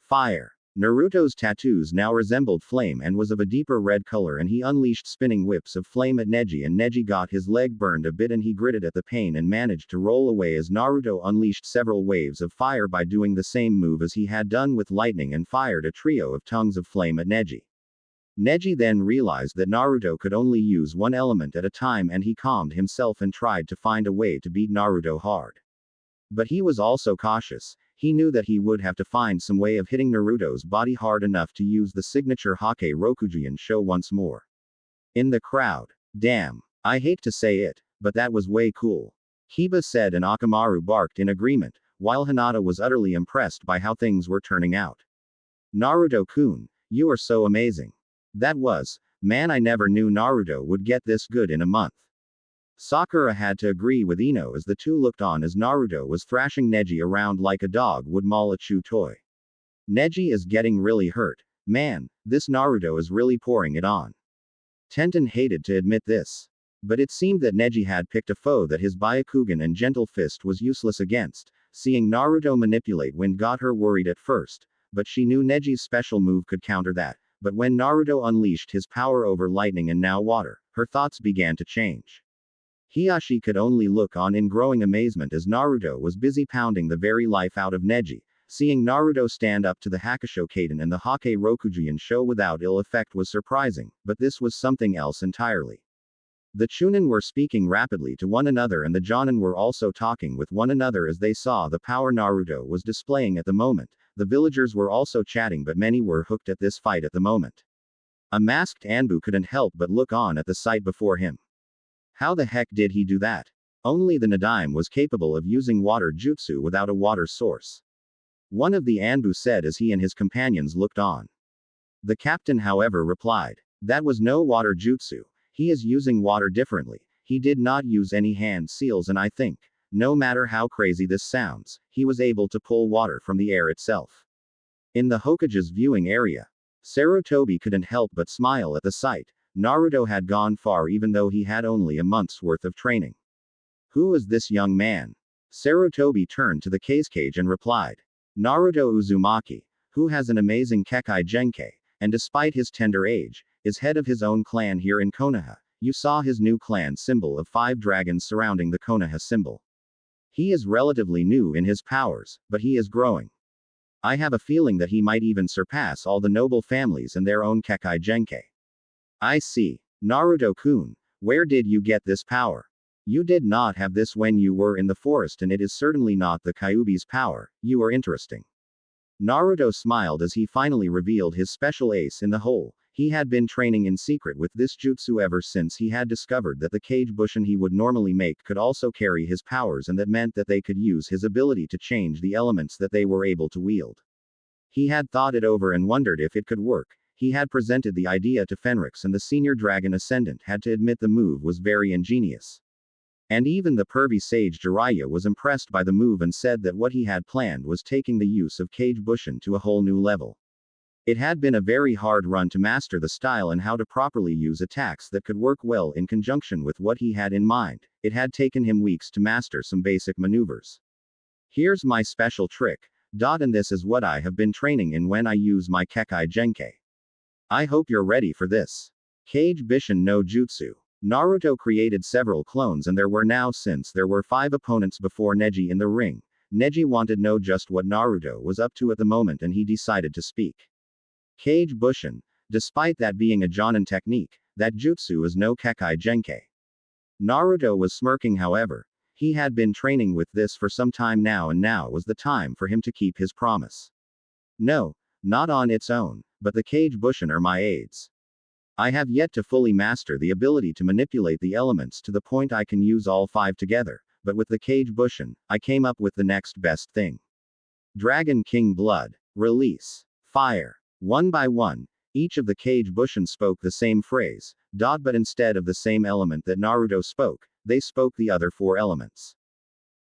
Fire. Naruto's tattoos now resembled flame and was of a deeper red color, and he unleashed spinning whips of flame at Neji, and Neji got his leg burned a bit and he gritted at the pain and managed to roll away as Naruto unleashed several waves of fire by doing the same move as he had done with lightning and fired a trio of tongues of flame at Neji. Neji then realized that Naruto could only use one element at a time, and he calmed himself and tried to find a way to beat Naruto hard. But he was also cautious. He knew that he would have to find some way of hitting Naruto's body hard enough to use the signature Hokage Rokujian show once more. In the crowd. Damn. I hate to say it, but that was way cool. Kiba said, and Akamaru barked in agreement, while Hinata was utterly impressed by how things were turning out. Naruto-kun, you are so amazing. That was, man, I never knew Naruto would get this good in a month. Sakura had to agree with Ino as the two looked on as Naruto was thrashing Neji around like a dog would maul a chew toy. Neji is getting really hurt. Man, this Naruto is really pouring it on. Tenten hated to admit this. But it seemed that Neji had picked a foe that his Byakugan and Gentle Fist was useless against. Seeing Naruto manipulate wind got her worried at first, but she knew Neji's special move could counter that. But when Naruto unleashed his power over lightning and now water, her thoughts began to change. Hiashi could only look on in growing amazement as Naruto was busy pounding the very life out of Neji. Seeing Naruto stand up to the Hakushokaden and the Hokage Rokujian show without ill effect was surprising, but this was something else entirely. The Chunin were speaking rapidly to one another, and the Jonin were also talking with one another as they saw the power Naruto was displaying at the moment. The villagers were also chatting, but many were hooked at this fight at the moment. A masked Anbu couldn't help but look on at the sight before him. How the heck did he do that? Only the Nadaime was capable of using water jutsu without a water source. One of the Anbu said as he and his companions looked on. The captain, however, replied, "That was no water jutsu. He is using water differently. He did not use any hand seals, and I think, no matter how crazy this sounds, he was able to pull water from the air itself." In the Hokage's viewing area, Sarutobi couldn't help but smile at the sight. Naruto had gone far even though he had only a month's worth of training. Who is this young man? Sarutobi turned to the Kekkei and replied. Naruto Uzumaki, who has an amazing Kekkei Genkai, and despite his tender age, is head of his own clan here in Konoha. You saw his new clan symbol of 5 dragons surrounding the Konoha symbol. He is relatively new in his powers, but he is growing. I have a feeling that he might even surpass all the noble families and their own Kekkei Genkai. I see. Naruto-kun, where did you get this power? You did not have this when you were in the forest, and it is certainly not the Kyuubi's power. You are interesting. Naruto smiled as he finally revealed his special ace in the hole. He had been training in secret with this jutsu ever since he had discovered that the Kage Bushin he would normally make could also carry his powers, and that meant that they could use his ability to change the elements that they were able to wield. He had thought it over and wondered if it could work. He had presented the idea to Fenrix, and the senior dragon ascendant had to admit the move was very ingenious. And even the pervy sage Jiraiya was impressed by the move and said that what he had planned was taking the use of Kage Bushin to a whole new level. It had been a very hard run to master the style and how to properly use attacks that could work well in conjunction with what he had in mind. It had taken him weeks to master some basic maneuvers. Here's my special trick. And this is what I have been training in when I use my Kekkei Genkai. I hope you're ready for this. Kage Bushin no Jutsu. Naruto created several clones, and there were now, since there were 5 opponents before Neji in the ring, Neji wanted to know just what Naruto was up to at the moment, and he decided to speak. Kage Bushin. Despite that being a Jonin technique, that jutsu is no Kekkei Genkai. Naruto was smirking, however. He had been training with this for some time now, and now was the time for him to keep his promise. No, not on its own, but the Kage Bushin are my aids. I have yet to fully master the ability to manipulate the elements to the point I can use all 5 together, but with the Kage Bushin, I came up with the next best thing. Dragon King Blood. Release. Fire. One by one, each of the Kage Bushin spoke the same phrase, but instead of the same element that Naruto spoke, they spoke the other 4 elements.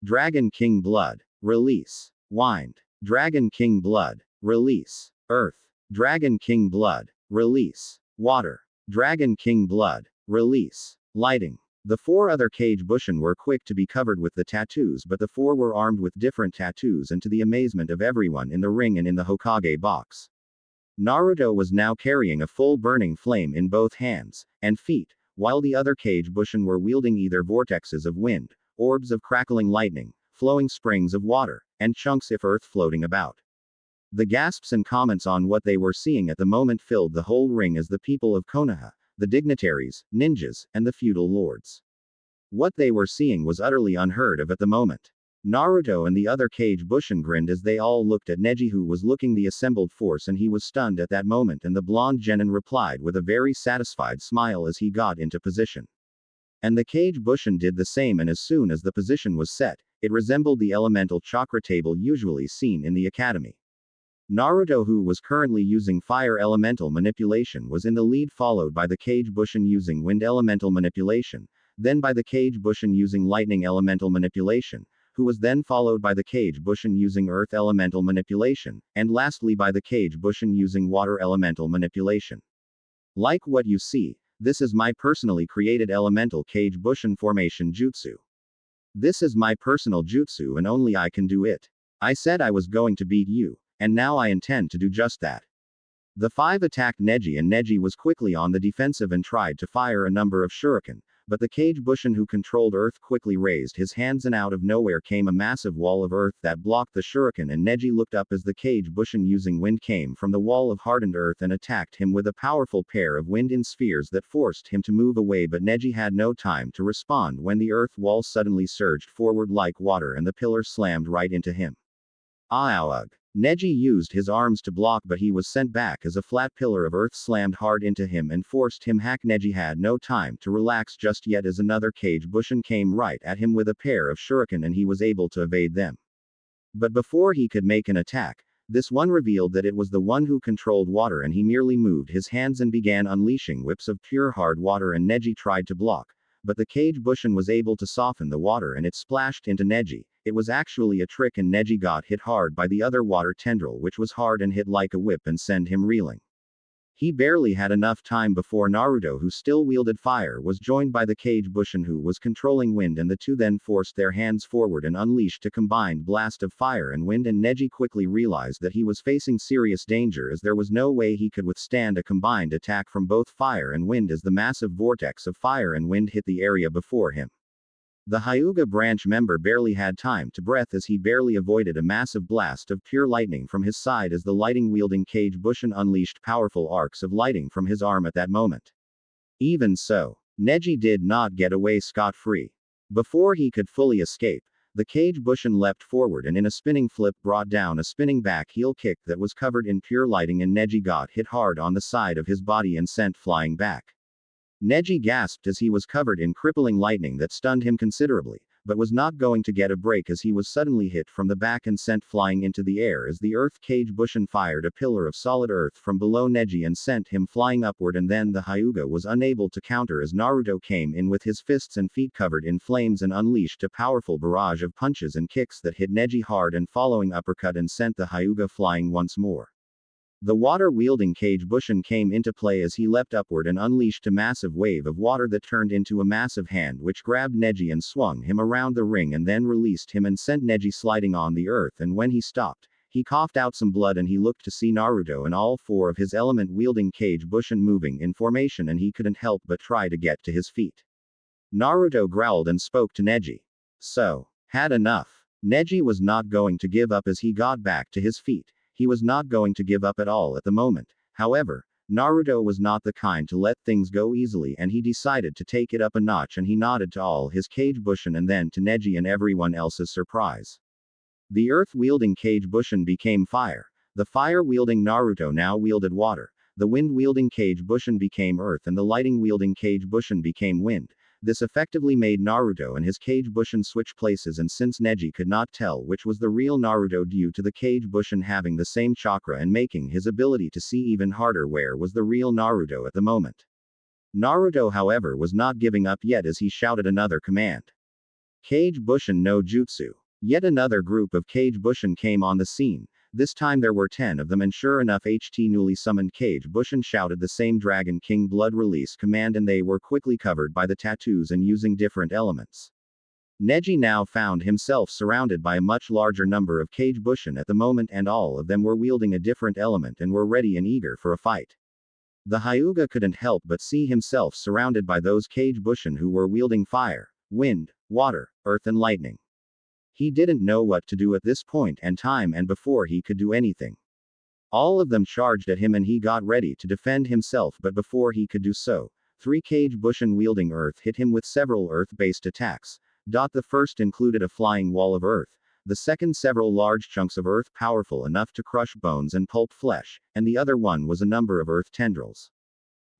Dragon King Blood. Release. Wind. Dragon King Blood. Release. Earth. Dragon King Blood. Release. Water. Dragon King Blood. Release. Lighting. The 4 other Kage Bushin were quick to be covered with the tattoos, but the 4 were armed with different tattoos, and to the amazement of everyone in the ring and in the Hokage box, Naruto was now carrying a full burning flame in both hands and feet, while the other Kage Bushin were wielding either vortexes of wind, orbs of crackling lightning, flowing springs of water, and chunks of earth floating about. The gasps and comments on what they were seeing at the moment filled the whole ring as the people of Konoha, the dignitaries, ninjas, and the feudal lords. What they were seeing was utterly unheard of at the moment. Naruto and the other Kage Bushin grinned as they all looked at Neji, who was looking the assembled force, and he was stunned at that moment, and the blonde genin replied with a very satisfied smile as he got into position. And the Kage Bushin did the same, and as soon as the position was set, it resembled the elemental chakra table usually seen in the academy. Naruto, who was currently using fire elemental manipulation, was in the lead, followed by the Kage Bushin using wind elemental manipulation, then by the Kage Bushin using lightning elemental manipulation, who was then followed by the Kage Bushin using earth elemental manipulation, and lastly by the Kage Bushin using water elemental manipulation. Like what you see, this is my personally created elemental Kage Bushin formation jutsu. This is my personal jutsu, and only I can do it. I said I was going to beat you, and now I intend to do just that. The 5 attacked Neji, and Neji was quickly on the defensive and tried to fire a number of shuriken, but the Kage Bushin, who controlled earth, quickly raised his hands, and out of nowhere came a massive wall of earth that blocked the shuriken, and Neji looked up as the Kage Bushin using wind came from the wall of hardened earth and attacked him with a powerful pair of wind in spheres that forced him to move away, but Neji had no time to respond when the earth wall suddenly surged forward like water and the pillar slammed right into him. Ugh. Neji used his arms to block, but he was sent back as a flat pillar of earth slammed hard into him and forced him hack. Neji had no time to relax just yet as another Kage Bushin came right at him with a pair of shuriken, and he was able to evade them. But before he could make an attack, this one revealed that it was the one who controlled water, and he merely moved his hands and began unleashing whips of pure hard water, and Neji tried to block, but the Kage Bushin was able to soften the water and it splashed into Neji. It was actually a trick, and Neji got hit hard by the other water tendril, which was hard and hit like a whip and sent him reeling. He barely had enough time before Naruto, who still wielded fire, was joined by the Kage Bushin, who was controlling wind, and the two then forced their hands forward and unleashed a combined blast of fire and wind, and Neji quickly realized that he was facing serious danger, as there was no way he could withstand a combined attack from both fire and wind, as the massive vortex of fire and wind hit the area before him. The Hyuga branch member barely had time to breathe as he barely avoided a massive blast of pure lightning from his side as the lighting-wielding Kage Bushin unleashed powerful arcs of lighting from his arm at that moment. Even so, Neji did not get away scot-free. Before he could fully escape, the Kage Bushin leapt forward and in a spinning flip brought down a spinning back heel kick that was covered in pure lighting, and Neji got hit hard on the side of his body and sent flying back. Neji gasped as he was covered in crippling lightning that stunned him considerably, but was not going to get a break as he was suddenly hit from the back and sent flying into the air as the earth Kage Bushin fired a pillar of solid earth from below Neji and sent him flying upward, and then the Hyuga was unable to counter as Naruto came in with his fists and feet covered in flames and unleashed a powerful barrage of punches and kicks that hit Neji hard and following uppercut and sent the Hyuga flying once more. The water-wielding Kage Bushin came into play as he leapt upward and unleashed a massive wave of water that turned into a massive hand which grabbed Neji and swung him around the ring and then released him and sent Neji sliding on the earth, and when he stopped, he coughed out some blood and he looked to see Naruto and all 4 of his element-wielding Kage Bushin moving in formation, and he couldn't help but try to get to his feet. Naruto growled and spoke to Neji. So, had enough. Neji was not going to give up as he got back to his feet. He was not going to give up at all at the moment. However, Naruto was not the kind to let things go easily, and he decided to take it up a notch, and he nodded to all his Kage Bushin and then to Neji and everyone else's surprise. The earth-wielding Kage Bushin became fire. The fire-wielding Naruto now wielded water. The wind-wielding Kage Bushin became earth, and the lighting-wielding Kage Bushin became wind. This effectively made Naruto and his Kage Bushin switch places, and since Neji could not tell which was the real Naruto due to the Kage Bushin having the same chakra and making his ability to see even harder where was the real Naruto at the moment. Naruto, however, was not giving up yet as he shouted another command. Kage Bushin no Jutsu. Yet another group of Kage Bushin came on the scene. This time there were 10 of them, and sure enough, newly summoned Kage Bushin shouted the same Dragon King blood release command, and they were quickly covered by the tattoos and using different elements. Neji now found himself surrounded by a much larger number of Kage Bushin at the moment, and all of them were wielding a different element and were ready and eager for a fight. The Hyuga couldn't help but see himself surrounded by those Kage Bushin who were wielding fire, wind, water, earth and lightning. He didn't know what to do at this point and time, and before he could do anything, all of them charged at him and he got ready to defend himself, but before he could do so, 3 Kage Bushin wielding earth hit him with several earth-based attacks. The first included a flying wall of earth, the second several large chunks of earth powerful enough to crush bones and pulp flesh, and the other one was a number of earth tendrils.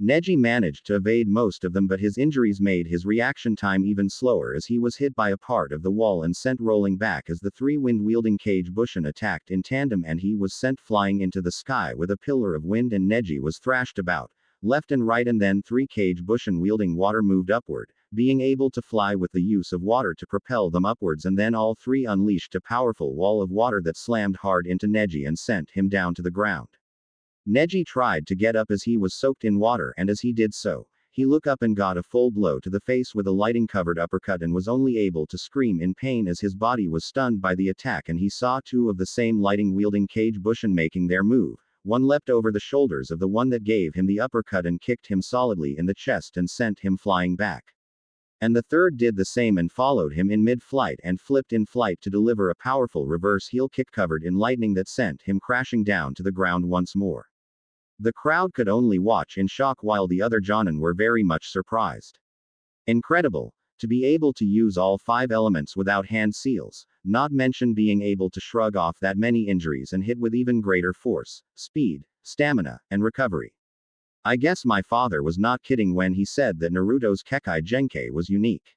Neji managed to evade most of them, but his injuries made his reaction time even slower as he was hit by a part of the wall and sent rolling back as the 3 wind-wielding Kage Bushin attacked in tandem, and he was sent flying into the sky with a pillar of wind, and Neji was thrashed about, left and right, and then 3 Kage Bushin wielding water moved upward, being able to fly with the use of water to propel them upwards, and then all 3 unleashed a powerful wall of water that slammed hard into Neji and sent him down to the ground. Neji tried to get up as he was soaked in water, and as he did so, he looked up and got a full blow to the face with a lighting-covered uppercut and was only able to scream in pain as his body was stunned by the attack, and he saw 2 of the same lighting-wielding Kage Bushin making their move. One leapt over the shoulders of the one that gave him the uppercut and kicked him solidly in the chest and sent him flying back. And the third did the same and followed him in mid-flight and flipped in flight to deliver a powerful reverse heel kick covered in lightning that sent him crashing down to the ground once more. The crowd could only watch in shock while the other Jonin were very much surprised. Incredible, to be able to use all 5 elements without hand seals, not mention being able to shrug off that many injuries and hit with even greater force, speed, stamina, and recovery. I guess my father was not kidding when he said that Naruto's Kekkei Genkai was unique.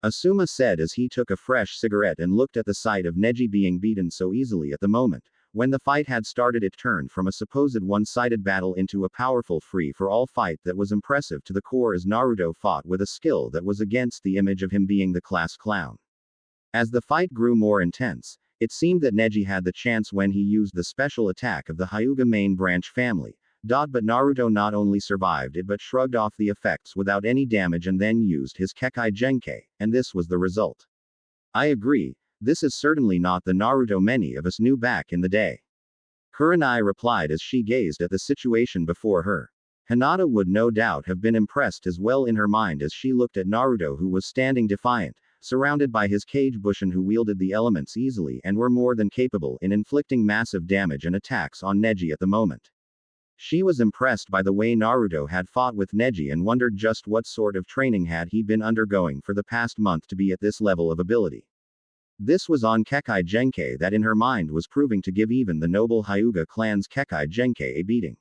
Asuma said as he took a fresh cigarette and looked at the sight of Neji being beaten so easily at the moment. When the fight had started, it turned from a supposed one-sided battle into a powerful free-for-all fight that was impressive to the core as Naruto fought with a skill that was against the image of him being the class clown. As the fight grew more intense, it seemed that Neji had the chance when he used the special attack of the Hyuga main branch family. But Naruto not only survived it but shrugged off the effects without any damage and then used his Kekkei Genkai, and this was the result. I agree. This is certainly not the Naruto many of us knew back in the day. Kurenai replied as she gazed at the situation before her. Hinata would no doubt have been impressed as well in her mind as she looked at Naruto, who was standing defiant, surrounded by his Kage Bushin who wielded the elements easily and were more than capable in inflicting massive damage and attacks on Neji at the moment. She was impressed by the way Naruto had fought with Neji and wondered just what sort of training had he been undergoing for the past month to be at this level of ability. This was on Kekkei Genkai that in her mind was proving to give even the noble Hyuga clan's Kekkei Genkai a beating.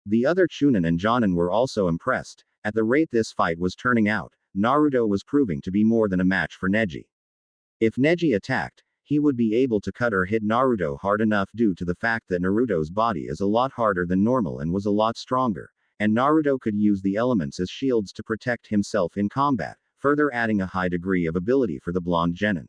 The other Chunin and Jonin were also impressed. At the rate this fight was turning out, Naruto was proving to be more than a match for Neji. If Neji attacked, he would be able to cut or hit Naruto hard enough due to the fact that Naruto's body is a lot harder than normal and was a lot stronger, and Naruto could use the elements as shields to protect himself in combat, further adding a high degree of ability for the blonde genin.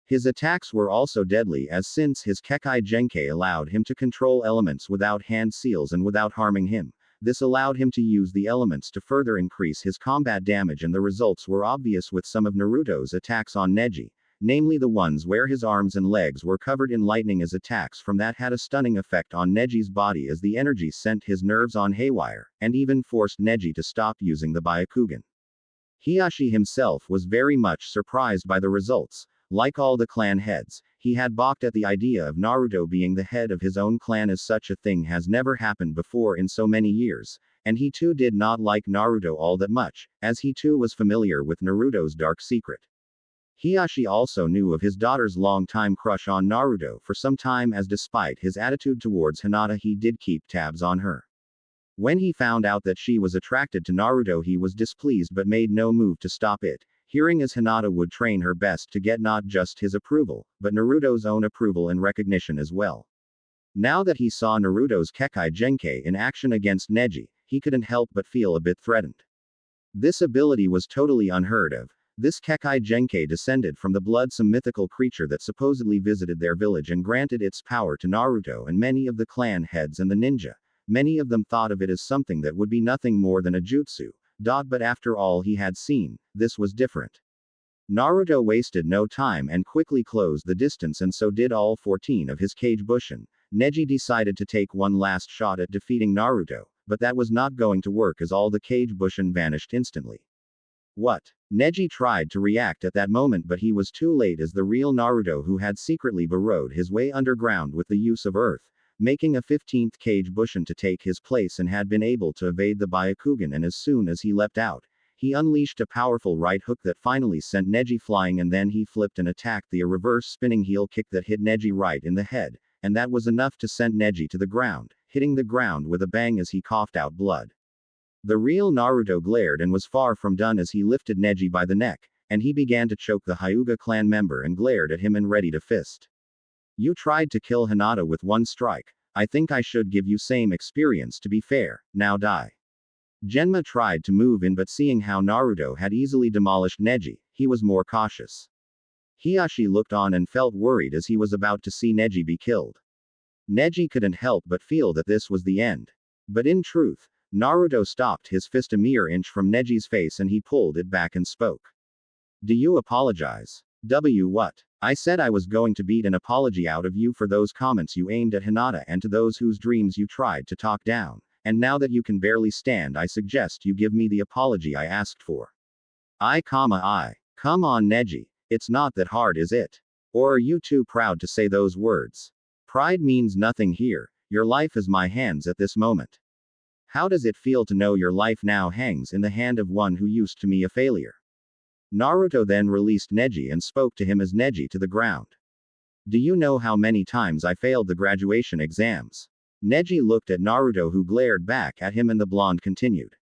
His attacks were also deadly as since his Kekkei Genkai allowed him to control elements without hand seals and without harming him, this allowed him to use the elements to further increase his combat damage, and the results were obvious with some of Naruto's attacks on Neji, namely the ones where his arms and legs were covered in lightning, as attacks from that had a stunning effect on Neji's body as the energy sent his nerves on haywire, and even forced Neji to stop using the Byakugan. Hiashi himself was very much surprised by the results. Like all the clan heads, he had balked at the idea of Naruto being the head of his own clan, as such a thing has never happened before in so many years, and he too did not like Naruto all that much, as he too was familiar with Naruto's dark secret. Hiashi also knew of his daughter's long-time crush on Naruto for some time, as despite his attitude towards Hinata he did keep tabs on her. When he found out that she was attracted to Naruto he was displeased but made no move to stop it, hearing as Hinata would train her best to get not just his approval, but Naruto's own approval and recognition as well. Now that he saw Naruto's Kekkei Genkai in action against Neji, he couldn't help but feel a bit threatened. This ability was totally unheard of. This Kekkei Genkai descended from the blood some mythical creature that supposedly visited their village and granted its power to Naruto and many of the clan heads and the ninja. Many of them thought of it as something that would be nothing more than a jutsu. But after all he had seen, this was different. Naruto wasted no time and quickly closed the distance, and so did all 14 of his Kage Bushin. Neji decided to take one last shot at defeating Naruto, but that was not going to work as all the Kage Bushin vanished instantly. What? Neji tried to react at that moment, but he was too late, as the real Naruto, who had secretly burrowed his way underground with the use of earth, making a 15th Kage Bushin to take his place, and had been able to evade the Byakugan, and as soon as he leapt out, he unleashed a powerful right hook that finally sent Neji flying, and then he flipped and attacked the reverse spinning heel kick that hit Neji right in the head, and that was enough to send Neji to the ground, hitting the ground with a bang as he coughed out blood. The real Naruto glared and was far from done as he lifted Neji by the neck, and he began to choke the Hyuga clan member and glared at him and ready to fist. You tried to kill Hinata with one strike. I think I should give you same experience to be fair, now die. Genma tried to move in, but seeing how Naruto had easily demolished Neji, he was more cautious. Hiashi looked on and felt worried as he was about to see Neji be killed. Neji couldn't help but feel that this was the end. But in truth, Naruto stopped his fist a mere inch from Neji's face and he pulled it back and spoke. Do you apologize? What? I said I was going to beat an apology out of you for those comments you aimed at Hinata and to those whose dreams you tried to talk down. And now that you can barely stand, I suggest you give me the apology I asked for. Come on, Neji. It's not that hard, is it? Or are you too proud to say those words? Pride means nothing here. Your life is my hands at this moment. How does it feel to know your life now hangs in the hand of one who used to be a failure? Naruto then released Neji and spoke to him as Neji to the ground. Do you know how many times I failed the graduation exams? Neji looked at Naruto, who glared back at him, and the blonde continued.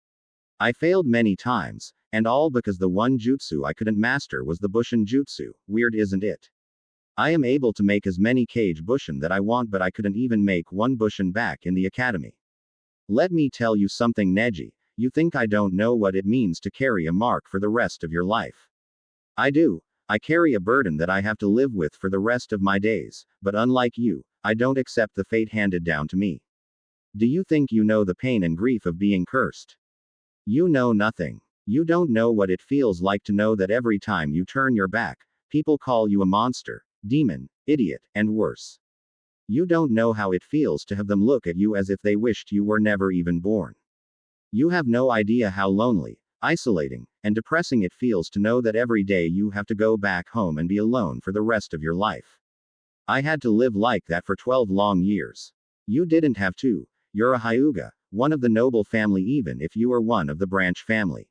I failed many times, and all because the one jutsu I couldn't master was the Bushin jutsu. Weird, isn't it? I am able to make as many Kage Bushin that I want, but I couldn't even make one Bushin back in the academy. Let me tell you something, Neji. You think I don't know what it means to carry a mark for the rest of your life? I do. I carry a burden that I have to live with for the rest of my days, but unlike you, I don't accept the fate handed down to me. Do you think you know the pain and grief of being cursed? You know nothing. You don't know what it feels like to know that every time you turn your back, people call you a monster, demon, idiot, and worse. You don't know how it feels to have them look at you as if they wished you were never even born. You have no idea how lonely, isolating, and depressing it feels to know that every day you have to go back home and be alone for the rest of your life. I had to live like that for 12 long years. You didn't have to. You're a Hyuga, one of the noble family, even if you are one of the branch family.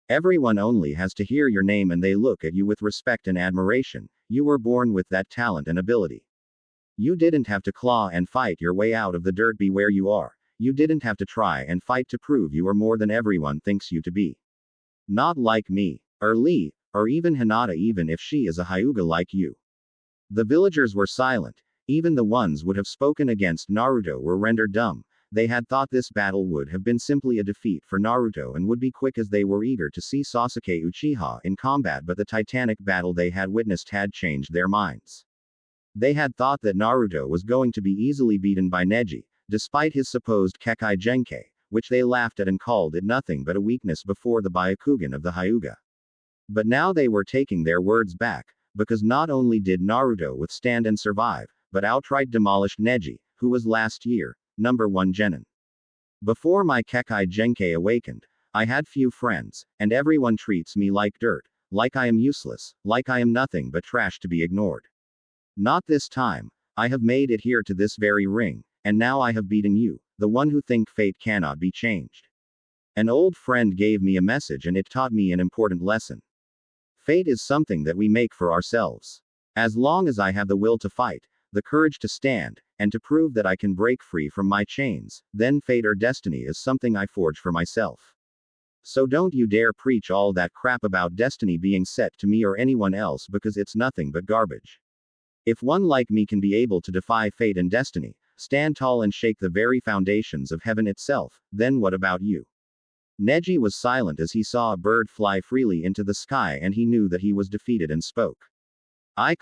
Everyone only has to hear your name and they look at you with respect and admiration. You were born with that talent and ability. You didn't have to claw and fight your way out of the dirt, be where you are. You didn't have to try and fight to prove you are more than everyone thinks you to be. Not like me, or Lee, or even Hinata, even if she is a Hyuga like you. The villagers were silent. Even the ones would have spoken against Naruto were rendered dumb. They had thought this battle would have been simply a defeat for Naruto and would be quick, as they were eager to see Sasuke Uchiha in combat, but the titanic battle they had witnessed had changed their minds. They had thought that Naruto was going to be easily beaten by Neji, despite his supposed Kekkei Genkai, which they laughed at and called it nothing but a weakness before the Byakugan of the Hyuga. But now they were taking their words back, because not only did Naruto withstand and survive, but outright demolished Neji, who was last year, #1 genin. Before my Kekkei Genkai awakened, I had few friends, and everyone treats me like dirt, like I am useless, like I am nothing but trash to be ignored. Not this time. I have made it here to this very ring, and now I have beaten you, the one who think fate cannot be changed. An old friend gave me a message and it taught me an important lesson. Fate is something that we make for ourselves. As long as I have the will to fight, the courage to stand, and to prove that I can break free from my chains, then fate or destiny is something I forge for myself. So don't you dare preach all that crap about destiny being set to me or anyone else, because it's nothing but garbage. If one like me can be able to defy fate and destiny, stand tall and shake the very foundations of heaven itself, then what about you? Neji was silent as he saw a bird fly freely into the sky and he knew that he was defeated and spoke. I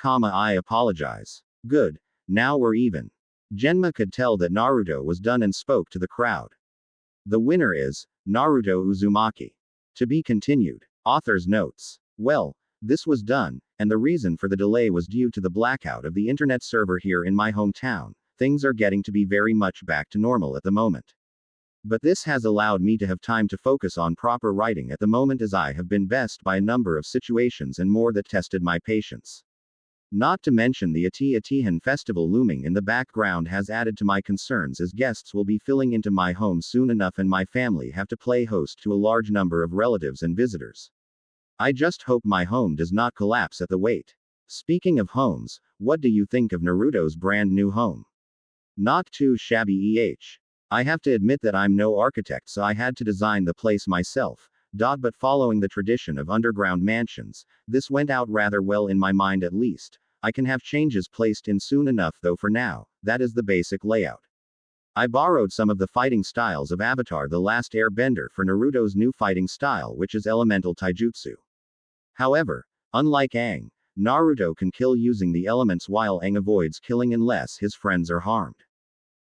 apologize. Good. Now we're even. Genma could tell that Naruto was done and spoke to the crowd. The winner is Naruto Uzumaki. To be continued. Author's notes. Well, this was done, and the reason for the delay was due to the blackout of the internet server here in my hometown. Things are getting to be very much back to normal at the moment. But this has allowed me to have time to focus on proper writing at the moment as I have been best by a number of situations and more that tested my patience. Not to mention the Atihan festival looming in the background has added to my concerns as guests will be filling into my home soon enough and my family have to play host to a large number of relatives and visitors. I just hope my home does not collapse at the wait. Speaking of homes, what do you think of Naruto's brand new home? Not too shabby I have to admit that I'm no architect so I had to design the place myself, but following the tradition of underground mansions, this went out rather well in my mind at least. I can have changes placed in soon enough though for now, that is the basic layout. I borrowed some of the fighting styles of Avatar The Last Airbender for Naruto's new fighting style which is elemental taijutsu. However, unlike Aang, Naruto can kill using the elements while Aang avoids killing unless his friends are harmed.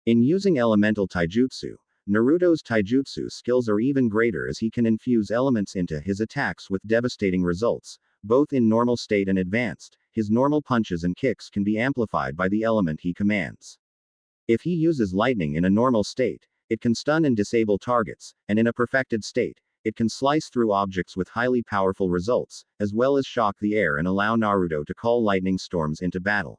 In using elemental taijutsu, Naruto's taijutsu skills are even greater as he can infuse elements into his attacks with devastating results, both in normal state and advanced. His normal punches and kicks can be amplified by the element he commands. If he uses lightning in a normal state, it can stun and disable targets, and in a perfected state, it can slice through objects with highly powerful results, as well as shock the air and allow Naruto to call lightning storms into battle.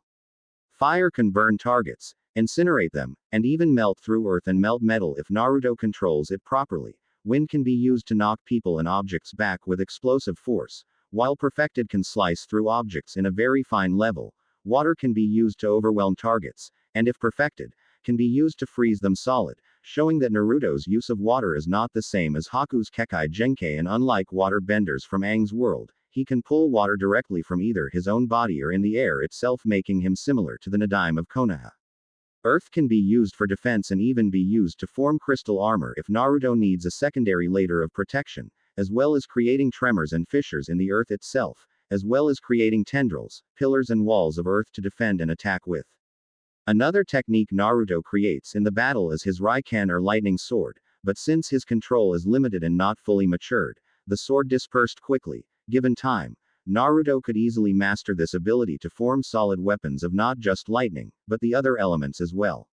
Fire can burn targets, incinerate them, and even melt through earth and melt metal if Naruto controls it properly. Wind can be used to knock people and objects back with explosive force, while perfected can slice through objects in a very fine level. Water can be used to overwhelm targets, and if perfected, can be used to freeze them solid, showing that Naruto's use of water is not the same as Haku's Kekkei Genkai and unlike water benders from Aang's world, he can pull water directly from either his own body or in the air itself making him similar to the Nadaime of Konoha. Earth can be used for defense and even be used to form crystal armor if Naruto needs a secondary layer of protection, as well as creating tremors and fissures in the earth itself, as well as creating tendrils, pillars and walls of earth to defend and attack with. Another technique Naruto creates in the battle is his Raiken or lightning sword, but since his control is limited and not fully matured, the sword dispersed quickly. Given time, Naruto could easily master this ability to form solid weapons of not just lightning, but the other elements as well.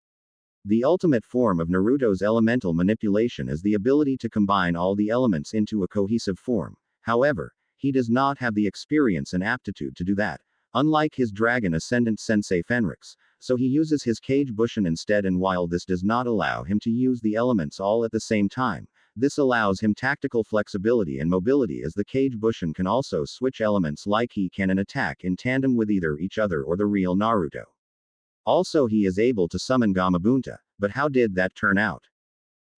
The ultimate form of Naruto's elemental manipulation is the ability to combine all the elements into a cohesive form. However, he does not have the experience and aptitude to do that, unlike his dragon ascendant sensei Fenrix, so he uses his Kage Bushin instead, and while this does not allow him to use the elements all at the same time, this allows him tactical flexibility and mobility as the Kage Bushin can also switch elements like he can and attack in tandem with either each other or the real Naruto. Also he is able to summon Gamabunta, but how did that turn out?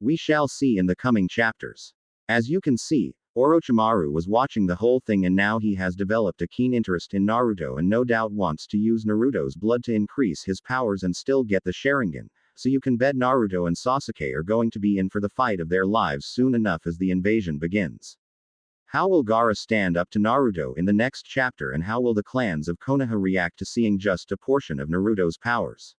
We shall see in the coming chapters. As you can see, Orochimaru was watching the whole thing and now he has developed a keen interest in Naruto and no doubt wants to use Naruto's blood to increase his powers and still get the Sharingan, so you can bet Naruto and Sasuke are going to be in for the fight of their lives soon enough as the invasion begins. How will Gara stand up to Naruto in the next chapter and how will the clans of Konoha react to seeing just a portion of Naruto's powers?